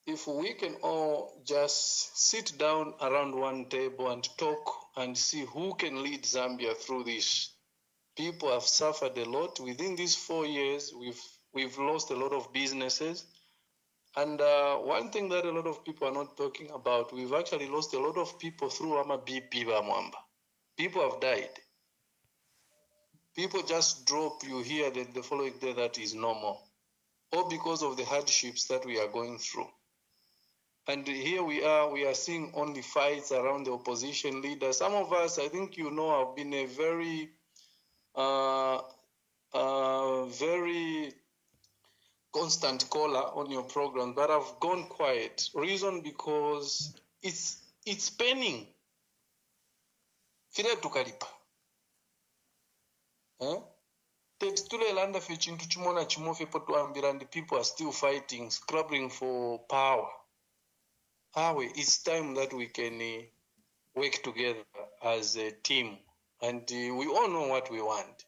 if we can all just sit down around one table and talk and see who can lead Zambia through this. People have suffered a lot. Within these 4 years, we've lost a lot of businesses. And one thing that a lot of people are not talking about, we've actually lost a lot of people through BP Bamwamba. People have died. People just drop you here, then the following day that is normal. All because of the hardships that we are going through. And here we are seeing only fights around the opposition leaders. Some of us, I think you know, have been a very constant caller on your program, but I've gone quiet. Reason because it's paining. File tukalipa. Tetitulelanda fe chintu chimona chimofe potuambira and people are still fighting, scrabbling for power. It's time that we can work together as a team, and we all know what we want.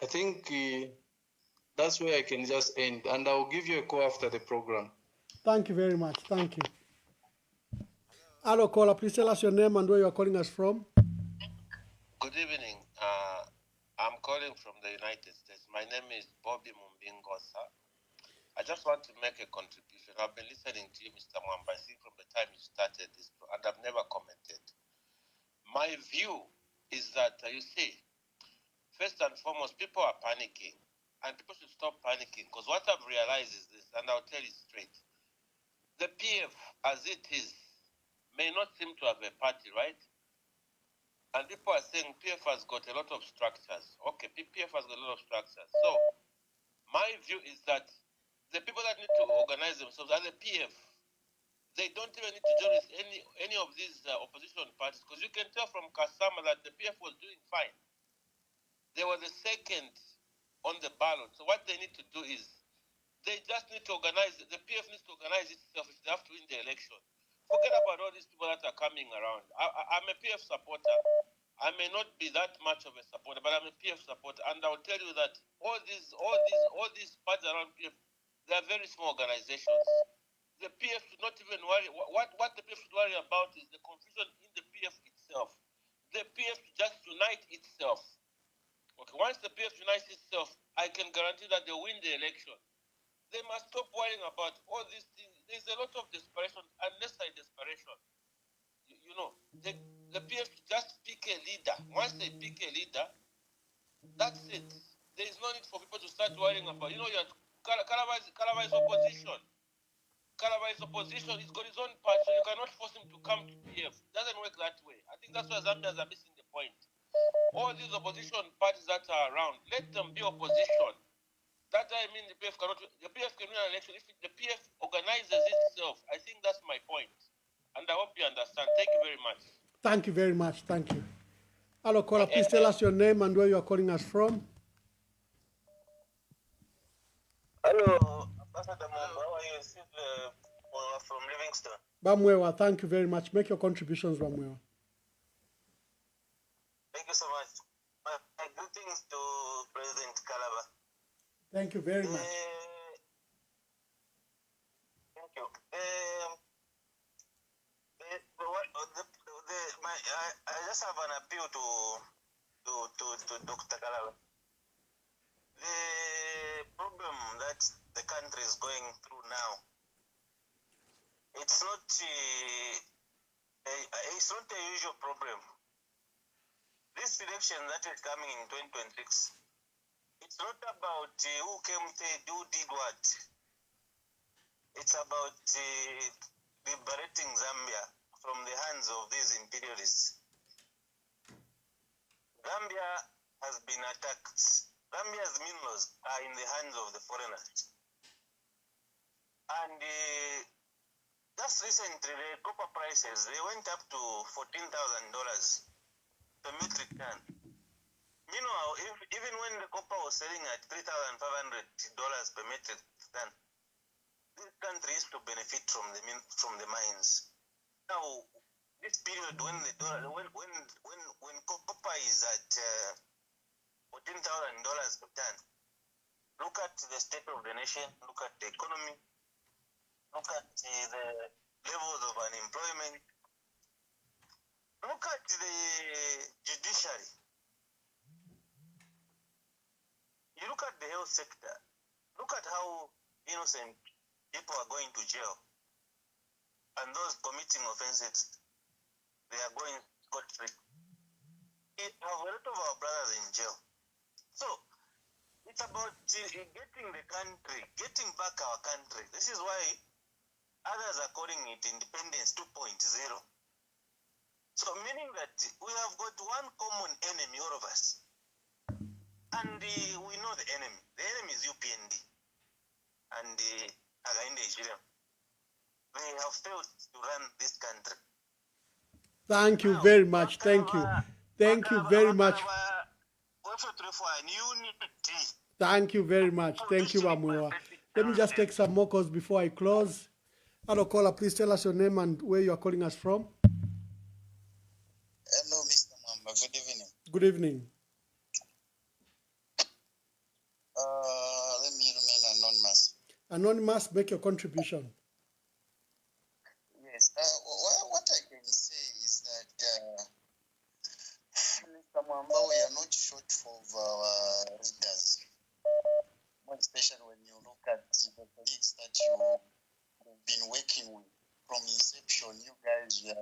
I think that's where I can just end, and I'll give you a call after the program. Thank you very much. Thank you. Hello, caller. Please tell us your name and where you are calling us from. Good evening. I'm calling from the United States. My name is Bobby Mumbingosa. I just want to make a contribution. I've been listening to you, Mr. Mwamba, I think from the time you started this, and I've never commented. My view is that, you see, first and foremost, people are panicking, and people should stop panicking, because what I've realized is this, and I'll tell you straight. The PF, as it is, may not seem to have a party, right? And people are saying PF has got a lot of structures. Okay, PF has got a lot of structures. So, my view is that the people that need to organize themselves are the PF. They don't even need to join with any of these opposition parties, because you can tell from Kasama that the PF was doing fine. They were the second on the ballot. So what they need to do is, they just need to organize, the PF needs to organize itself if they have to win the election. Forget about all these people that are coming around. I'm a PF supporter. I may not be that much of a supporter, but I'm a PF supporter, and I'll tell you that all these parties around PF, they are very small organizations. The PF should not even worry. What the PF should worry about is the confusion in the PF itself. The PF should just unite itself. Okay, once the PF unites itself, I can guarantee that they'll win the election. They must stop worrying about all these things. There's a lot of desperation, unnecessary desperation. You know, the PF just pick a leader. Once they pick a leader, that's it. There is no need for people to start worrying about, Kalaba is opposition. Kalaba is opposition. He's got his own party, so you cannot force him to come to PF. It doesn't work that way. I think that's why Zambians are missing the point. All these opposition parties that are around, let them be opposition. That I mean the PF can win an election if the PF organizes itself. I think that's my point. And I hope you understand. Thank you very much. Thank you very much. Thank you. Hello, caller. Please tell us your name and where you are calling us from. Hello, Ambassador Mumba. How are you? From Livingston. Bamwewa, thank you very much. Make your contributions, Bamwewa. Thank you so much. My greetings to President Kalaba. Thank you very much. Thank you. I just have an appeal to Dr. Kalaba. The problem that the country is going through now, it's not a usual problem. This election that is coming in 2026, it's not about who came third, who did what. It's about liberating Zambia from the hands of these imperialists. Zambia has been attacked. Zambia's minerals are in the hands of the foreigners. And just recently, the copper prices, they went up to $14,000 per metric ton. Meanwhile, even when the copper was selling at $3,500 per metric ton, this country used to benefit from the mines. Now, this period when copper is at $14,000 per ton, look at the state of the nation, look at the economy, look at the levels of unemployment, look at the judiciary, you look at the health sector, look at how innocent people are going to jail, and those committing offenses, they are going scot-free. We have a lot of our brothers in jail. So, it's about getting the country, getting back our country. This is why others are calling it Independence 2.0. So, meaning that we have got one common enemy, all of us. And we know the enemy. The enemy is UPND. and again Nigeria. They have failed to run this country. Thank you very much. Thank you. Thank you very much. Thank you very much. Thank you, Amwewa. Let me just take some more calls before I close. Hello, caller. Please tell us your name and where you are calling us from. Hello, Mr. Mwamba. Good evening. Good evening. Let me remain anonymous. Anonymous, make your contribution. Yes. What I can say is that, Mr. Mwamba, we are not short of our readers, more especially when you look at the colleagues that you've been working with from inception. You guys, you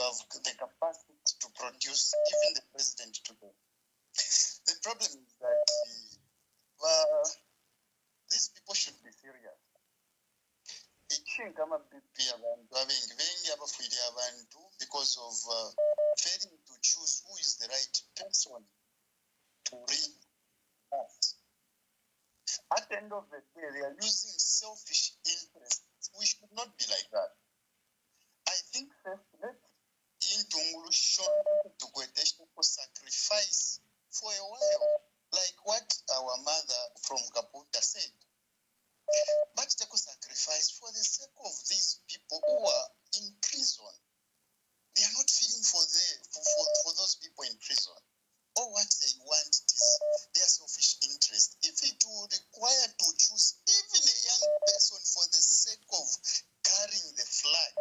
have the capacity to produce even the president today. The problem is that these people should be serious. Because of failing to choose who is the right person to read us. At the end of the day, they are using selfish interests. We should not be like that. I think first, let sacrifice for a while, like what our mother from Kaputa said. But they could sacrifice for the sake of these people who are in prison. They are not feeling for those people in prison. All what they want is their selfish interest. If it would require to choose even a young person for the sake of carrying the flag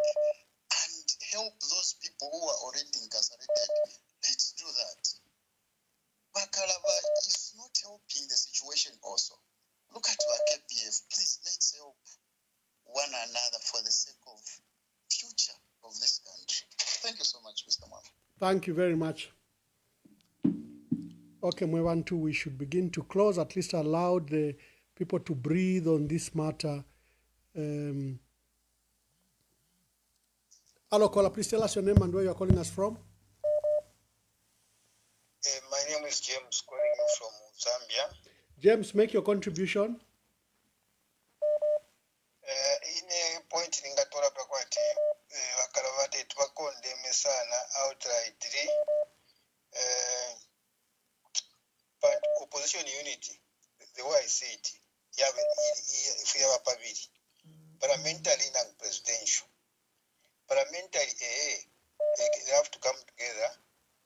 and help those people who are already incarcerated, let's do that. But Kalaba is not helping the situation also. Look at our KPF. Please, let's help one another for the sake of future of this country. Thank you so much, Mr. Mwamba. Thank you very much. Okay, Mwewantu, we should begin to close, at least allow the people to breathe on this matter. Hello, caller, please tell us your name and where you're calling us from. My name is James, calling you from Zambia. James, make your contribution. In a point in Gatola Pakwati, Wakalavate Twakondeme sana outrightly, but opposition unity, the way I see it, if you have a pavili, parliamentary and presidential. Parliamentary, they have to come together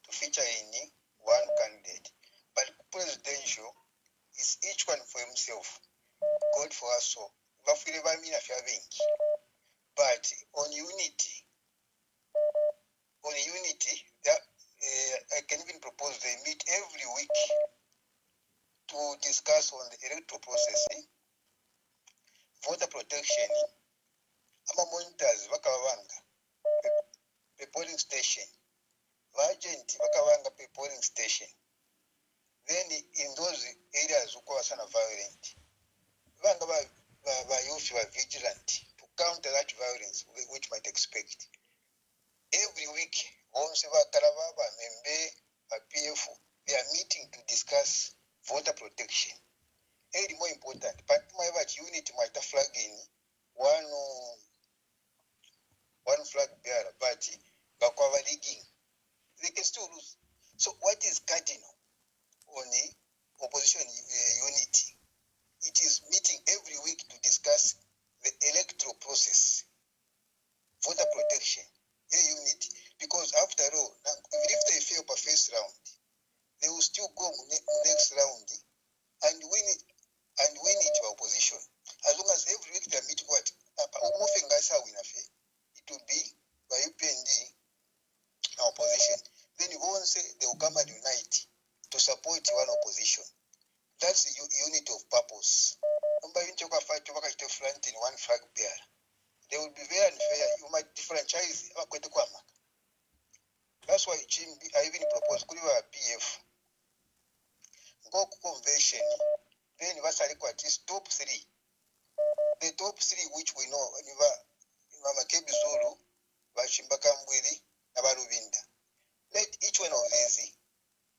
to feature in one candidate. But presidential is each one for himself. God for us all. But on unity, that, I can even propose they meet every week to discuss on the electoral process, voter protection, monitors, the polling station, agent, the polling station. Then in those areas who are violent, youth were vigilant to counter that violence which might expect. Every week, they are meeting to discuss voter protection. It's more important, but my unity might have flag in one flag bearer, but they can still lose. So what is cardinal on the opposition unity? It is meeting every week to discuss the electoral process, voter protection, unity. Because after all, even if they fail by first round, they will still go next round and win it to opposition. As long as every week they meet what? It will be by UPND opposition. Then you won't say they will come and unite to support one opposition. That's the unity of purpose. Front in one flag bearer. They will be very unfair. You might differentiate. That's why I even proposed PF. Go convention. Then what's top three. The top three which we know, Makebi Zulu, Bashimbaka Mbwiri, Nabarubinda. Let each one of these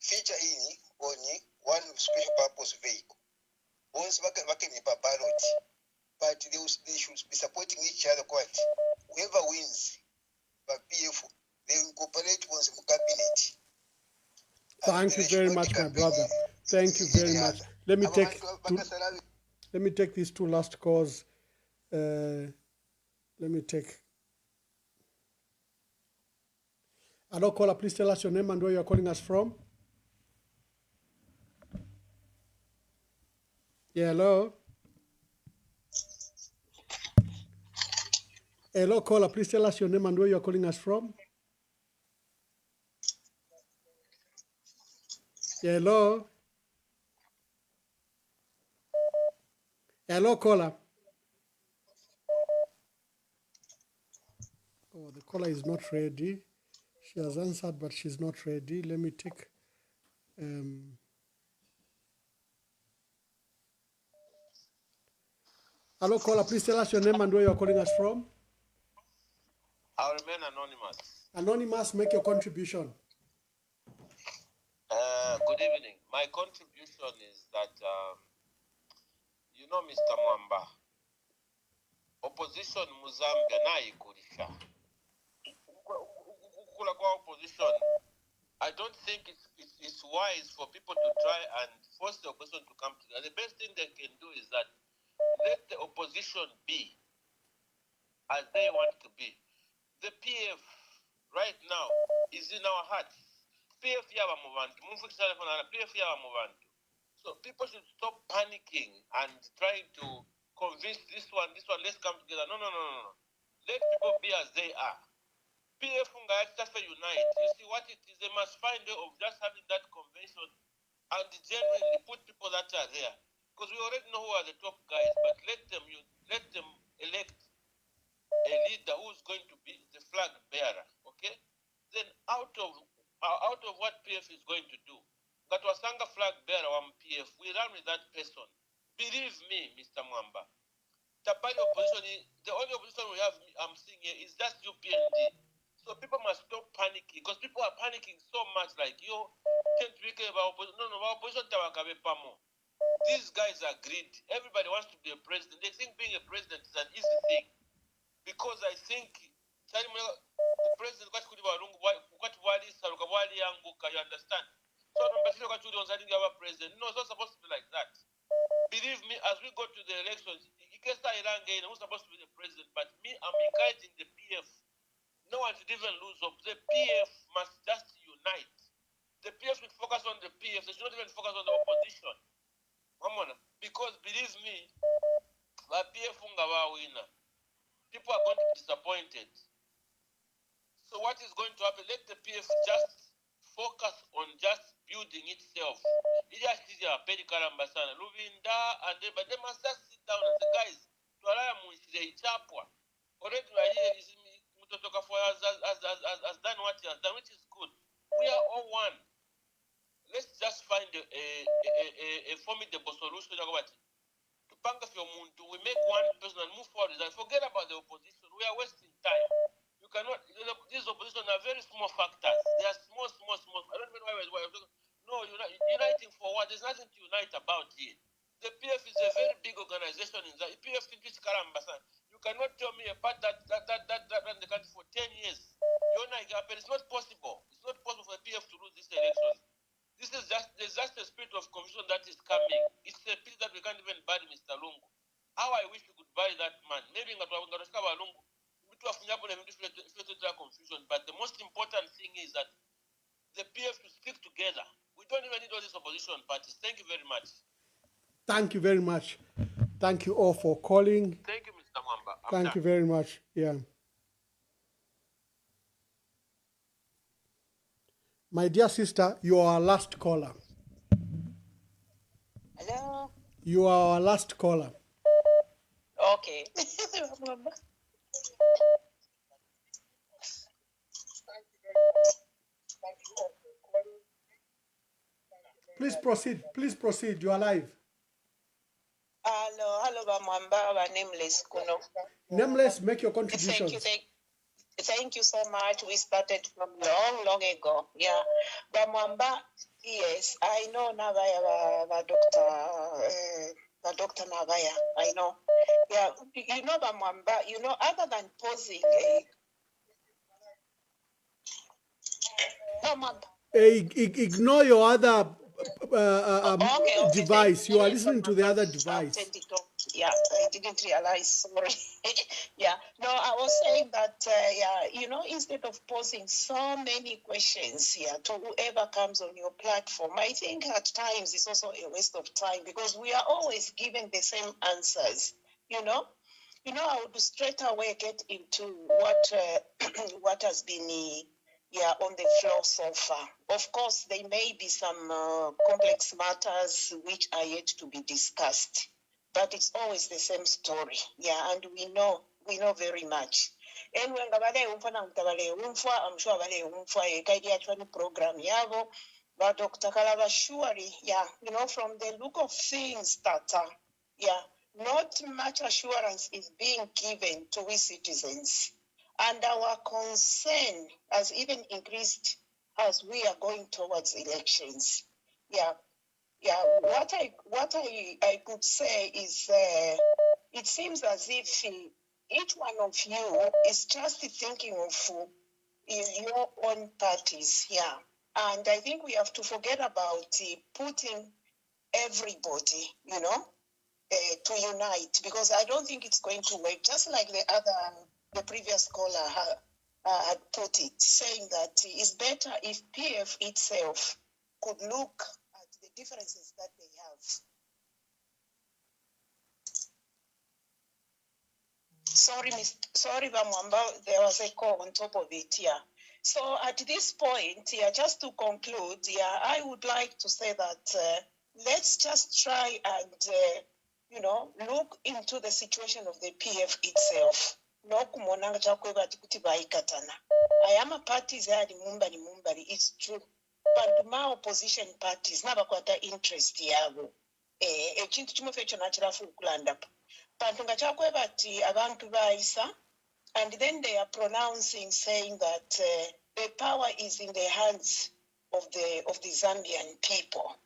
feature in only one special purpose vehicle. Once ballot, Thank you very much, my brother. Thank you very much. Let me take these two last calls. Let me take. Hello, caller. Please tell us your name and where you are calling us from. Yeah, hello. Hello, caller. Please tell us your name and where you are calling us from. Yeah, hello. Hello, caller. Oh, the caller is not ready. She has answered, but she's not ready. Let me take. Hello, caller. Please tell us your name and where you are calling us from. I'll remain anonymous. Anonymous, make your contribution. Good evening. My contribution is that, Mr. Mwamba, opposition Muzambia na ikulisha. Kula kwa opposition, I don't think it's wise for people to try and force the opposition to come together. The best thing they can do is that let the opposition be as they want to be. The PF right now is in our hearts. PF yaba mubantu. PF yaba mubantu. So people should stop panicking and trying to convince this one, let's come together. No. Let people be as they are. PF just unite. You see what it is? They must find a way of just having that convention and genuinely put people that are there. Because we already know who are the top guys, but let them elect a leader who's going to be the flag bearer. Okay? Then out of what PF is going to do, that was Sanga flag bearer on PF, we run with that person. Believe me, Mr. Mwamba. The only opposition we have, I'm seeing here, is just UPND. So people must stop panicking, because people are panicking so much, like, can't we care about opposition? No, opposition tawakabe pamo. These guys are greedy. Everybody wants to be a president. They think being a president is an easy thing. Because I think the president you understand? So president. No, it's not supposed to be like that. Believe me, as we go to the elections, who's supposed to be the president? But me, I'm encouraging the PF. No one should even lose hope. The PF must just unite. The PF should focus on the PF. They should not even focus on the opposition. Because believe me, the PF winner. People are going to be disappointed. So what is going to happen? Let the PF just focus on just building itself. Harry Kalaba Luvinda, but they must just sit down and say, guys, already has done what he has done, which is good. We are all one. Let's just find a formidable solution. We make one person and move forward. Forget about the opposition. We are wasting time. You cannot. These opposition are very small factors. They are small. I don't know why we're talking. No, uniting for what? There's nothing to unite about here. The PF is a very big organization in the PF in which Karambasan. You cannot tell me a part that ran the country for 10 years. It's not possible. It's not possible for the PF to lose this election. There's just a spirit of confusion that is coming. It's a spirit that we can't even bury, Mr. Lungu. How I wish we could bury that man. Maybe Lungu. Confusion. But the most important thing is that the PF to stick together. We don't even need all these opposition parties. Thank you very much. Thank you very much. Thank you all for calling. Thank you, Mr. Mwamba. Thank you very much. Yeah. My dear sister, you are our last caller. Hello. You are our last caller. Okay. Please proceed. You are live. Hello, Bamwamba, nameless Kuno. Nameless, make your contributions. Thank you so much. We started from long ago. Yeah. Bamwamba, yes, I know Navaya, Dr. Navaya. I know. Yeah, Bamwamba, other than posing. Ignore your other Okay, device. You are thank you. listening to the other device. Yeah, I didn't realize. Sorry. Yeah, no, I was saying that, instead of posing so many questions to whoever comes on your platform, I think at times it's also a waste of time because we are always given the same answers, you know. I would straight away get into what what has been on the floor so far. Of course, there may be some complex matters which are yet to be discussed, but it's always the same story. Yeah, and we know very much. Anyway, I'm sure kaidi actually program yabo, but Dr. Kalaba surely, from the look of things that not much assurance is being given to we citizens. And our concern has even increased as we are going towards elections. Yeah. What I could say is it seems as if each one of you is just thinking of your own parties. Yeah. And I think we have to forget about putting everybody, to unite, because I don't think it's going to work. Just like the previous caller had put it, saying that it's better if PF itself could look at the differences that they have. Sorry, Bamwamba, there was a call on top of it, yeah. So at this point, just to conclude, I would like to say that let's just try and, look into the situation of the PF itself. I am a parties are mumbali, it's true. But my opposition parties, nabakwata interest yabo. Ekintu kimu fekyo nakirafu okulanda. Bantu nga kyakweba ati abantu bayisa, and then they are pronouncing, saying that the power is in the hands of the Zambian people.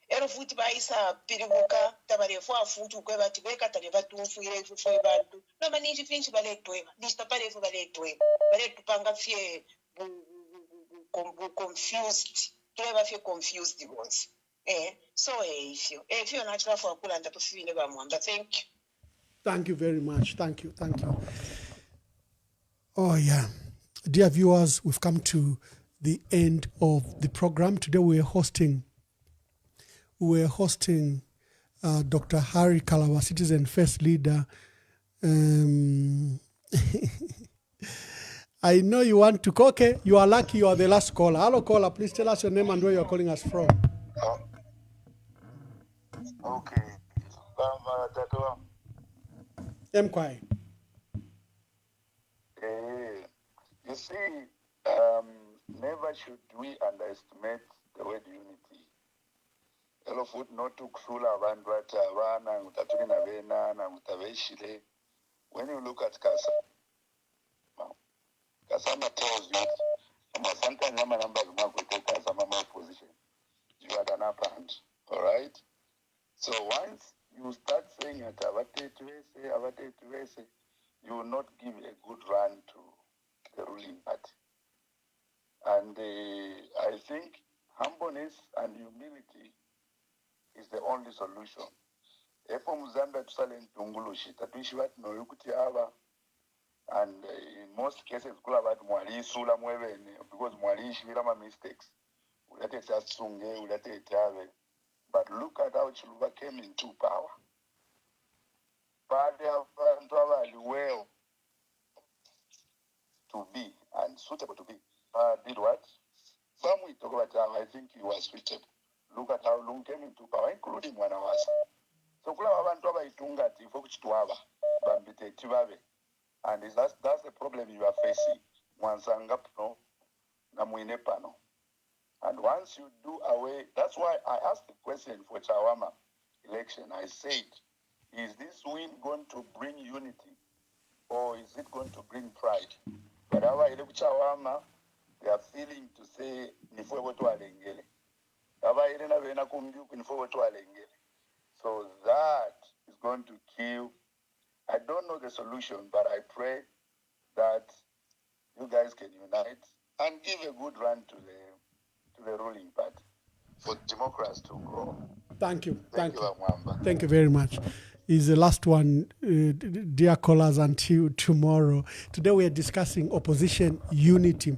Ero futi bayisa piribuka tabalefu afutu kweba ati bekatale batunfuire fufwe bantu. No maniji finchi baletweba. Lista balefu baletweba. Baletupanga fye confused. Tuleba fye confused ones. So if you're not for kulanda to feel never mwanda. Thank you. Thank you very much. Thank you. Oh, yeah. Dear viewers, we've come to the end of the program. Today we're hosting Dr. Harry Kalaba, Citizen First Leader. I know you want to call. Okay, you are lucky you are the last caller. Hello, caller. Please tell us your name and where you are calling us from. Okay. Mkwai. You see, never should we underestimate the word unity. Elo foot not to kusula abantu abana utatuli na vena na utaveshile. When you look at Kasama tells you, sometimes I'm a number of Kasama position. You had an upper hand. All right? So once you start saying it, you will not give a good run to the ruling party. And I think humbleness and humility is the only solution. If Muzamba to silent Tungulushi, Tatuishivat no Yukuti Ava, and in most cases, Kulavat Mwali, Sula Mweve, because Mwali Shirama mistakes, Ulate Satsunge, Ulate Tave. But look at how Chiluba came into power. But they have well to be and suitable to be. Did what? Some we talk about how I think he was suitable. Look at how Lung came into power, including Wanawasa. So Kula Wavantova Itunga Tifokuchtuava, Bambite Tivabe. And that's the problem you are facing. Wansangapno, Namuinepano. And once you do away, that's why I asked the question for Chawama election. I said, is this win going to bring unity or is it going to bring pride? But our Chawama, they are feeling to say, so that is going to kill. I don't know the solution, but I pray that you guys can unite and give a good run to to the ruling party for democracy to grow. Thank you. Thank you, Mwamba. Thank you very much. Is the last one, dear callers, until tomorrow. Today we are discussing opposition unity.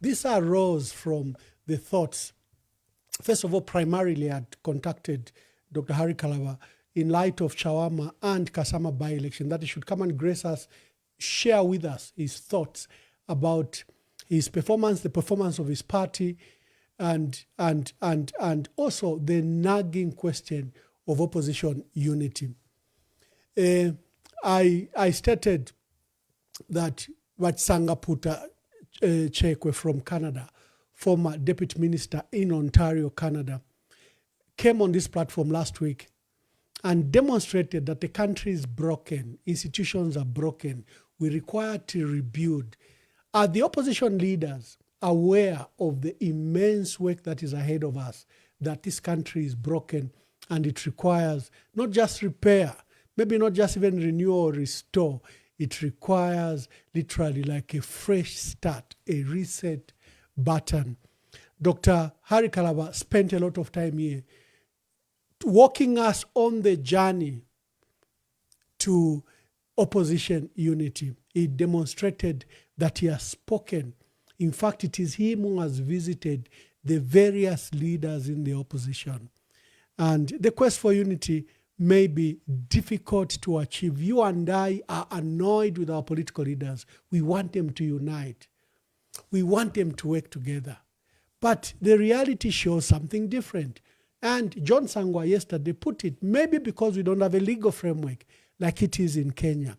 These arose from the thoughts. First of all, primarily I had contacted Dr. Harry Kalaba in light of Chawama and Kasama by-election, that he should come and grace us, share with us his thoughts about his performance, the performance of his party, and also the nagging question of opposition unity. I stated that Watsangaputa Chekwe from Canada, former deputy minister in Ontario, Canada, came on this platform last week and demonstrated that the country is broken, institutions are broken, we require to rebuild. Are the opposition leaders aware of the immense work that is ahead of us, that this country is broken and it requires not just repair, maybe not just even renew or restore, it requires literally like a fresh start, a reset button. Dr. Harry Kalaba spent a lot of time here walking us on the journey to opposition unity. He demonstrated that he has spoken. In fact, it is him who has visited the various leaders in the opposition. And the quest for unity may be difficult to achieve. You and I are annoyed with our political leaders. We want them to unite. We want them to work together. But the reality shows something different. And John Sangwa yesterday put it, maybe because we don't have a legal framework like it is in Kenya.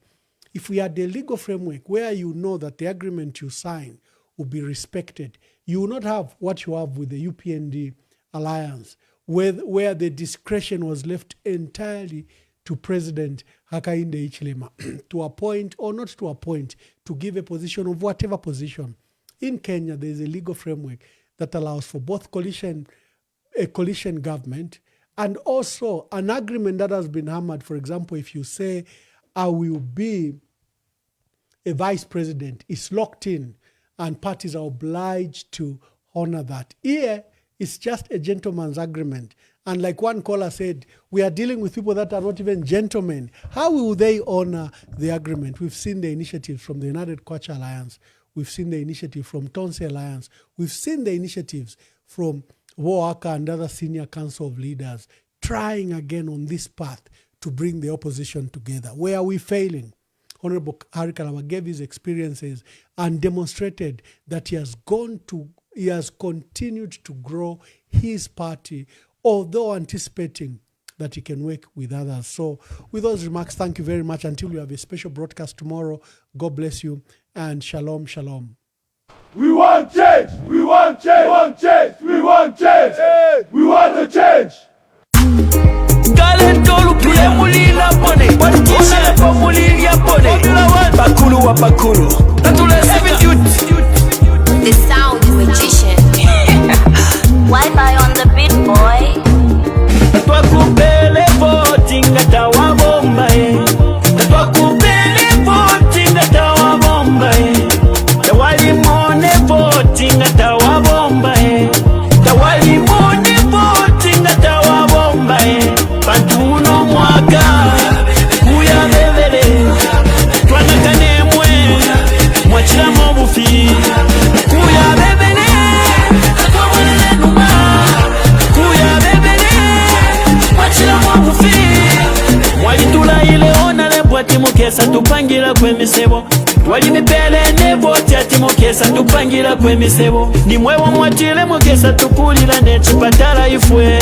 If we had a legal framework where you know that the agreement you sign will be respected, you will not have what you have with the UPND alliance, where the discretion was left entirely to President Hakainde Hichilema to appoint or not to appoint, to give a position of whatever position. In Kenya, there is a legal framework that allows for both a coalition government and also an agreement that has been hammered. For example, if you say, I will be a vice president, it's locked in and parties are obliged to honor that. Here, it's just a gentleman's agreement. And like one caller said, we are dealing with people that are not even gentlemen. How will they honor the agreement? We've seen the initiatives from the United Kwacha Alliance. We've seen the initiative from Tonse Alliance. We've seen the initiatives from Woaka and other senior council of leaders trying again on this path to bring the opposition together. Where are we failing? Honorable Harry Kalaba gave his experiences and demonstrated that he has continued to grow his party, although anticipating that he can work with others. So with those remarks, thank you very much. Until we have a special broadcast tomorrow, God bless you and shalom, shalom. We want change! We want change! We want change! We want change! We want a change! The sound magician. Wi-Fi on the beat, boy. Mukesa tupangira kwemisebo wali mipele nebo tyati mukesa tupangira kwemisebo nimwe wamwatile mukesa tukulira nechipatala ifwe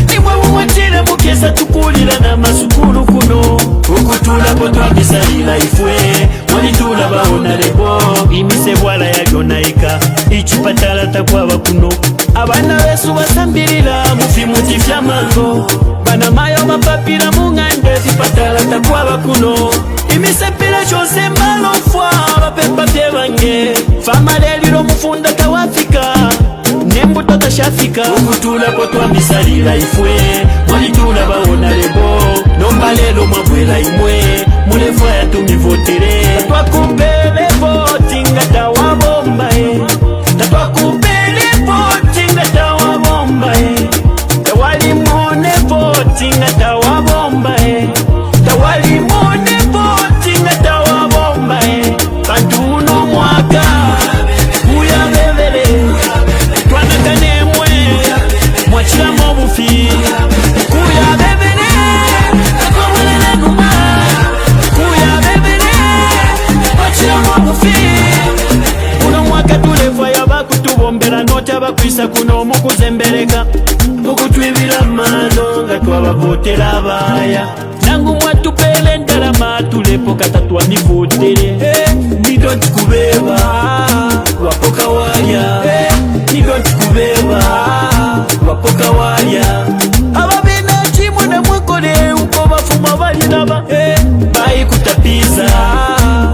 nimwe wamwatile mukesa tukulira na masukulu kuno ukutula potwabisalila ifwe walitula baona lebo imisebo ala yagonaika ichipatala takwaba kuno abana besu basambirila mufimuti fyamango bana mayo mapapira mungande zipatala takwaba kuno imisepila chose malofwa bapepa byebange fama lelilo mufunda tawafika nembuto tashafika ukutula potwamisalila ifwe mwalitula baona lebo nomba lelo mwabwela imwe mulefwa yatumivotere twakupele voti ngata wabomba tatwakupele voti ngata okutwisa kuno omukuzembereka okutwibira mano nga twabavotera abaya nangu mwatupele ndalama tulepo katatwanivotere nidonti kubeba lwapoka waya nidonti kubeba lwapoka waya ababina chimwe na mwekole uko bafuma balinaba bayikutapiza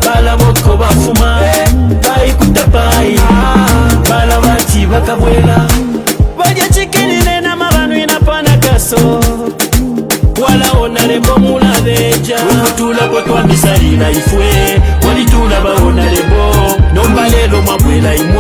balaboko bafuma bayikutapai balabati bakabwela balya chikinine namabanu inapana kaso wala onalebo mulabeja ukutulako twamisalila ifwe walitula baonalebo nombalelo mwabwela imwe